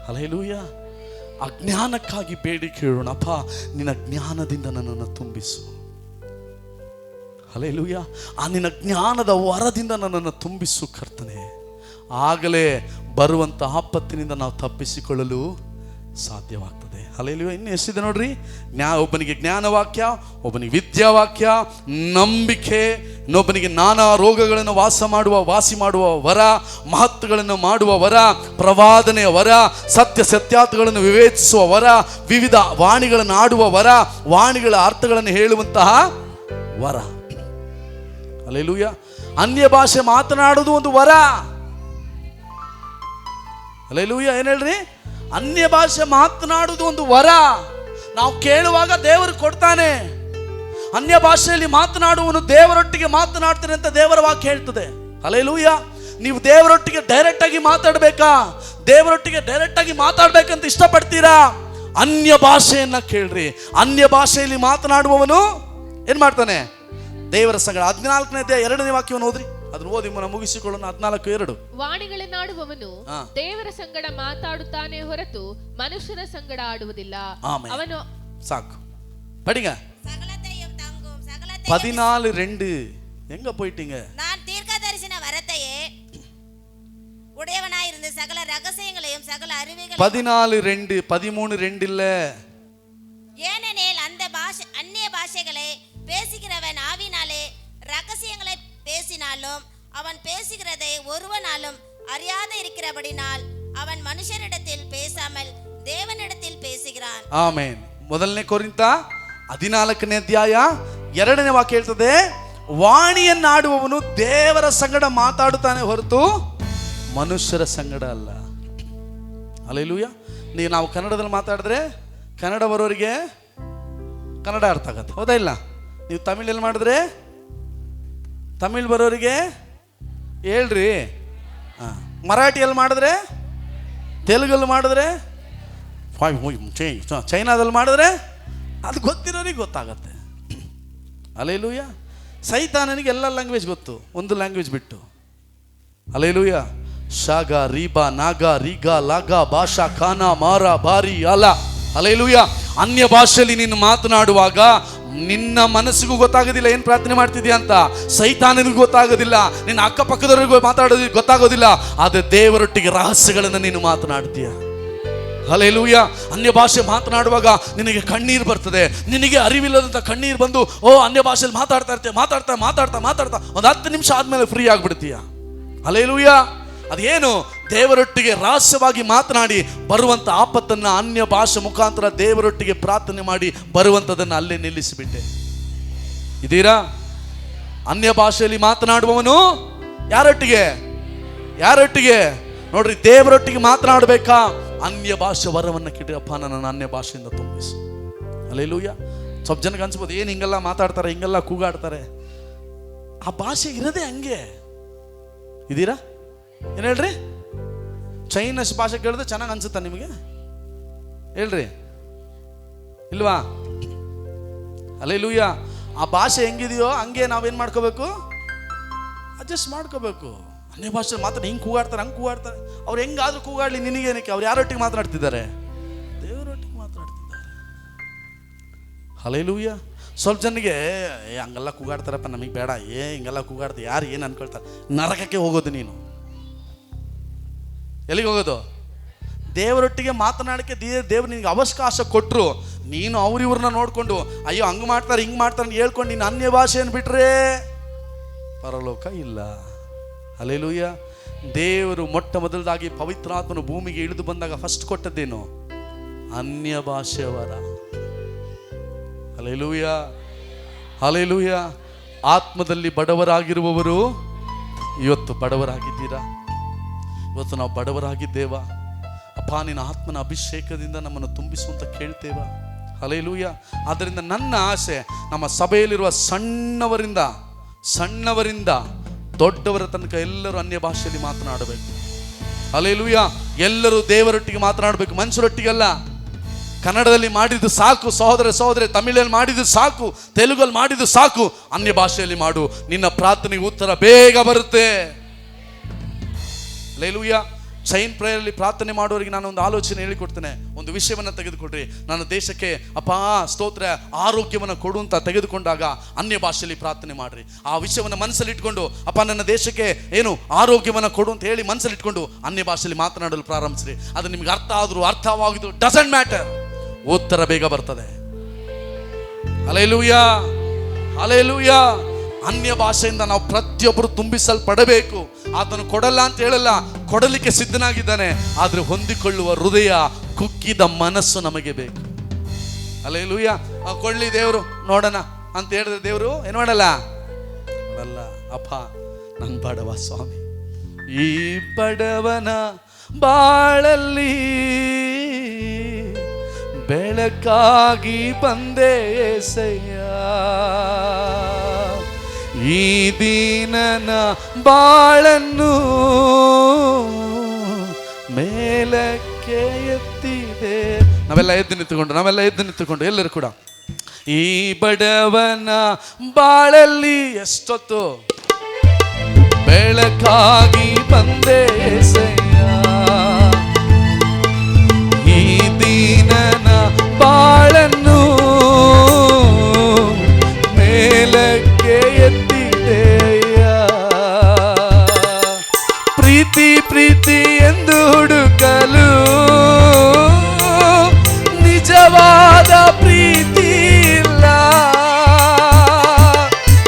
ಹಲ್ಲೆಲೂಯ. ಅಜ್ಞಾನಕ್ಕಾಗಿ ಬೇಡಿಕೆ ಹೇಳೋಣ. ಅಪ್ಪ, ನಿನ್ನ ಜ್ಞಾನದಿಂದ ನನ್ನನ್ನು ತುಂಬಿಸು. ಹಲ್ಲೆಲೂಯ. ಆ ನಿನ್ನ ಜ್ಞಾನದ ವರದಿಂದ ನನ್ನನ್ನು ತುಂಬಿಸು ಕರ್ತನೆ. ಆಗಲೇ ಬರುವಂಥ ಆಪತ್ತಿನಿಂದ ನಾವು ತಪ್ಪಿಸಿಕೊಳ್ಳಲು ಸಾಧ್ಯವಾಗ್ತದೆ. ಹಲ್ಲೆಲೂಯ. ಇನ್ನು ಎಷ್ಟಿದೆ ನೋಡ್ರಿ. ಒಬ್ಬನಿಗೆ ಜ್ಞಾನವಾಕ್ಯ, ಒಬ್ಬನಿಗೆ ವಿದ್ಯಾವಾಕ್ಯ, ನಂಬಿಕೆ, ಇನ್ನೊಬ್ಬನಿಗೆ ನಾನಾ ರೋಗಗಳನ್ನು ವಾಸಿ ಮಾಡುವ ವರ, ಮಹತ್ವಗಳನ್ನು ಮಾಡುವ ವರ, ಪ್ರವಾದನೆಯ ವರ, ಸತ್ಯಾರ್ಥಗಳನ್ನು ವಿವೇಚಿಸುವ ವರ, ವಿವಿಧ ವಾಣಿಗಳನ್ನು ಆಡುವ ವರ, ವಾಣಿಗಳ ಅರ್ಥಗಳನ್ನು ಹೇಳುವಂತಹ ವರ. ಹಲ್ಲೆಲೂಯ. ಅನ್ಯ ಭಾಷೆ ಮಾತನಾಡುವುದು ಒಂದು ವರ. ಹಲ್ಲೆಲೂಯ. ಏನ್ ಹೇಳ್ರಿ? ಅನ್ಯ ಭಾಷೆ ಮಾತನಾಡುವುದು ಒಂದು ವರ. ನಾವು ಕೇಳುವಾಗ ದೇವರು ಕೊಡ್ತಾನೆ. ಅನ್ಯ ಭಾಷೆಯಲ್ಲಿ ಮಾತನಾಡುವನು ದೇವರೊಟ್ಟಿಗೆ ಮಾತನಾಡ್ತಾನೆ ಅಂತ ದೇವರ ವಾಕ್ಯ ಹೇಳ್ತದೆ. ಹಲ್ಲೆಲೂಯಾ. ನೀವು ದೇವರೊಟ್ಟಿಗೆ ಡೈರೆಕ್ಟ್ ಆಗಿ ಮಾತಾಡ್ಬೇಕಾ? ದೇವರೊಟ್ಟಿಗೆ ಡೈರೆಕ್ಟ್ ಆಗಿ ಮಾತಾಡ್ಬೇಕಂತ ಇಷ್ಟಪಡ್ತೀರಾ? ಅನ್ಯ ಭಾಷೆಯನ್ನ ಕೇಳ್ರಿ. ಅನ್ಯ ಭಾಷೆಯಲ್ಲಿ ಮಾತನಾಡುವವನು ಏನ್ ಮಾಡ್ತಾನೆ? ದೇವರ ಸಂಗಡ. 14ನೇ ಅಧ್ಯಾಯ 2ನೇ ವಾಕ್ಯವನ್ನು ಓದ್ರಿ. ಅದನ್ನು ಓದಿ ಮುಗಿಸಿಕೊಳ್ಳೋಣ. 14:2. ವಾಣಿಗಳನ್ನಾಡುವವನು ದೇವರ ಸಂಗಡ ಮಾತಾಡುತ್ತಾನೆ ಹೊರತು ಮನುಷ್ಯನ ಸಂಗಡ ಆಡುವುದಿಲ್ಲ. ಅವನು ಸಾಕು படிங்க. சகலத்தையும் தங்கும் 14:2 எங்க போயிட்டீங்க? நான் தீர்க்கதரிசன வரத்தையே உடையவனாயிருந்து சகல ரகசியங்களையும் சகல அறிவுகளையும் 14:2 13:2 இல்ல. ஏனெனில் அந்த அந்நிய பாஷைகளை பேசுகிறவன் ஆவினாலே ரகசியங்களை பேசினாலும் அவன் பேசுகிறதை ஒருவனாலும் அறியாத இருக்கிறபடினால் அவன் மனுஷரிடத்தில் பேசாமல் தேவனிடத்தில் பேசுகிறான். ಆಮೆನ್. 1 ಕೊರಿಂಥ 14ನೇ ಅಧ್ಯಾಯ 2ನೇ ವಾಕ್ಯ ಹೇಳ್ತದೆ, ವಾಣಿಯನ್ನಾಡುವವನು ದೇವರ ಸಂಗಡ ಮಾತಾಡುತ್ತಾನೆ ಹೊರತು ಮನುಷ್ಯರ ಸಂಗಡ ಅಲ್ಲ. ಹಲ್ಲೆಲೂಯಾ. ನಾವು ಕನ್ನಡದಲ್ಲಿ ಮಾತಾಡಿದ್ರೆ ಕನ್ನಡ ಬರೋರಿಗೆ ಕನ್ನಡ ಅರ್ಥ ಆಗತ್ತೆ, ಹೌದಾ ಇಲ್ಲ? ನೀವು ತಮಿಳಲ್ಲಿ ಮಾಡಿದ್ರೆ ತಮಿಳ್ ಬರೋರಿಗೆ ಹೇಳ್ರಿ. ಮರಾಠಿಯಲ್ಲಿ ಮಾಡಿದ್ರೆ, ತೆಲುಗಲ್ಲಿ ಮಾಡಿದ್ರೆ, ಚೈನಾದಲ್ಲಿ ಮಾಡಿದ್ರೆ ಅದು ಗೊತ್ತಿರೋರಿಗೆ ಗೊತ್ತಾಗತ್ತೆ. ಹಲ್ಲೆಲೂಯಾ. ಸೈತಾನನಿಗೆ ಎಲ್ಲ ಲ್ಯಾಂಗ್ವೇಜ್ ಗೊತ್ತು, ಒಂದು ಲ್ಯಾಂಗ್ವೇಜ್ ಬಿಟ್ಟು. ಹಲ್ಲೆಲೂಯಾ. ಶಾಗ ರೀಬಾ ನಾಗ ರೀಗ ಲಾಗ ಭಾಷಾ ಖಾನ ಮಾರ ಬಾರಿ ಅಲ. ಹಲ್ಲೆಲೂಯಾ. ಅನ್ಯ ಭಾಷೆಯಲ್ಲಿ ನೀನು ಮಾತನಾಡುವಾಗ ನಿನ್ನ ಮನಸ್ಸಿಗೂ ಗೊತ್ತಾಗೋದಿಲ್ಲ ಏನು ಪ್ರಾರ್ಥನೆ ಮಾಡ್ತಿದ್ಯಾ ಅಂತ. ಸೈತಾನನಿಗೂ ಗೊತ್ತಾಗೋದಿಲ್ಲ, ನಿನ್ನ ಅಕ್ಕಪಕ್ಕದವರಿಗೂ ಮಾತಾಡೋದು ಗೊತ್ತಾಗೋದಿಲ್ಲ. ಆದರೆ ದೇವರೊಟ್ಟಿಗೆ ರಹಸ್ಯಗಳನ್ನು ನೀನು ಮಾತನಾಡ್ತೀಯ. ಹಲ್ಲೆಲೂಯಾ. ಅನ್ಯ ಭಾಷೆ ಮಾತನಾಡುವಾಗ ನಿನಗೆ ಕಣ್ಣೀರು ಬರ್ತದೆ. ನಿನಗೆ ಅರಿವಿಲ್ಲದಂತ ಕಣ್ಣೀರು ಬಂದು ಅನ್ಯ ಭಾಷೆಯಲ್ಲಿ ಮಾತಾಡ್ತಾ ಇರ್ತೀಯ. ಮಾತಾಡ್ತಾ ಒಂದು 10 ನಿಮಿಷ ಆದ್ಮೇಲೆ ಫ್ರೀ ಆಗ್ಬಿಡ್ತೀಯ. ಹಲ್ಲೆಲೂಯಾ. ಅದೇನು? ದೇವರೊಟ್ಟಿಗೆ ರಹಸ್ಯವಾಗಿ ಮಾತನಾಡಿ ಬರುವಂತ ಆಪತ್ತನ್ನ ಅನ್ಯ ಭಾಷೆ ಮುಖಾಂತರ ದೇವರೊಟ್ಟಿಗೆ ಪ್ರಾರ್ಥನೆ ಮಾಡಿ ಬರುವಂತದನ್ನ ಅಲ್ಲೇ ನಿಲ್ಲಿಸಿಬಿಟ್ಟೆ. ಇದೀರಾ? ಅನ್ಯ ಭಾಷೆಯಲ್ಲಿ ಮಾತನಾಡುವವನು ಯಾರೊಟ್ಟಿಗೆ ನೋಡ್ರಿ, ದೇವರೊಟ್ಟಿಗೆ ಮಾತನಾಡಬೇಕಾ? ಅನ್ಯ ಭಾಷೆ ವರವನ್ನು ಕಿಡಿಯಪ್ಪ, ನನ್ನ ಅನ್ಯ ಭಾಷೆಯಿಂದ ತುಂಬಿಸು. ಹಲ್ಲೆಲೂಯಾ. ಸ್ವಲ್ಪ ಜನಕ್ಕೆ ಅನ್ಸ್ಬೋದು, ಏನು ಹಿಂಗೆಲ್ಲ ಮಾತಾಡ್ತಾರೆ, ಹಿಂಗೆಲ್ಲ ಕೂಗಾಡ್ತಾರೆ. ಆ ಭಾಷೆ ಇರೋದೇ ಹಂಗೆ. ಇದೀರಾ? ಏನು ಹೇಳ್ರಿ? ಚೈನೀಸ್ ಭಾಷೆ ಕೇಳಿದ್ರೆ ಚೆನ್ನಾಗಿ ಅನ್ಸುತ್ತಾ ನಿಮಗೆ? ಹೇಳ್ರಿ, ಇಲ್ವಾ? ಹಲ್ಲೆಲೂಯಾ. ಆ ಭಾಷೆ ಹೆಂಗಿದೆಯೋ ಹಂಗೆ ನಾವೇನು ಮಾಡ್ಕೋಬೇಕು? ಅಡ್ಜಸ್ಟ್ ಮಾಡ್ಕೋಬೇಕು. ಅನ್ಯ ಭಾಷೆ ಮಾತ್ರ ಹಿಂಗೆ ಕೂಗಾಡ್ತಾರೆ, ಹಂಗೆ ಕೂಗಾಡ್ತಾರೆ. ಅವ್ರು ಹೆಂಗಾದ್ರೂ ಕೂಗಾಡ್ಲಿ, ನಿನಗೇನಕ್ಕೆ? ಅವ್ರು ಯಾರೊಟ್ಟಿಗೆ ಮಾತನಾಡ್ತಿದ್ದಾರೆ? ದೇವರೊಟ್ಟಿಗೆ ಮಾತನಾಡ್ತಿದ್ದಾರೆ. ಹಲ್ಲೆಲೂಯಾ. ಸ್ವಲ್ಪ ಜನಕ್ಕೆ ಹಂಗೆಲ್ಲ ಕೂಗಾಡ್ತಾರಪ್ಪ, ನಮಗೆ ಬೇಡ, ಹಿಂಗೆಲ್ಲ ಕೂಗಾಡ್ತಾರೆ, ಯಾರು ಏನು ಅನ್ಕೊಳ್ತಾರೆ? ನರಕಕ್ಕೆ ಹೋಗೋದು ನೀನು. ಎಲ್ಲಿಗೆ ಹೋಗೋದು? ದೇವರೊಟ್ಟಿಗೆ ಮಾತನಾಡಕ್ಕೆ ದೇವ್ರು ನಿನಗೆ ಅವಕಾಶ ಕೊಟ್ಟರು. ನೀನು ಅವ್ರಿವ್ರನ್ನ ನೋಡಿಕೊಂಡು ಅಯ್ಯೋ ಹಂಗೆ ಮಾಡ್ತಾರೆ ಹಿಂಗೆ ಮಾಡ್ತಾರೆ ಹೇಳ್ಕೊಂಡು ನೀನು ಅನ್ಯ ಭಾಷೆಯನ್ನು ಬಿಟ್ರೆ ಪರಲೋಕ ಇಲ್ಲ. ಹಲ್ಲೆಲೂಯಾ. ದೇವರು ಮೊಟ್ಟ ಮೊದಲದಾಗಿ ಪವಿತ್ರಾತ್ಮನು ಭೂಮಿಗೆ ಇಳಿದು ಬಂದಾಗ ಫಸ್ಟ್ ಕೊಟ್ಟದ್ದೇನು? ಅನ್ಯ ಭಾಷೆಯವರ. ಹಲ್ಲೆಲೂಯಾ. ಹಲ್ಲೆಲೂಯಾ. ಆತ್ಮದಲ್ಲಿ ಬಡವರಾಗಿರುವವರು ಇವತ್ತು ಬಡವರಾಗಿದ್ದೀರಾ? ಇವತ್ತು ನಾವು ಬಡವರಾಗಿದ್ದೇವಾ? ಅಪ್ಪ, ನಿನ್ನ ಆತ್ಮನ ಅಭಿಷೇಕದಿಂದ ನಮ್ಮನ್ನು ತುಂಬಿಸುವಂತ ಕೇಳ್ತೇವಾ? ಹಲ್ಲೆಲೂಯಾ. ಆದ್ದರಿಂದ ನನ್ನ ಆಸೆ ನಮ್ಮ ಸಭೆಯಲ್ಲಿರುವ ಸಣ್ಣವರಿಂದ ದೊಡ್ಡವರ ತನಕ ಎಲ್ಲರೂ ಅನ್ಯ ಭಾಷೆಯಲ್ಲಿ ಮಾತನಾಡಬೇಕು. ಹಲ್ಲೆಲೂಯಾ. ಎಲ್ಲರೂ ದೇವರೊಟ್ಟಿಗೆ ಮಾತನಾಡಬೇಕು, ಮನುಷ್ಯರೊಟ್ಟಿಗೆಲ್ಲ. ಕನ್ನಡದಲ್ಲಿ ಮಾಡಿದ್ದು ಸಾಕು ಸಹೋದರ, ತಮಿಳಲ್ಲಿ ಮಾಡಿದ್ದು ಸಾಕು, ತೆಲುಗಲ್ಲಿ ಮಾಡಿದ್ದು ಸಾಕು. ಅನ್ಯ ಭಾಷೆಯಲ್ಲಿ ಮಾಡು, ನಿನ್ನ ಪ್ರಾರ್ಥನೆಗೆ ಉತ್ತರ ಬೇಗ ಬರುತ್ತೆ. ಹಲ್ಲೆಲೂಯಾ. ಚೈನ್ ಪ್ರೇಯರಲ್ಲಿ ಪ್ರಾರ್ಥನೆ ಮಾಡುವವರಿಗೆ ನಾನು ಒಂದು ಆಲೋಚನೆ ಹೇಳಿಕೊಡ್ತೇನೆ. ಒಂದು ವಿಷಯವನ್ನು ತೆಗೆದುಕೊಡ್ರಿ. ನಾನು ದೇಶಕ್ಕೆ ಅಪ್ಪ ಸ್ತೋತ್ರ ಆರೋಗ್ಯವನ್ನು ಕೊಡು ಅಂತ ತೆಗೆದುಕೊಂಡಾಗ ಅನ್ಯ ಭಾಷೆಯಲ್ಲಿ ಪ್ರಾರ್ಥನೆ ಮಾಡ್ರಿ. ಆ ವಿಷಯವನ್ನು ಮನಸ್ಸಲ್ಲಿ ಇಟ್ಕೊಂಡು ಅಪ್ಪ ನನ್ನ ದೇಶಕ್ಕೆ ಏನು ಆರೋಗ್ಯವನ್ನು ಕೊಡು ಅಂತ ಹೇಳಿ ಮನಸ್ಸಲ್ಲಿ ಇಟ್ಕೊಂಡು ಅನ್ಯ ಭಾಷೆಯಲ್ಲಿ ಮಾತನಾಡಲು ಪ್ರಾರಂಭಿಸ್ರಿ. ಅದು ನಿಮ್ಗೆ ಅರ್ಥ ಆದರೂ ಅರ್ಥವಾಗಿದ್ದು ಡಸಂಟ್ ಮ್ಯಾಟರ್, ಉತ್ತರ ಬೇಗ ಬರ್ತದೆ. ಹಲ್ಲೆಲೂಯಾ. ಹಲ್ಲೆಲೂಯಾ. ಅನ್ಯ ಭಾಷೆಯಿಂದ ನಾವು ಪ್ರತಿಯೊಬ್ಬರು ತುಂಬಿಸಲ್ಪಡಬೇಕು. ಆತನು ಕೊಡಲ್ಲ ಅಂತ ಹೇಳಲ್ಲ, ಕೊಡಲಿಕ್ಕೆ ಸಿದ್ಧನಾಗಿದ್ದಾನೆ. ಆದ್ರೆ ಹೊಂದಿಕೊಳ್ಳುವ ಹೃದಯ, ಕುಕ್ಕಿದ ಮನಸ್ಸು ನಮಗೆ ಬೇಕು. ಹಲ್ಲೆಲೂಯಾ. ಕೊಡ್ಲಿ ದೇವರು ನೋಡೋಣ ಅಂತ ಹೇಳಿದ್ರೆ ದೇವರು ಏನು ಮಾಡಲ್ಲ? ಅಪ್ಪ ನನ್ನ ಬಡವ ಸ್ವಾಮಿ, ಈ ಬಡವನ ಬಾಳಲ್ಲಿ ಬೆಳಕಾಗಿ ಬಂದೆ యేసయ్య, ಈ ದೀನನ ಬಾಳನ್ನು ಮೇಲಕ್ಕೆ ಎತ್ತಿದೆ. ನಾವೆಲ್ಲ ಎದ್ದು ನಿಂತುಕೊಂಡು ಎಲ್ಲರೂ ಕೂಡ ಈ ಬಡವನ ಬಾಳಲ್ಲಿ ಎಷ್ಟೊತ್ತು ಬೆಳಕಾಗಿ ಬಂದೆ యేసయ్య, ಈ ದೀನನ ಬಾಳನ್ನು ಮೇಲಕ್ಕೆ ಎತ್ತಿದೆಯ. ಪ್ರೀತಿ ಪ್ರೀತಿ ಎಂದು ಹುಡುಕಲು ನಿಜವಾದ ಪ್ರೀತಿ ಇಲ್ಲ.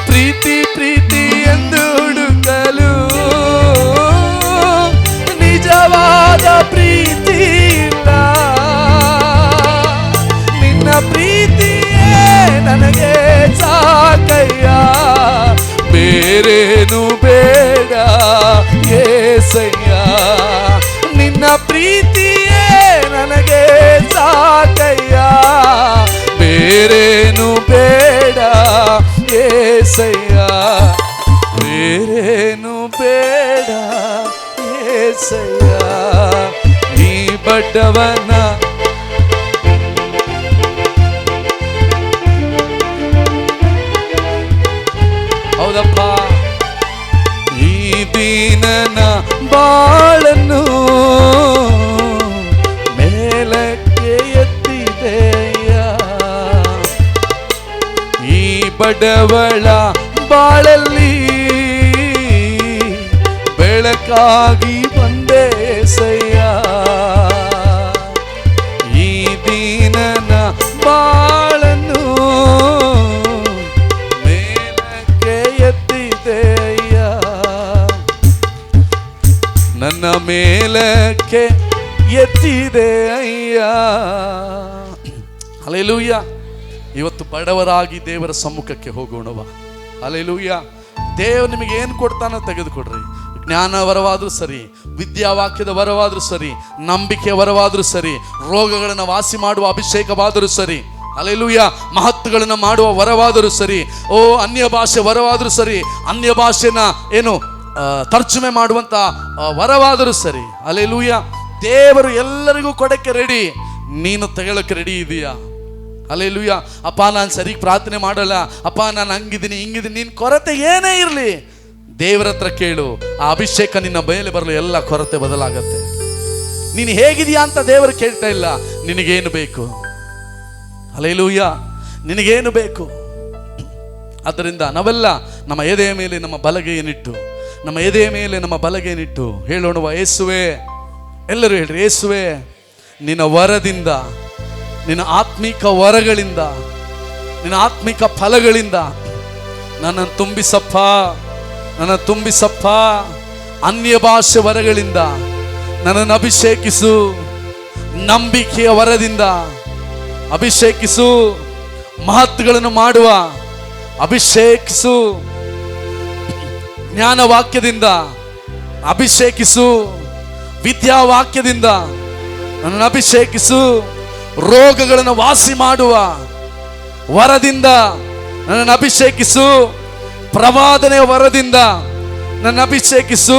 ಪ್ರೀತಿ ಪ್ರೀತಿ ಎಂದು ಹುಡುಕಲು ನಿಜವಾದ ಪ್ರೀತಿ ಇಲ್ಲ. ನಿನ್ನ ಪ್ರೀತಿಯೇ ನನಗೆ ಸಾಕಯ್ಯ, ಬೇರೇನು ಬೇಡ యేసయ్య. ನಿನ್ನ ಪ್ರೀತಿಯೇ ನನಗೆ ಸಾಕಯ್ಯ, ಬೇರೇನು ಬೇಡ యేసయ్య, ಬೇರೇನು ಬೇಡ యేసయ్య. ಈ ಬಡವನ ಹೌದಪ್ಪ, ಈ ದೀನನ ಬಾಳನ್ನು ಮೇಲಕ್ಕೆ ಎತ್ತಿದೆಯ. ಈ ಬಡವಳ ಬಾಳಲ್ಲಿ ಬೆಳಕಾಗಿ ಬಂದೆ యేసయ్య, ಈ ದೀನನ ಬಾಳನ್ನು ಮೇಲಕ್ಕೆ ಎತ್ತಿದೆಯ. ನನ್ನ ಮೇಲಕ್ಕೆ ಎತ್ತಿದೆ ಅಯ್ಯ. ಹಲ್ಲೆಲೂಯಾ. ಇವತ್ತು ಬಡವರಾಗಿ ದೇವರ ಸಮ್ಮುಖಕ್ಕೆ ಹೋಗೋಣವ. ಹಲ್ಲೆಲೂಯಾ. ದೇವರು ನಿಮಗೆ ಏನು ಕೊಡ್ತಾನೋ ತೆಗೆದುಕೊಡ್ರಿ. ಜ್ಞಾನ ವರವಾದರೂ ಸರಿ, ವಿದ್ಯಾವಾಕ್ಯದ ವರವಾದರೂ ಸರಿ, ನಂಬಿಕೆ ವರವಾದರೂ ಸರಿ, ರೋಗಗಳನ್ನು ವಾಸಿ ಮಾಡುವ ಅಭಿಷೇಕವಾದರೂ ಸರಿ, ಹಲ್ಲೆಲೂಯಾ, ಮಹತ್ತುಗಳನ್ನು ಮಾಡುವ ವರವಾದರೂ ಸರಿ, ಅನ್ಯ ಭಾಷೆ ವರವಾದರೂ ಸರಿ, ಅನ್ಯ ಭಾಷೆನ ಏನು ತರ್ಜುಮೆ ಮಾಡುವಂತ ವರವಾದರೂ ಸರಿ, ಹಲ್ಲೆಲೂಯಾ. ದೇವರು ಎಲ್ಲರಿಗೂ ಕೊಡಕ್ಕೆ ರೆಡಿ. ನೀನು ತಗೊಳ್ಳಕ್ಕೆ ರೆಡಿ ಇದೆಯಾ? ಹಲ್ಲೆಲೂಯಾ. ಅಪ್ಪ ನಾನು ಸರಿ ಪ್ರಾರ್ಥನೆ ಮಾಡಲ್ಲ, ಅಪ್ಪ ನಾನು ಹಂಗಿದ್ದೀನಿ ಹಿಂಗಿದ್ದೀನಿ, ನಿನ್ನ ಕೊರತೆ ಏನೇ ಇರಲಿ ದೇವರ ಹತ್ರ ಕೇಳು. ಆ ಅಭಿಷೇಕ ನಿನ್ನ ಮೇಲೆ ಬರಲು ಎಲ್ಲ ಕೊರತೆ ಬದಲಾಗತ್ತೆ. ನೀನು ಹೇಗಿದೆಯಾ ಅಂತ ದೇವರು ಕೇಳ್ತಾ ಇಲ್ಲ, ನಿನಗೇನು ಬೇಕು? ಹಲ್ಲೆಲೂಯಾ. ನಿನಗೇನು ಬೇಕು? ಆದ್ದರಿಂದ ನಾವೆಲ್ಲ ನಮ್ಮ ಎದೆಯ ಮೇಲೆ ನಮ್ಮ ಬಲಗೈಯನ್ನಿಟ್ಟು ಹೇಳೋಣವ, ಯೇಸುವೆ. ಎಲ್ಲರೂ ಹೇಳ್ರಿ, ಯೇಸುವೆ, ನಿನ್ನ ವರದಿಂದ, ನಿನ್ನ ಆತ್ಮಿಕ ವರಗಳಿಂದ, ನಿನ್ನ ಆತ್ಮಿಕ ಫಲಗಳಿಂದ ನನ್ನನ್ನು ತುಂಬಿಸಪ್ಪ. ಅನ್ಯ ಭಾಷೆ ವರಗಳಿಂದ ನನ್ನನ್ನು ಅಭಿಷೇಕಿಸು. ನಂಬಿಕೆಯ ವರದಿಂದ ಅಭಿಷೇಕಿಸು. ಮಹತ್ತುಗಳನ್ನು ಮಾಡುವ ಅಭಿಷೇಕಿಸು. ಜ್ಞಾನವಾಕ್ಯದಿಂದ ಅಭಿಷೇಕಿಸು. ವಿದ್ಯಾವಾಕ್ಯದಿಂದ ನನ್ನನ್ನು ಅಭಿಷೇಕಿಸು. ರೋಗಗಳನ್ನು ವಾಸಿ ಮಾಡುವ ವರದಿಂದ ನನ್ನನ್ನು ಅಭಿಷೇಕಿಸು. ಪ್ರವಾದನೆಯ ವರದಿಂದ ನನ್ನ ಅಭಿಷೇಕಿಸು.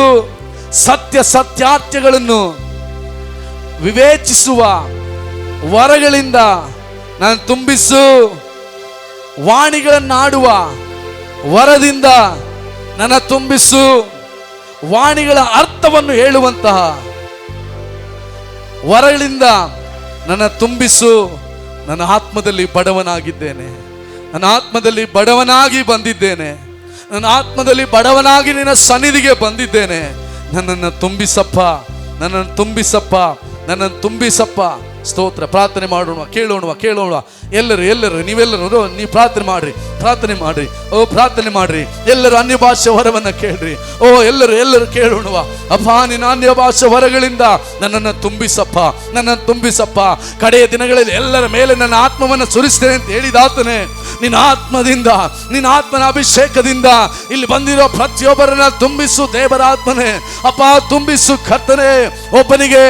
ಸತ್ಯಾರ್ಥಗಳನ್ನು ವಿವೇಚಿಸುವ ವರಗಳಿಂದ ನಾನು ತುಂಬಿಸು. ವಾಣಿಗಳನ್ನಾಡುವ ವರದಿಂದ ನನ್ನ ತುಂಬಿಸು. ವಾಣಿಗಳ ಅರ್ಥವನ್ನು ಹೇಳುವಂತಹ ವರಗಳಿಂದ ನನ್ನ ತುಂಬಿಸು. ನನ್ನ ಆತ್ಮದಲ್ಲಿ ಬಡವನಾಗಿದ್ದೇನೆ, ನನ್ನ ಆತ್ಮದಲ್ಲಿ ಬಡವನಾಗಿ ಬಂದಿದ್ದೇನೆ, ನನ್ನ ಆತ್ಮದಲ್ಲಿ ಬಡವನಾಗಿ ನಿನ್ನ ಸನ್ನಿಧಿಗೆ ಬಂದಿದ್ದೇನೆ. ನನ್ನನ್ನು ತುಂಬಿಸಪ್ಪ. ಸ್ತೋತ್ರ. ಪ್ರಾರ್ಥನೆ ಮಾಡೋಣ, ಕೇಳೋಣ. ಎಲ್ಲರೂ ನೀವೆಲ್ಲರೂ ನೀವು ಪ್ರಾರ್ಥನೆ ಮಾಡ್ರಿ. ಎಲ್ಲರೂ ಅನ್ಯ ಭಾಷೆ ವರವನ್ನು ಕೇಳ್ರಿ. ಎಲ್ಲರೂ ಕೇಳೋಣವ. ಅಪ್ಪ, ನಿನ್ನ ಅನ್ಯ ಭಾಷೆ ವರಗಳಿಂದ ನನ್ನನ್ನು ತುಂಬಿಸಪ್ಪ. ಕಡೆಯ ದಿನಗಳಲ್ಲಿ ಎಲ್ಲರ ಮೇಲೆ ನನ್ನ ಆತ್ಮವನ್ನು ಸುರಿಸ್ತೇನೆ ಅಂತ ಹೇಳಿದಾತನೇ, ನಿನ್ನ ಆತ್ಮನ ಅಭಿಷೇಕದಿಂದ ಇಲ್ಲಿ ಬಂದಿರೋ ಪ್ರತಿಯೊಬ್ಬರನ್ನ ತುಂಬಿಸು ದೇವರಾತ್ಮನೇ. ಅಪ್ಪ, ತುಂಬಿಸು ಕರ್ತನೇ. ಒಬ್ಬನಿಗೆ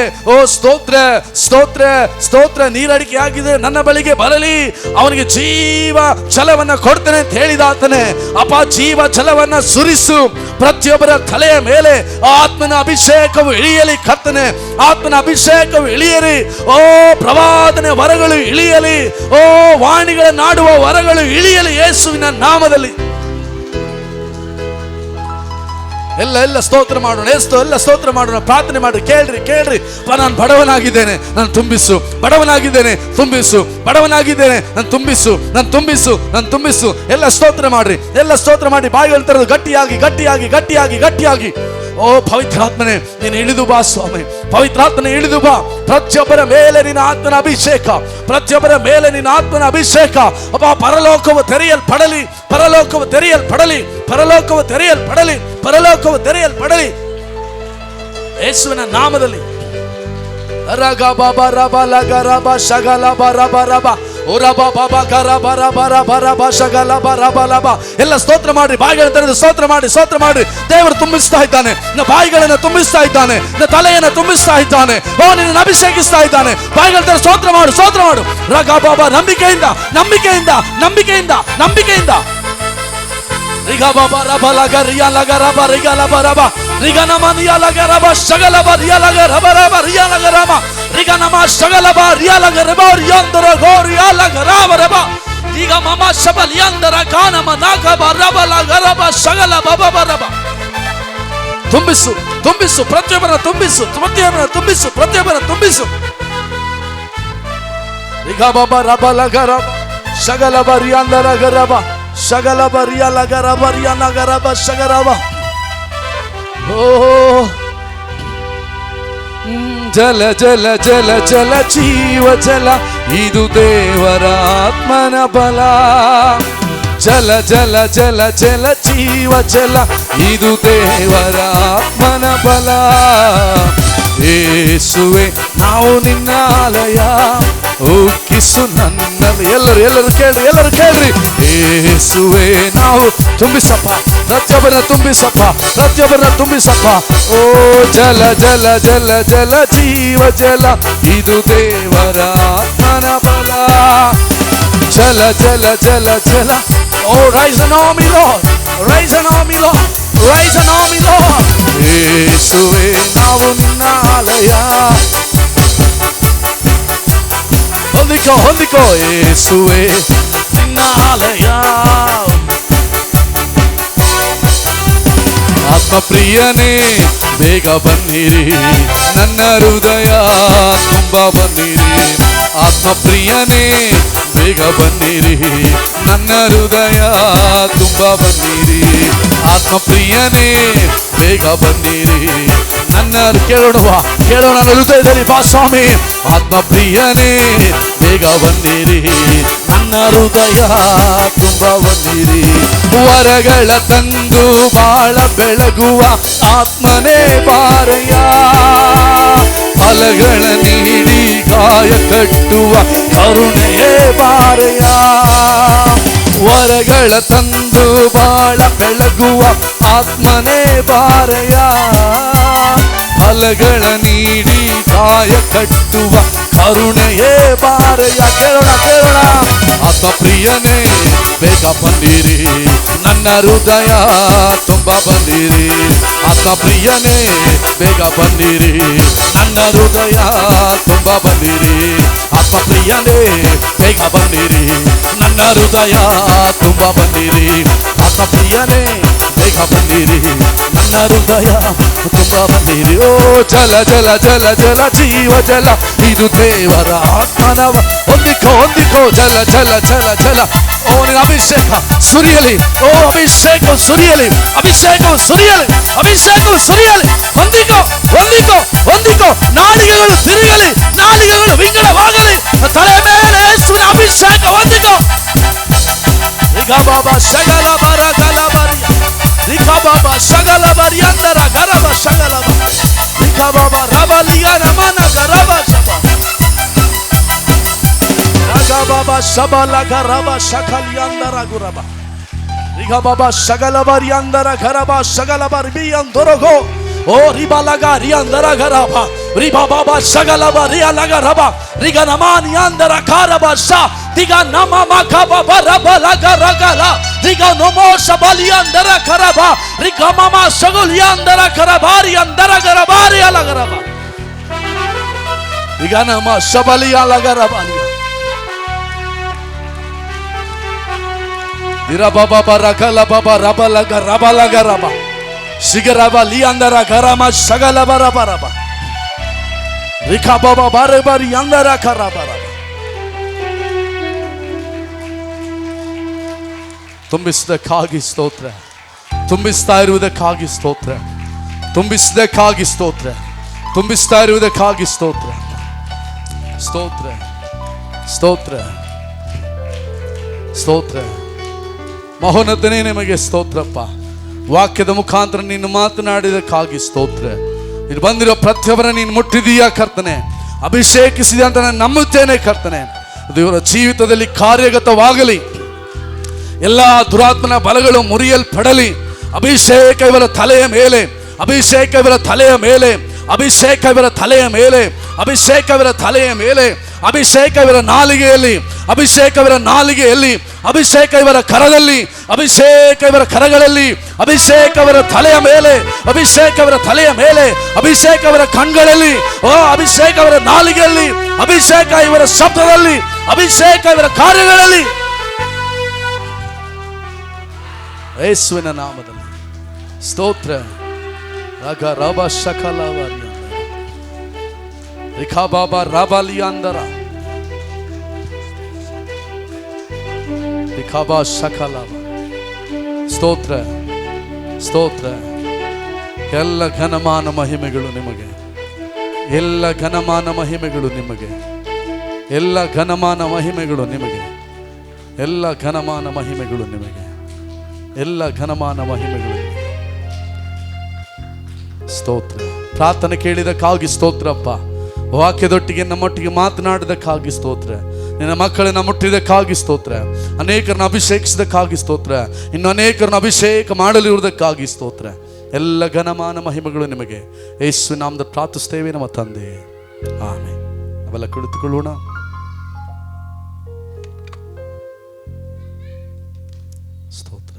ಸ್ತೋತ್ರ ಸ್ತೋತ್ರ, ನೀರಡಿಕೆ ಆಗಿದೆ, ನನ್ನ ಬಳಿಗೆ ಬರಲಿ, ಅವನಿಗೆ ಜೀವ ಜಲವನ್ನ ಕೊಡ್ತೇನೆ ಅಂತ ಹೇಳಿದ ಆತನೇ. ಅಪ್ಪ, ಜೀವ ಜಲವನ್ನ ಸುರಿಸು, ಪ್ರತಿಯೊಬ್ಬರ ತಲೆಯ ಮೇಲೆ ಆತ್ಮನ ಅಭಿಷೇಕವು ಇಳಿಯಲಿ ಕರ್ತನೆ, ಆತ್ಮನ ಅಭಿಷೇಕವು ಇಳಿಯಲಿ. ಓ ಪ್ರವಾದನೆ ವರಗಳು ಇಳಿಯಲಿ, ಓ ವಾಣಿಗಳನ್ನಾಡುವ ವರಗಳು ಇಳಿಯಲಿ ಯೇಸುವಿನ ನಾಮದಲ್ಲಿ. ಎಲ್ಲ ಸ್ತೋತ್ರ ಮಾಡೋಣ, ಎಲ್ಲ ಸ್ತೋತ್ರ ಮಾಡೋಣ, ಪ್ರಾರ್ಥನೆ ಮಾಡಿ. ಕೇಳ್ರಿ. ನಾನು ಬಡವನಾಗಿದ್ದೇನೆ, ನಾನು ತುಂಬಿಸು, ಬಡವನಾಗಿದ್ದೇನೆ ತುಂಬಿಸು, ಬಡವನಾಗಿದ್ದೇನೆ ನಾನು ತುಂಬಿಸು. ಎಲ್ಲ ಸ್ತೋತ್ರ ಮಾಡ್ರಿ, ಎಲ್ಲ ಸ್ತೋತ್ರ ಮಾಡಿ. ಬಾಯಿಗಳು ತೆರೆದು ಗಟ್ಟಿಯಾಗಿ. ಓ ಪವಿತ್ರಾತ್ಮನೆ, ನೀನು ಇಳಿದು ಬಾ ಸ್ವಾಮಿ, ಪವಿತ್ರಾತ್ಮನೆ ಇಳಿದು ಬಾ. ಪ್ರತಿಯೊಬ್ಬರ ಮೇಲೆ ನಿನ್ನ ಆತ್ಮನ ಅಭಿಷೇಕ, ಪ್ರತಿಯೊಬ್ಬರ ಮೇಲೆ ನಿನ್ನ ಆತ್ಮನ ಅಭಿಷೇಕ. ಅಪ್ಪ, ಪರಲೋಕವು ತೆರೆಯಲ್ಪಡಲಿ, ಪರಲೋಕವು ತೆರೆಯಲ್ಪಡಲಿ, ಪರಲೋಕವು ತೆರೆಯಲ್ಪಡಲಿ, ಪರಲೋಕವು ತೆರೆಯಲ್ಪಡಲಿ ಯೇಸುವಿನ ನಾಮದಲ್ಲಿ. ರಗ ಬಾಬಾ ರಬ ಲಗ ರಬ ಶಗಲ ಬರಬ ರಬ ಓರಬ ಬಾಬಾ ಗರ ಬರ ಬರ ಬರಬ ಶಗಲ ಬರಬ ಲಬ. ಎಲ್ಲ ಸ್ತೋತ್ರ ಮಾಡಿ, ಬಾಯಿಗಳನ್ನು ತೆರೆದು ಸ್ತೋತ್ರ ಮಾಡಿ. ದೇವರು ತುಂಬಿಸ್ತಾ ಇದ್ದಾನೆ, ನಿನ್ನ ಬಾಯಿಗಳನ್ನು ತುಂಬಿಸ್ತಾ ಇದ್ದಾನೆ, ನಿನ್ನ ತಲೆಯನ್ನು ತುಂಬಿಸ್ತಾ ಇದ್ದಾನೆ. ಓ, ನಿನ್ನ ಅಭಿಷೇಕಿಸ್ತಾ ಇದ್ದಾನೆ. ಬಾಯಿಗಳನ್ನು ತೆರೆದು ಸ್ತೋತ್ರ ಮಾಡು. ರಗ ಬಾಬಾ, ನಂಬಿಕೆಯಿಂದ ರಿಗ ಬಾಬಾ ರಬ ಲಗ ರಿಯ ಲಗ ರಬ ರಿಗ ಲಬ ರಬ ರಿಗ ನಮ ನಿಯ ಲಗ ರಬ ಶಗಲ ಬ ರಿಯ ಲಗ ರಬ ರಬ ರಿಯ ಲಗ ರಮ ರಿಗ ನಮ ಶಗಲ ಬ ರಿಯ ಲಗ ರಬ ರಿಯಂದರ ಗೋ ರಿಯ ಲಗ ರಬ ರಬ ರಿಗ ಮಮ ಶಬ ಲಿಯಂದರ ಕಾನಮ ನಾಗ ಬ ರಬ ಲಗ ರಬ ಶಗಲ ಬಬ ಬ ರಬ. ತುಂಬಿಸು, ಪ್ರತಿಯೊಬ್ಬರ ತುಂಬಿಸು. ರಿಗ ಬಾಬಾ ರಬ ಲಗ ರಬ ಶಗಲ ಬ ರಿಯಂದರ ಗರಬ ಶಗಲ ಬರಿಯ ಲಗರ ಬರಿಯ ನಗರ ಬಶಗರವ. ಓ ಜಲ ಜೀವ ಜಲ, ಇದು ದೇವರ ಆತ್ಮನ ಬಲ. ಜಲ ಜೀವ ಜಲ, ಇದು ದೇವರ ಆತ್ಮನ ಬಲ. ಯೇಸುವೆ, ನಾವು ನಿನ್ನ ಆಲಯ, ಉಕ್ಕಿಸು ನನ್ನಲ್ಲಿ. ಎಲ್ಲರೂ ಕೇಳ್ರಿ. ಯೇಸುವೆ, ನಾವು ತುಂಬಿಸಪ್ಪ, ಪ್ರತಿಯೊಬ್ಬರನ್ನ ತುಂಬಿಸಪ್ಪ. ಓ ಜಲ ಜೀವ ಜಲ, ಇದು ದೇವರ ಆತ್ಮನ ಬಲ. ಜಲ ಓ ರೈಸ್ ಅನ್ ಆರ್ಮಿ ಲಾರ್ಡ್, ಯೇಸುವೆ, ನಾವು ನಿನ್ನ ಆಲಯ. ಹೊಂದಿಕೋ ಯೇಸುವೆ, ನಿನ್ನ ಆಲಯ. ಆತ್ಮಪ್ರಿಯನೇ, ಬೇಗ ಬನ್ನಿರಿ, ನನ್ನ ಹೃದಯ ತುಂಬ ಬನ್ನಿರಿ. ಆತ್ಮಪ್ರಿಯನೇ, ಬೇಗ ಬನ್ನಿರಿ, ನನ್ನ ಹೃದಯ ತುಂಬ ಬನ್ನಿರಿ. ಆತ್ಮಪ್ರಿಯನೇ, ಬೇಗ ಬನ್ನಿರಿ, ನನ್ನ ಕೇಳೋಣ ಹೃದಯದಲ್ಲಿ ಬಾ ಸ್ವಾಮಿ. ಆತ್ಮಪ್ರಿಯನೇ, ಬೇಗ ಬನ್ನಿರಿ, ನನ್ನ ಹೃದಯ ತುಂಬ ಬನ್ನಿರಿ. ವರಗಳ ತಂದು ಬಾಳ ಬೆಳಗುವ ಆತ್ಮನೇ ಬಾರಯ್ಯ, ಫಲಗಳ ನೀಡಿ ಗಾಯ ಕಟ್ಟುವ ಕರುಣೆಯೇ ಬಾರಯ್ಯ. ವರಗಳ ತಂದು ಬಾಳ ಬೆಳಗುವ ಆತ್ಮನೇ ಬಾರಯ್ಯ, ಫಲಗಳ ನೀಡಿ ಗಾಯ ಕಟ್ಟುವ ಕರುಣೆಯೇ ಬಾರಯ್ಯ. ಕೇಳೋಣ. ಆತ್ಮಪ್ರಿಯನೇ, ಬೇಗ ಬನ್ನಿರಿ, ನನ್ನ ಹೃದಯ ತುಂಬ ಬನ್ನಿರಿ. ಆತ್ಮಪ್ರಿಯನೇ, ಬೇಗ ಬನ್ನಿರಿ, ನನ್ನ ಹೃದಯ ತುಂಬ ಬನ್ನಿರಿ. ಆತ್ಮಪ್ರಿಯನೇ, ಬೇಗ ಬನ್ನಿರಿ, ನನ್ನ ಹೃದಯ ತುಂಬ ಬನ್ನಿರಿ. ಆತ್ಮಪ್ರಿಯನೇ, ಬೇಗ ಬನ್ನಿರಿ, ನನ್ನ ಹೃದಯ ತುಂಬ ಬನ್ನಿರಿ. ಓ ಜಲ ಜೀವ ಜಲ, ಇದು ದೇವರ ಆತ್ಮನವ. ಹೊಂದಿಕೋ ಜಲ. ಓ ನಿನ್ನ ಅಭಿಷೇಕ ಸುರಿಯಲಿ, ಅಭಿಷೇಕ ಸುರಿಯಲಿ. ಹೊಂದಿಕೋ ನಾಲಿಗೆಗಳು ತಿರುಗಲಿ, ನಾಲಿಗೆಗಳು ವಿಂಗಡವಾಗಲಿ, ತಲೆ ಮೇಲೆ ಯೇಸುವಿನ ಅಭಿಷೇಕ. ಹೊಂದಿಕೋ ರಿಗ ಬಾಬಾ ಶಗಲ ಬರ ಗಲ ಬರಿಯ ರಿಗ ಬಾಬಾ ಶಗಲ ಬರಿಯಂದರ ಗರಬ ಶಗಲಬ ರಿಗ ಬಾಬಾ ರಬಲಿಯ ನಮನ ಗರಬ ಶಬ ರಗ ಬಾಬಾ ಶಬಲ ಗರಬ ಶಕಲಿಯಂದರ ಗುರಬ ರಿಗ ಬಾಬಾ ಶಗಲ ಬರಿಯಂದರ ಗರಬ ಶಗಲ ಬರ್ಬಿಯಂದರಗೋ ಓ ರಿಬಲಗ ರಿಯಂದರ ಗರಬ ರಿಬಾ ಬಾಬಾ ಶಗಲಬ ರಿಯ ಲಗ ರಬ ರಿಗ ನಮಾನಿ ಅಂದರ ಕಾರಬ ಶ ದಿಗ ನಮ ಮಖ ಬಬ ರಬ ಲಗ ರಗಲ ರಿಗ ನಮೋ ಶಬಲಿ ಅಂದರ ಕರಬ ರಿಗ ಮಮ ಶಗುಲಿ ಅಂದರ ಕರಬಾರಿ ಅಂದರ ಗರಬಾರಿ ಅಲಗರಬ ರಿಗ ನಮ ಶಬಲಿ ಅಲಗರಬಾಲಿ ದಿರ ಬಬ ರಕಲ ಬಬ ರಬ ಲಗ ರಬ ಲಗ ರಬ ಶಿಗರಬ ಲಿಯಂದರ ಗರಮ ಶಗಲಬ ರಬ ರಬ ರಿಖಾ ಬಾಬಾ ಬಾರೆ ಬಾರಿ ಅಂದರ ಖರಾಬ ರಬ. ತುಂಬಿಸಿದಕ್ಕಾಗಿ ಸ್ತೋತ್ರ, ತುಂಬಿಸ್ತಾ ಇರುವುದಕ್ಕಾಗಿ ಸ್ತೋತ್ರ, ತುಂಬಿಸಿದಕ್ಕಾಗಿ ಸ್ತೋತ್ರ, ತುಂಬಿಸ್ತಾ ಇರುವುದಕ್ಕಾಗಿ ಸ್ತೋತ್ರ, ಸ್ತೋತ್ರ ಸ್ತೋತ್ರ ಸ್ತೋತ್ರ. ಮಹೋನ್ನತನೇ ನಿಮಗೆ ಸ್ತೋತ್ರಪ್ಪ. ವಾಕ್ಯದ ಮುಖಾಂತರ ನೀನು ಮಾತನಾಡಿದಕ್ಕಾಗಿ ಸ್ತೋತ್ರ. ಇಲ್ಲಿ ಬಂದಿರೋ ಪ್ರತಿಯೊಬ್ಬರ ನೀನು ಮುಟ್ಟಿದೀಯಾ ಕರ್ತನೆ, ಅಭಿಷೇಕಿಸಿದೆ ಅಂತ ನಾನು ನಂಬುತ್ತೇನೆ ಕರ್ತನೆ. ಅದು ಇವರ ಜೀವಿತದಲ್ಲಿ ಕಾರ್ಯಗತವಾಗಲಿ, ಎಲ್ಲ ದುರಾತ್ಮನ ಬಲಗಳು ಮುರಿಯಲ್ಪಡಲಿ. ಅಭಿಷೇಕ ಇವರ ತಲೆಯ ಮೇಲೆ, ಅಭಿಷೇಕ ಇವರ ತಲೆಯ ಮೇಲೆ, ಅಭಿಷೇಕ ಇವರ ತಲೆಯ ಮೇಲೆ, ಅಭಿಷೇಕ ಇವರ ತಲೆಯ ಮೇಲೆ, ಅಭಿಷೇಕ ಇವರ ನಾಲಿಗೆಯಲ್ಲಿ, ಅಭಿಷೇಕ ಇವರ ನಾಲಿಗೆಯಲ್ಲಿ, ಅಭಿಷೇಕ ಇವರ ಕರದಲ್ಲಿ, ಅಭಿಷೇಕ ಇವರ ಕರಗಳಲ್ಲಿ, ಅಭಿಷೇಕ ಇವರ ತಲೆಯ ಮೇಲೆ, ಅಭಿಷೇಕ ಇವರ ತಲೆಯ ಮೇಲೆ, ಅಭಿಷೇಕ ಇವರ ಕಣ್ಗಳಲ್ಲಿ, ಅಭಿಷೇಕ ಇವರ ನಾಲಿಗೆಯಲ್ಲಿ, ಅಭಿಷೇಕ ಇವರ ಶಬ್ದದಲ್ಲಿ, ಅಭಿಷೇಕ ಇವರ ಕಾರ್ಯಗಳಲ್ಲಿ, ಯೇಸುವಿನ ನಾಮದಲ್ಲಿ ಸ್ತೋತ್ರ. ರಗ ರಬ ಶಕಲವರಿ ರಿಖಾ ಬಾಬಾ ರಾಬಾಲಿ ಅಂದರ ರಿಖಾಬಾ ಶಕಲವ. ಸ್ತೋತ್ರ ಸ್ತೋತ್ರ. ಎಲ್ಲ ಘನಮಾನ ಮಹಿಮೆಗಳು ನಿಮಗೆ, ಎಲ್ಲ ಘನಮಾನ ಮಹಿಮೆಗಳು ನಿಮಗೆ, ಎಲ್ಲ ಘನಮಾನ ಮಹಿಮೆಗಳು ನಿಮಗೆ, ಎಲ್ಲ ಘನಮಾನ ಮಹಿಮೆಗಳು ನಿಮಗೆ, ಎಲ್ಲ ಘನಮಾನ ಮಹಿಮೆಗಳು ನಿಮಗೆ. ಸ್ತೋತ್ರ. ಪ್ರಾರ್ಥನೆ ಕೇಳಿದಕ್ಕಾಗಿ ಸ್ತೋತ್ರಪ್ಪ. ವಾಕ್ಯದೊಟ್ಟಿಗೆ ನಮ್ಮೊಟ್ಟಿಗೆ ಮಾತನಾಡಿದಕ್ಕಾಗಿ ಸ್ತೋತ್ರ. ನಿನ್ನ ಮಕ್ಕಳನ್ನ ಮುಟ್ಟಿದಕ್ಕಾಗಿ ಸ್ತೋತ್ರ. ಅನೇಕರನ್ನ ಅಭಿಷೇಕಿಸಿದಕ್ಕಾಗಿ ಸ್ತೋತ್ರ. ಇನ್ನು ಅನೇಕರನ್ನ ಅಭಿಷೇಕ ಮಾಡಲಿರುವುದಕ್ಕಾಗಿ ಸ್ತೋತ್ರ. ಎಲ್ಲ ಘನಮಾನ ಮಹಿಮೆಗಳು ನಿಮಗೆ ಯೇಸು ನಾಮದಲ್ಲಿ ಪ್ರಾರ್ಥಿಸ್ತೇವೆ ನಮ್ಮ ತಂದೆ, ಆಮೆನ್. ನಾವೆಲ್ಲ ಕುಳಿತುಕೊಳ್ಳೋಣ. ಸ್ತೋತ್ರ.